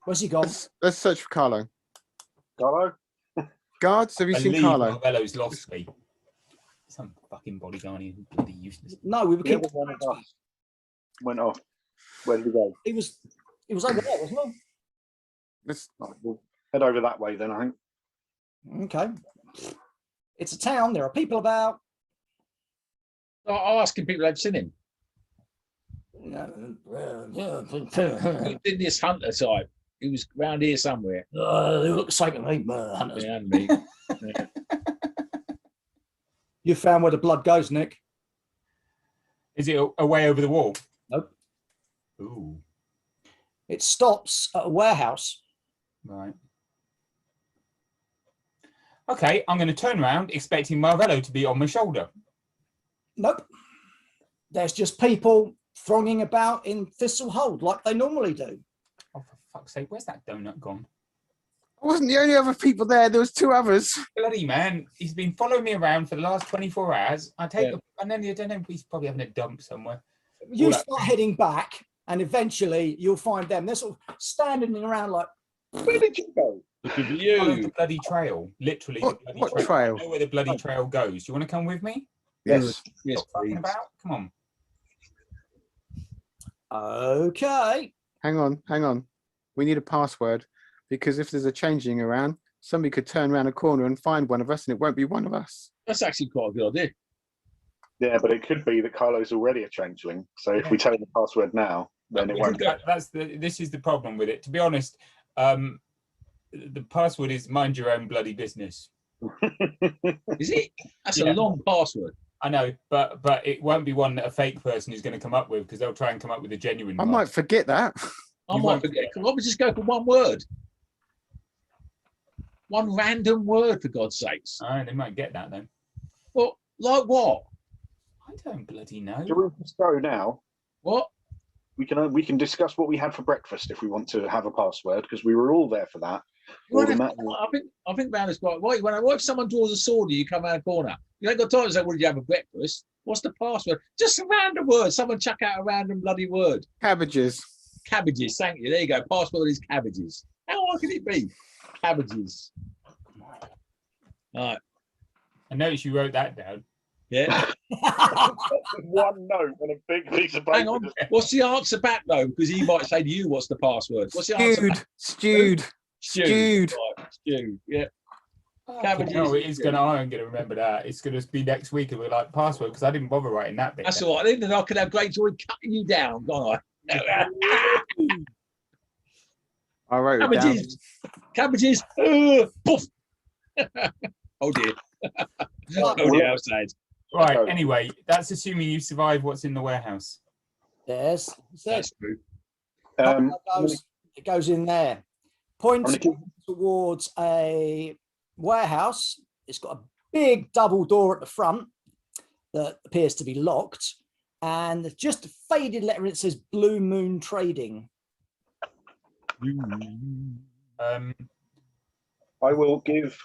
Where's he gone? Let's search for Carlo. Carlo? Guards, have you seen Carlo? Marvello's lost me. Some fucking bodyguard, bloody useless. No, we were Yeah, keeping. one of us went off. Where did he go? He was over there, wasn't Let's, Oh, we'll head over that way then, I think. he? Okay. It's a town. There are people about. I'm asking people who've seen him. Did this hunter type? He was around here somewhere. They look the same to me, hunters. Yeah, and me. You found where the blood goes, Nick. Is it away over the wall? Nope. Ooh, It stops at a warehouse. right. Okay, I'm going to turn around, expecting Marvello to be on my shoulder. Nope. There's just people thronging about in Thistlehold like they normally do. Oh, for fuck's sake, where's that donut gone? I wasn't the only other people there. There was 2 others. Bloody man, he's been following me around for the last 24 hours. I take Yeah. and then I don't know, he's probably having a dump somewhere. You All that- start heading back, and eventually you'll find them. They're sort of standing around like, Where did you go? Look at Follow you. the bloody trail, literally. What- the bloody what trail. trail? I know where the bloody trail goes. Do you want to come with me? Yes. Yes, Stop fucking please. about. Come on. okay. Hang on. We need a password because if there's a changing around, somebody could turn around a corner and find one of us, and it won't be one of us. That's actually quite a good idea. Yeah, but it could be that Carlo's already a changeling. So if we tell him the password now, then it won't. This is the problem with it. To be honest, the password is mind your own bloody business. Is it? That's Yeah. a long password. I know, but it won't be one that a fake person is going to come up with because they'll try and come up with a genuine I one. might forget that. I You might won't forget. forget. Why don't we just go for one word? One random word, for God's sakes. They might get that then. Well, like what? I don't bloody know. Do we just go now? What? We can discuss what we had for breakfast if we want to have a password because we were all there for that. Well, Or the matter- I think round is quite right. What if someone draws a sword and you come around the corner? You ain't got time to say, "What did you have for breakfast?" What's the password? Just a random word. Someone chuck out a random bloody word. Cabbages. Cabbages. Thank you. There you go. Password is cabbages. How hard can it be? Cabbages. All right. I noticed you wrote that down. Yeah. One note on a big piece of paper. Hang on. What's the answer back though? Because he might say to you, "What's the password?" What's the answer? Back? Stewed. Stewed. Right. Stewed. Yeah. Cabbages. No, it is going to. I'm going to remember that. It's going to be next week. And we're like password because I didn't bother writing that bit. That's down. all right. Then I could have great joy cutting you down, can't I? I wrote it down. Cabbages. Cabbages. Poof. Oh dear. Oh dear. Outside. Right. Okay. Anyway, that's assuming you survive what's in the warehouse. Yes. That's true. It goes in there. Points I'm gonna towards a warehouse. It's got a big double door at the front that appears to be locked, and just a faded letter. It says Blue Moon Trading. I will give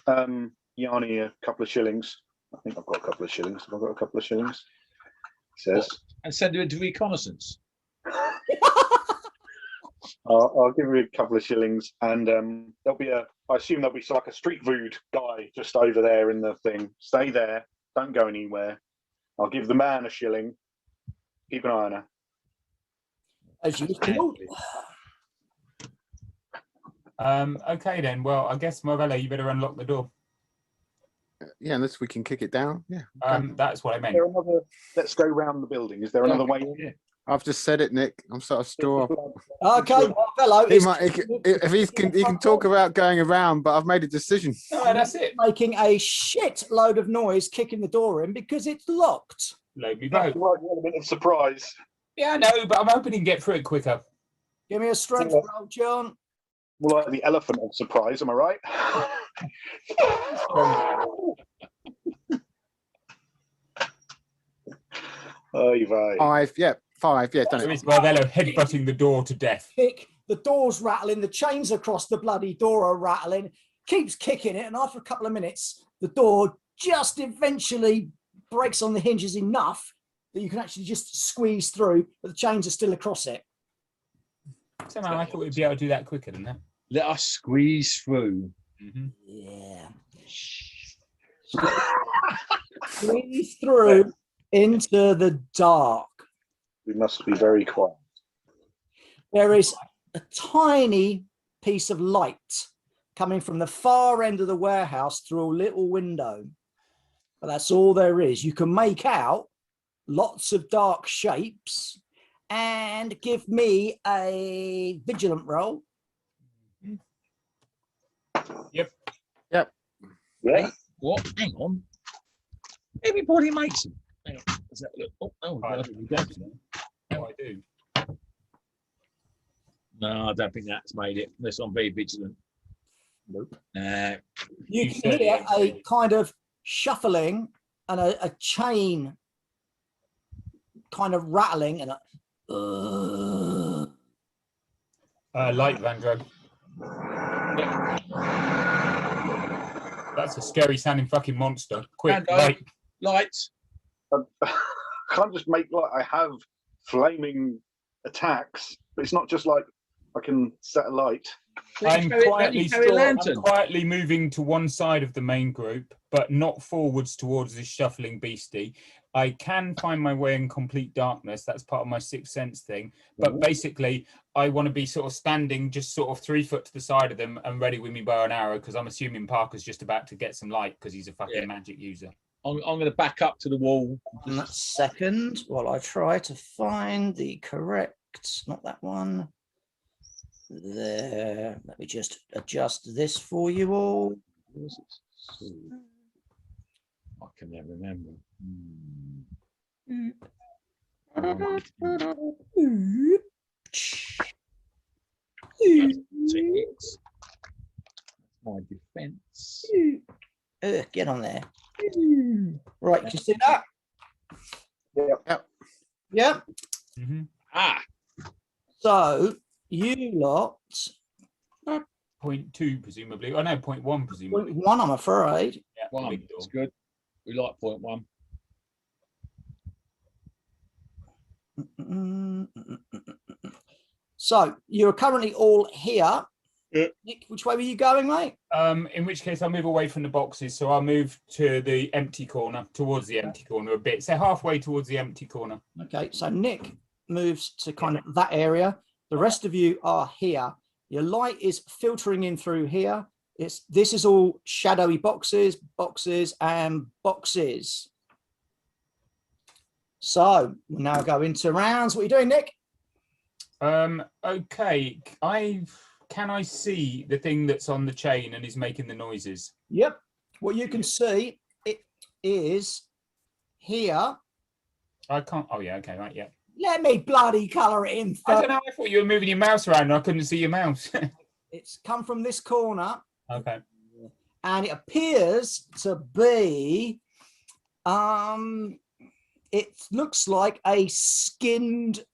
Yanni a couple of shillings. I think I've got a couple of shillings. Have I got a couple of shillings? He says. And send him into reconnaissance. I'll give you a couple of shillings, and there'll be I assume there'll be like a street food guy just over there in the thing. Stay there, don't go anywhere. I'll give the man a shilling. Keep an eye on her. As you Okay then. Well, I guess Marvello, you better unlock the door. Yeah, unless we can kick it down. Yeah. That's what I Is meant. there another? Let's go round the building. Is there another way in? Yeah. I've just said it, Nick. I'm sort of store. okay, Marvello He is might, if he can talk about going around, but I've made a decision. No, that's it. making a shit load of noise, kicking the door in because it's locked. Load me That's boat. the right element of surprise. Yeah, I know, but I'm hoping he can get through it quicker. Give me a strength Yeah. roll, John. More like the elephant of surprise, am I right? Oy vey. 5, yeah, 5, yeah, done There it. is Marvello headbutting the door to death. Kick. The door's rattling. The chains across the bloody door are rattling. Keeps kicking it, and after a couple of minutes, the door just eventually breaks on the hinges enough that you can actually just squeeze through, but the chains are still across it. Somehow I thought we'd be able to do that quicker than that. Let us squeeze through. Mhm. Yeah. Squeeze through into the dark. We must be very quiet. There is a tiny piece of light coming from the far end of the warehouse through a little window. But that's all there is. You can make out lots of dark shapes, and give me a vigilant roll. Yep. Yep. Yeah. What? Hang on. Everybody makes them. Hang on. Let's have a look. Oh, I no, No, I do. no, I don't think that's made it. Unless I'm very vigilant. Nope. Nah. You You can said hear it. a kind of shuffling and a chain kind of rattling and Light, Vandro. That's a scary sounding fucking monster. Quick, Vandro. light. Lights. I can't just make like I have flaming attacks, but it's not just like I can set a light. I'm quietly, carry a lantern. I'm quietly moving to one side of the main group, but not forwards towards this shuffling beastie. I can find my way in complete darkness. That's part of my sixth sense thing. But basically, I want to be sort of standing just sort of 3 foot to the side of them and ready with me bow and arrow, because I'm assuming Parker's just about to get some light because he's a fucking magic user. I'm going to back up to the wall. 1 second while I try to find the correct, not that one. There. Let me just adjust this for you all. I can never remember. Techniques. My defense. Get on there. Right, can you see that? Yep. Yeah. Mm-hmm. Ah, So you lot 0.2 presumably. Oh no, 0.1 presumably. 1, I'm afraid. Yeah, one. big door. That's good. We like 0.1. So you're currently all here. Yeah. Nick, which way were you going, mate? In which case I'll move away from the boxes. So I'll move to the empty corner, towards the empty corner a bit. So halfway towards the empty corner. Okay, so Nick moves to kind of that area. The rest of you are here. Your light is filtering in through here. This is all shadowy boxes, and boxes. So we'll now go into rounds. What are you doing, Nick? Okay. Can I see the thing that's on the chain and is making the noises? Yep. What you can see, it is here. I can't. Oh yeah. Okay. Right. Yeah. Let me bloody colour it in. I don't know. I thought you were moving your mouse around and I couldn't see your mouse. It's come from this corner. Okay. And it appears to be it looks like a skinned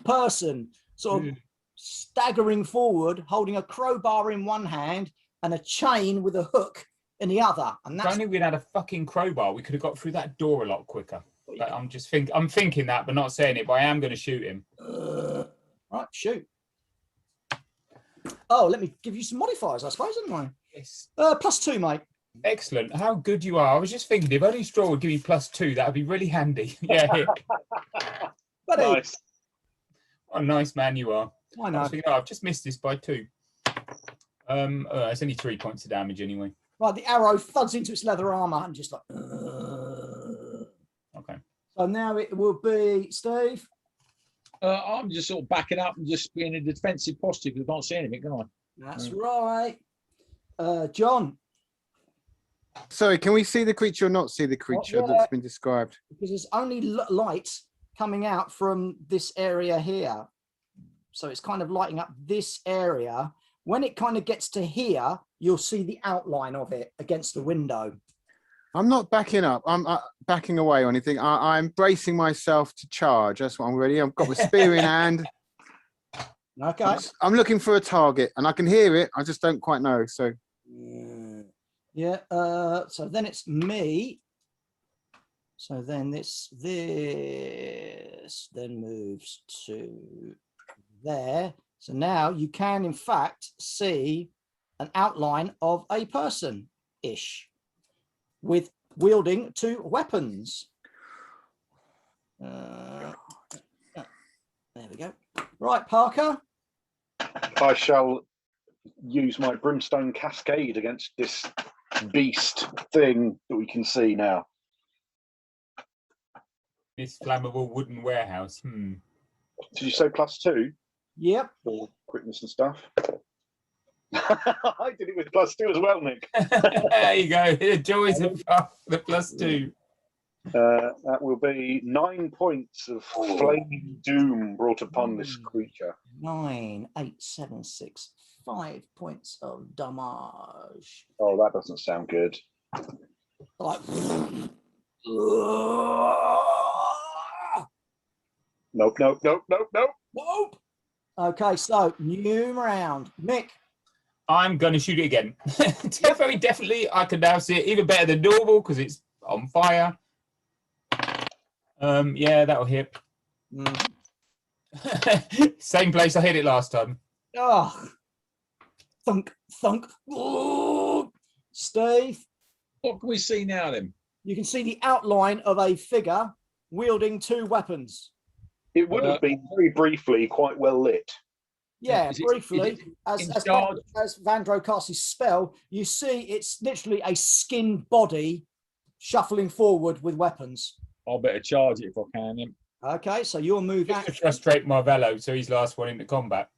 person sort of staggering forward, holding a crowbar in one hand and a chain with a hook in the other. And If that's only we'd had a fucking crowbar, we could have got through that door a lot quicker. But I'm thinking that, but not saying it. But I am going to shoot him. right. Shoot. Oh, let me give you some modifiers, I suppose, didn't I? Yes. +2, mate. Excellent. How good you are. I was just thinking, if only Straw would give me +2, that would be really handy. Yeah. Here. Buddy, Nice. What a nice man you are. I I know. was thinking, oh, I've just missed this by 2. It's only 3 points of damage anyway. Right, the arrow thuds into its leather armor and just like. Okay. So now it will be Steve. I'm just sort of backing up and just being in a defensive posture because I can't see anything, can I? That's right. John. Sorry, can we see the creature or not see the creature yeah. that's been described? Because there's only light coming out from this area here. So it's kind of lighting up this area. When it kind of gets to here, you'll see the outline of it against the window. I'm not backing up. I'm backing away or anything. I'm bracing myself to charge. That's what I'm ready. I've got my spear in hand. Okay. I'm looking for a target, and I can hear it. I just don't quite know. So yeah. So then it's me. So then this then moves to there. So now you can, in fact, see an outline of a person-ish with wielding 2 weapons. There we go. Right, Parker. I shall use my brimstone cascade against this beast thing that we can see now. This flammable wooden warehouse. Did you say +2 Yep. for quickness and stuff? I did it with +2 as well, Nick. There you go. The joys of the +2. That will be 9 points of flaming doom brought upon this creature. 9, 8, 7, 6, 5 points of damage. Oh, that doesn't sound good. Like, Nope. nope. Okay, so new round. Mick. I'm going to shoot it again. Very definitely, I can now see it even better than normal because it's on fire. Yeah, that'll hit. Same place I hit it last time. Oh, thunk, thunk. Oh. Steve. What can we see now then? You can see the outline of a figure wielding 2 weapons. It would have been very briefly quite well lit. Yeah, Is it- briefly, is it as charge? Vandro casts his spell, you see it's literally a skinned body shuffling forward with weapons. I'll better charge it if I can. Then. Okay, so your move Just to action. frustrate Marvello, so he's last one into combat.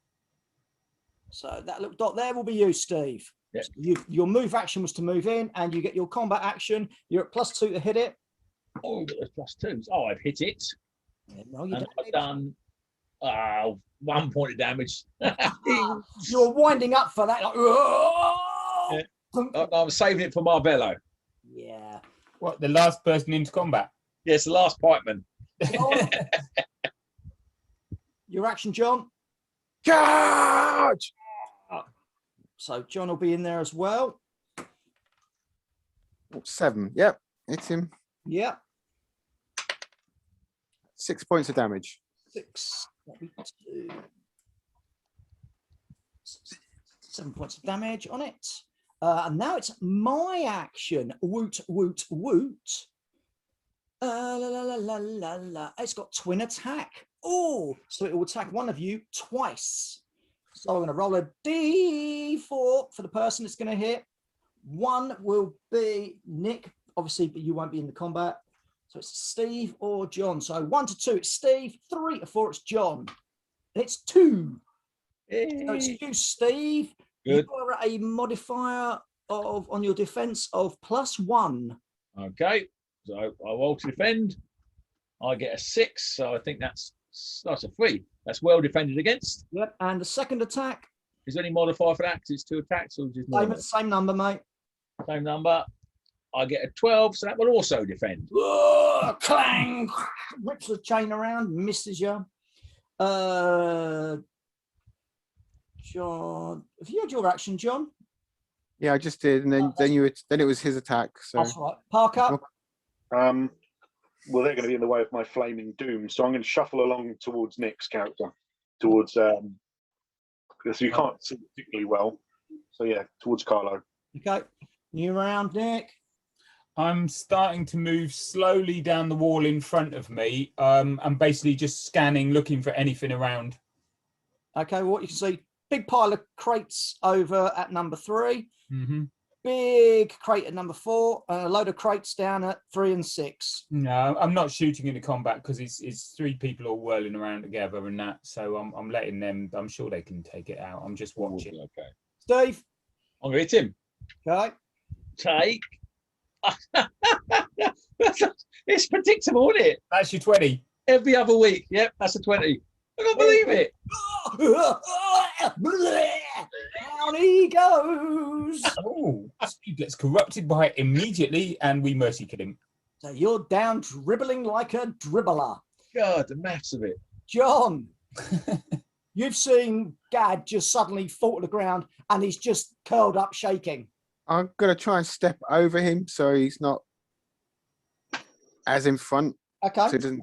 So that little dot there will be you, Steve. Yeah. So your move action was to move in, and you get your combat action. You're at +2 to hit it. Oh, we've got those +2s. Oh, I've hit it. Yeah, no, you And don't. I've done 1 point of damage. You're winding up for that. Like, I'm saving it for Marvello. yeah. What, the last person into combat? Yes, the last pikeman. John. Your action, John. charge. So John will be in there as well. 7. Yep, hit him. Yep. 6 points of damage. 6. That'll be 2. 7 points of damage on it. And now it's my action. Woot, woot, woot. La, la, la, la, la, la. It's got twin attack. Oh, so it will attack one of you twice. So I'm going to roll a D4 for the person it's going to hit. 1 will be Nick, obviously, but you won't be in the combat. So it's Steve or John. So 1 to 2, it's Steve. 3 to 4, it's John. And it's 2. So it's you, Steve. Good. You are a modifier of on your defense of +1. Okay, so I roll to defend. I get a 6, so I think that's a 3. That's well defended against. Yep. And the second attack, Is there any modifier for that? 'Cause it's 2 attacks or just normal? same number, mate. Same number. I get a 12, so that will also defend. Whoa, clang! Rips the chain around, misses you. John, have you had your action, John? Yeah, I just did, and then it was his attack. So That's right. Parker. Well, they're going to be in the way of my flaming doom, so I'm going to shuffle along towards Nick's character, towards because you can't see particularly well. So yeah, towards Carlo. Okay. New round, Nick. I'm starting to move slowly down the wall in front of me. I'm basically just scanning, looking for anything around. Okay, well, what you can see, big pile of crates over at number 3. Mm-hmm. Big crate at number 4, and a load of crates down at 3 and 6. No, I'm not shooting into combat because it's 3 people all whirling around together and that. So I'm letting them. I'm sure they can take it out. I'm just watching. Okay. Steve. I'm going to hit him. Okay. Take It's predictable, isn't it? That's your 20. Every other week. Yep, that's a 20. I can't believe it. Down he goes. Oh, Steve gets corrupted by it immediately, and we mercy kill him. So you're down dribbling like a dribbler. God, the maths of it. John, you've seen Gad just suddenly fall to the ground and he's just curled up shaking. I'm gonna try and step over him so he's not as in front. Okay. So he doesn't.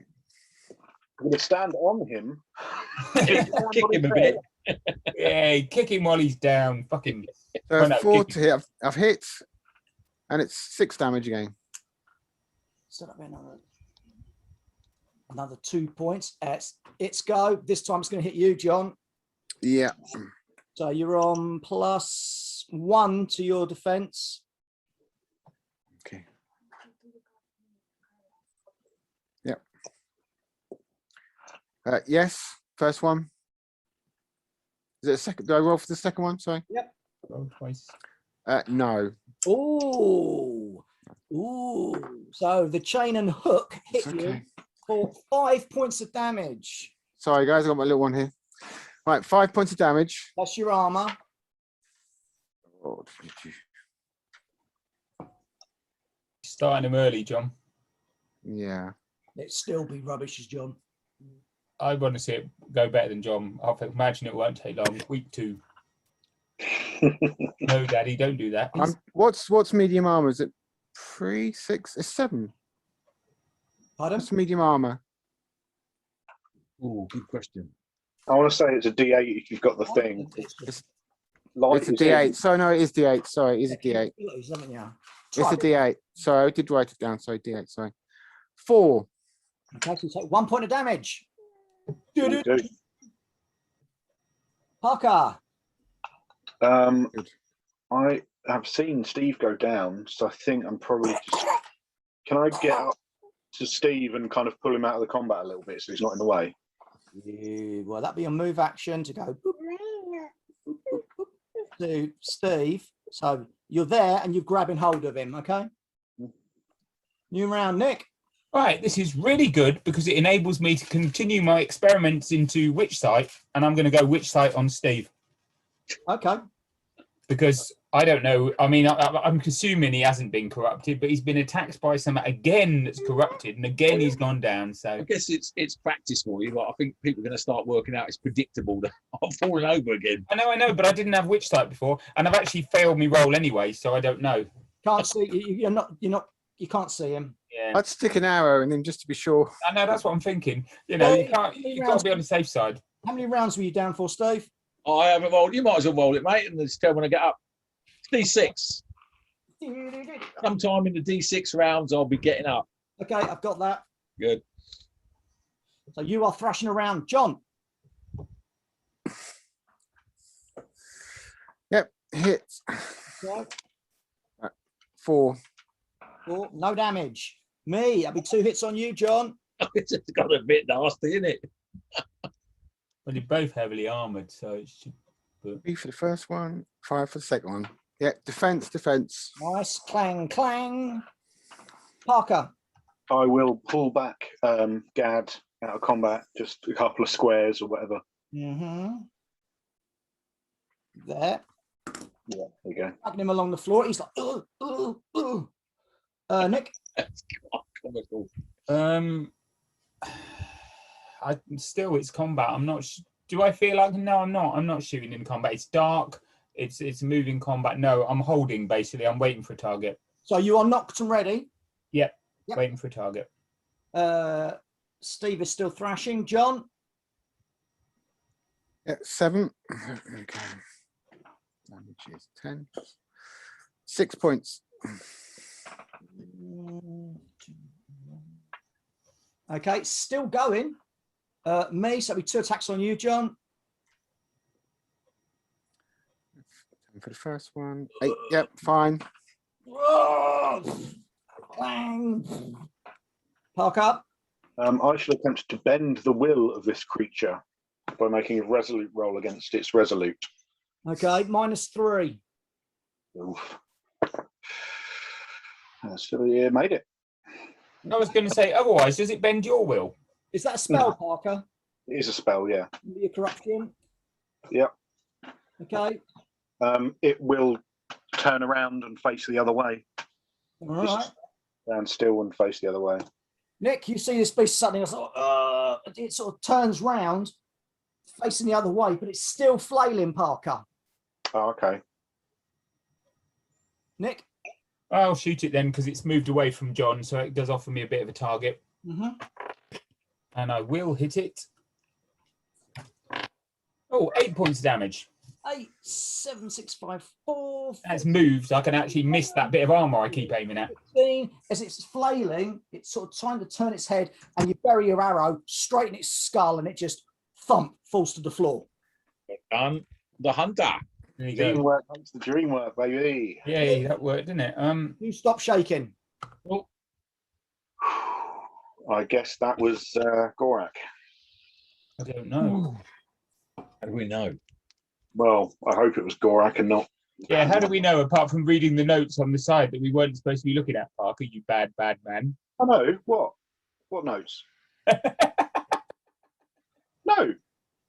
I'm going to stand on him. Kick him a bit. Yeah, kick him while he's down. Fucking. So Oh, no, 4 kick to hit. I've hit, and it's 6 damage again. So that'll be another 2 points. It's go. This time it's going to hit you, John. Yeah. So you're on +1 to your defense. Okay. Yep. Yes. First one. Is it a second? Do I roll for the second one? Sorry. Roll twice. No. Ooh. Ooh. So the chain and hook hit It's you okay. for 5 points of damage. Sorry, guys. I got my little one here. Right, 5 points of damage. That's your armor. Oh, Starting him early, John. yeah. It'd still be rubbish as John. I want to see it go better than John. I imagine it won't take long. Week 2. No, Daddy, don't do that. What's medium armor? Is it 3, 6? It's 7. Pardon? What's medium armor? Oh, good question. I want to say it's a D8 if you've got the thing. It's Light It's a is in. D8. Sorry, no, it is D8. Sorry, it is a D8. It's a D8. Sorry, I did write it down. Sorry, D8. Sorry. 4. Okay, so you take 1 point of damage. You do. Parker. Good. I have seen Steve go down, so I think I'm probably just. Can I get up to Steve and kind of pull him out of the combat a little bit so he's not in the way? Yeah, well, that'd be a move action to go boop, boop, boop, boop, to Steve. So you're there and you're grabbing hold of him, okay? New round, Nick. Right, this is really good because it enables me to continue my experiments into witch sight, and I'm going to go witch sight on Steve Okay. because I don't know. I mean, I'm assuming he hasn't been corrupted, but he's been attacked by something again that's corrupted, and again he's gone down. I So guess it's practice for you. Like, I think people are going to start working out it's predictable that I'm falling over again. I know, but I didn't have witch sight before, and I've actually failed me roll anyway, so I don't know. Can't see you can't see him. Yeah, I'd stick an arrow in him just to be sure. I know that's what I'm thinking. You know, you can't. You've got to be on the safe side. How many rounds were you down for, Steve? I haven't rolled. You might as well roll it, mate, and just tell when I get up. D6. Sometime in the D6 rounds, I'll be getting up. Okay, I've got that. Good. So you are thrashing around. John. Yep, hits. Right. 4. 4, no damage. Me, that'll be 2 hits on you, John. It's got a bit nasty, isn't it? Well, you're both heavily armored, so it should. 3 for the first one, 5 for the second one. Yeah, defense. Nice. Clang, clang. Parker. I will pull back Gad out of combat, just a couple of squares or whatever. Mm-hmm. There. Yeah, there you go. Dragging him along the floor. He's like, Nick. That's quite comical. It's combat. I'm not. Do I feel like no? I'm not. I'm not shooting in combat. It's dark. It's moving combat. No, I'm holding basically. I'm waiting for a target. So you are knocked and ready. Yep. Yep. Waiting for a target. Steve is still thrashing. John. Yeah, 7. Okay. Damage is 10. 6 points. Okay, still going. Me, so it'll be 2 attacks on you, John. 10 for the first one. 8. Yep, fine. Clang. Park up. I shall attempt to bend the will of this creature by making a resolute roll against its resolute. Okay, -3. Oof. So you made it. I was going to say, otherwise, does it bend your will? Is that a spell, No. Parker? It is a spell, yeah. Your corruption. Yep. Okay. It will turn around and face the other way. All right. Stand still and face the other way. Nick, you see this beast suddenly, it sort of turns round, facing the other way, but it's still flailing, Parker. Oh, okay. Nick? I'll shoot it then because it's moved away from John, so it does offer me a bit of a target. And I will hit it. Oh, 8 points of damage. 8, 7, 6, 5, 4. That's moved. I can actually miss that bit of armor I keep aiming at. 15. As it's flailing, it's sort of trying to turn its head, and you bury your arrow straight in its skull, and it just thump falls to the floor. Done. The hunter. There you go. Teamwork makes the dream work, baby. Yeah, that worked, didn't it? You stop shaking. I guess that was Gorak. I don't know. How do we know? Well, I hope it was Gorak and not. Yeah, how do we know, apart from reading the notes on the side that we weren't supposed to be looking at, Parker, you bad man? I know. What? What notes? No.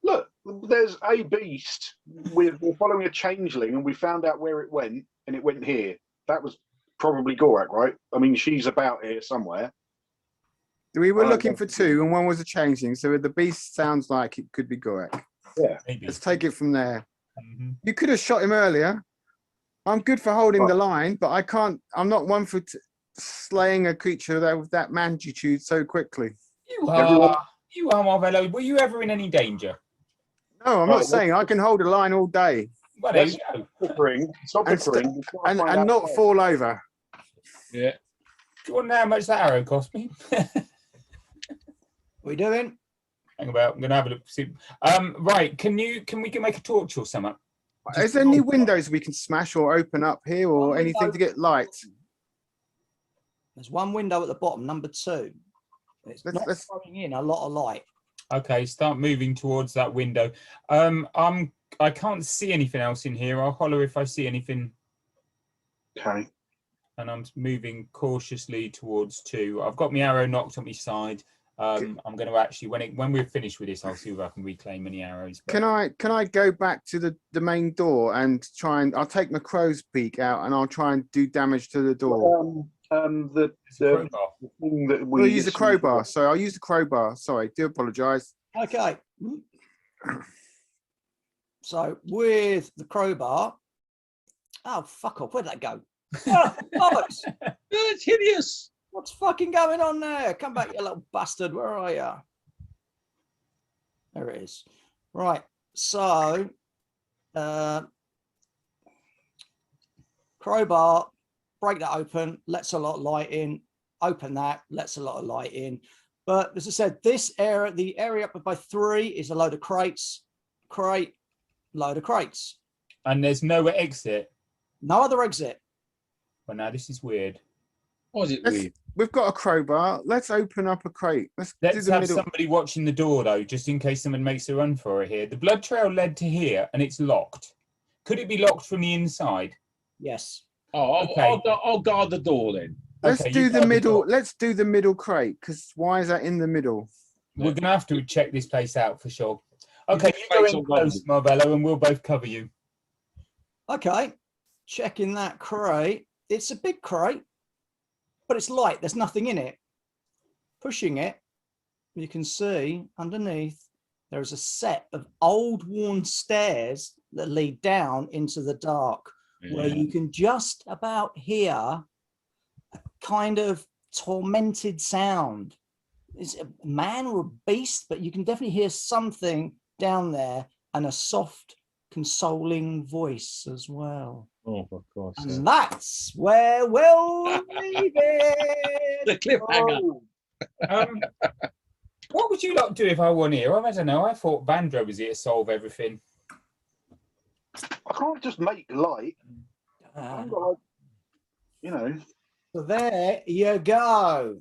Look, there's a beast. We're following a changeling, and we found out where it went, and it went here. That was probably Gorak, right? I mean, she's about here somewhere. We were looking for two, and one was a changeling. So the beast sounds like it could be Gorak. Yeah. Maybe. Let's take it from there. Mhm. You could have shot him earlier. I'm good for holding the line, but I can't. I'm not one for slaying a creature with that magnitude so quickly. You are, Marvello. Were you ever in any danger? No, I'm not saying I can hold a line all day Well, there you go. Stop bickering. and not fall over. Yeah. Do you want to know how much that arrow cost me? What are we doing? Hang about. I'm going to have a look. See. Right. Can we make a torch or something? Is there any windows we can smash or open up here or One anything window. to get light? There's one window at the bottom, number 2. It's not throwing in a lot of light. Okay, start moving towards that window. I can't see anything else in here. I'll holler if I see anything. Okay. And I'm moving cautiously towards 2. I've got my arrow knocked on my side. I'm going to actually, when we're finished with this, I'll see if I can reclaim any arrows. But... Can I go back to the main door and try and I'll take my crow's beak out and I'll try and do damage to the door. The thing that We'll use the crowbar. So I'll use the crowbar. Sorry, do apologise. Okay. So with the crowbar, oh fuck off! Where'd that go? Oh, bollocks! It's hideous. What's fucking going on there? Come back, you little bastard! Where are you? There it is. Right. So, crowbar, break that open. Lets a lot of light in. Open that. Lets a lot of light in. But as I said, this area, the area up by 3 is a load of crates. Crate, load of crates. And there's no exit. No other exit. Well, now this is weird. Was it weird? We've got a crowbar. Let's open up a crate. Let's do Let's the have middle. somebody watching the door, though, just in case someone makes a run for it here. The blood trail led to here, and it's locked. Could it be locked from the inside? Yes. Oh, Okay. I'll guard the door then. Let's Okay, do you the guard middle. door. Let's do the middle crate because why is that in the middle? We're going to have to check this place out for sure. Okay, you Crates go in on close, Marvello, and we'll both cover you. Okay. Checking that crate. It's a big crate, but it's light. There's nothing in it. Pushing it, you can see underneath there is a set of old worn stairs that lead down into the dark, where you can just about hear a kind of tormented sound. Is it a man or a beast? But you can definitely hear something down there and a soft, consoling voice as well. Oh, for God's sake. And that's where we'll leave it. The cliffhanger. What would you lot do if I won here? I don't know. I thought Vandro was here to solve everything. I can't just make light. I've got, So there you go.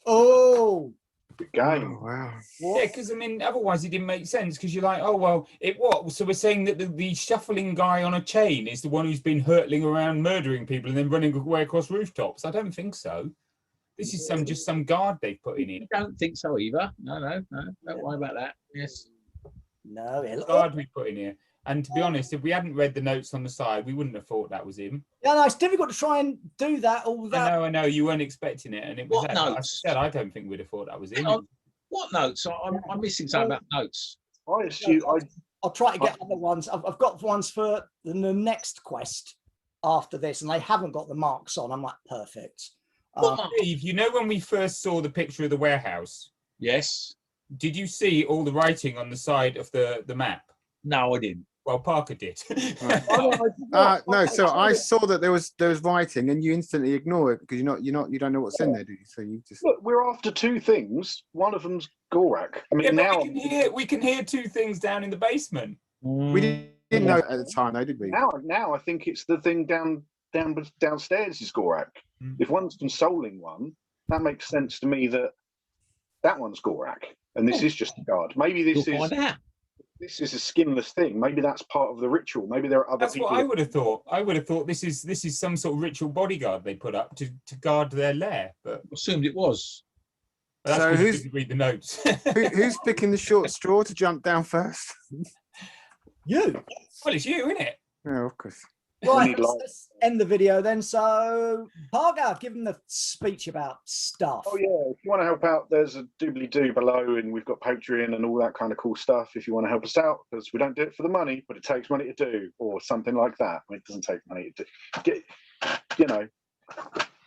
Oh, Good game. Oh, wow. Yeah, because I mean, otherwise it didn't make sense. Because you're like, oh well, it what? So we're saying that the shuffling guy on a chain is the one who's been hurtling around, murdering people, and then running away across rooftops. I don't think so. This is just some guard they've put in here. I don't think so either. No, don't worry about that. Yes. No, Guard we put in here. And to be honest, if we hadn't read the notes on the side, we wouldn't have thought that was him. yeah, no, it's difficult to try and do that all that. I know, you weren't expecting it, and it was. What that. Like I notes? said, I don't think we'd have thought that was him. Hang on. What notes? I'm missing something about notes. I assume I'll try to get other ones. I've got ones for the next quest after this, and they haven't got the marks on. I'm like, perfect. Steve, you know when we first saw the picture of the warehouse? Yes. Did you see all the writing on the side of the map? No, I didn't. Well, Parker did. No, so I saw that there was writing, and you instantly ignore it because you don't know what's in there, do you? So you just look. We're after two things. One of them's Gorak. I mean, Yeah, now we can hear two things down in the basement. we didn't know at the time, though, did we? now I think it's the thing downstairs is Gorak. If one's consoling one, that makes sense to me that one's Gorak, and this is just a guard. Maybe this You'll is find out. this is a skinless thing. Maybe that's part of the ritual. Maybe there are other That's people. what I would have thought. I would have thought this is some sort of ritual bodyguard they put up to guard their lair. But Assumed it was. that's So 'cause you who's- didn't read the notes. Who's picking the short straw to jump down first? You. Well, it's you, isn't it? Oh, of course. Right, need light. let's end the video then. So, Parga, give them the speech about stuff. Oh yeah, if you want to help out, there's a doobly-doo below, and we've got Patreon and all that kind of cool stuff. If you want to help us out, because we don't do it for the money, but it takes money to do, or something like that. I mean, it doesn't take money to do.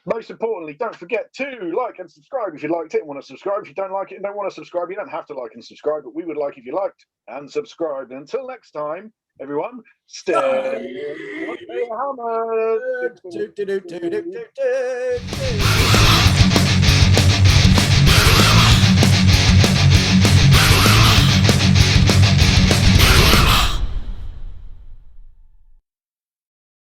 Most importantly, don't forget to like and subscribe if you liked it and want to subscribe. If you don't like it and don't want to subscribe, you don't have to like and subscribe, but we would like if you liked and subscribed. And until next time, everyone, stay hammered. Do, do, do, do, do, do, do, do.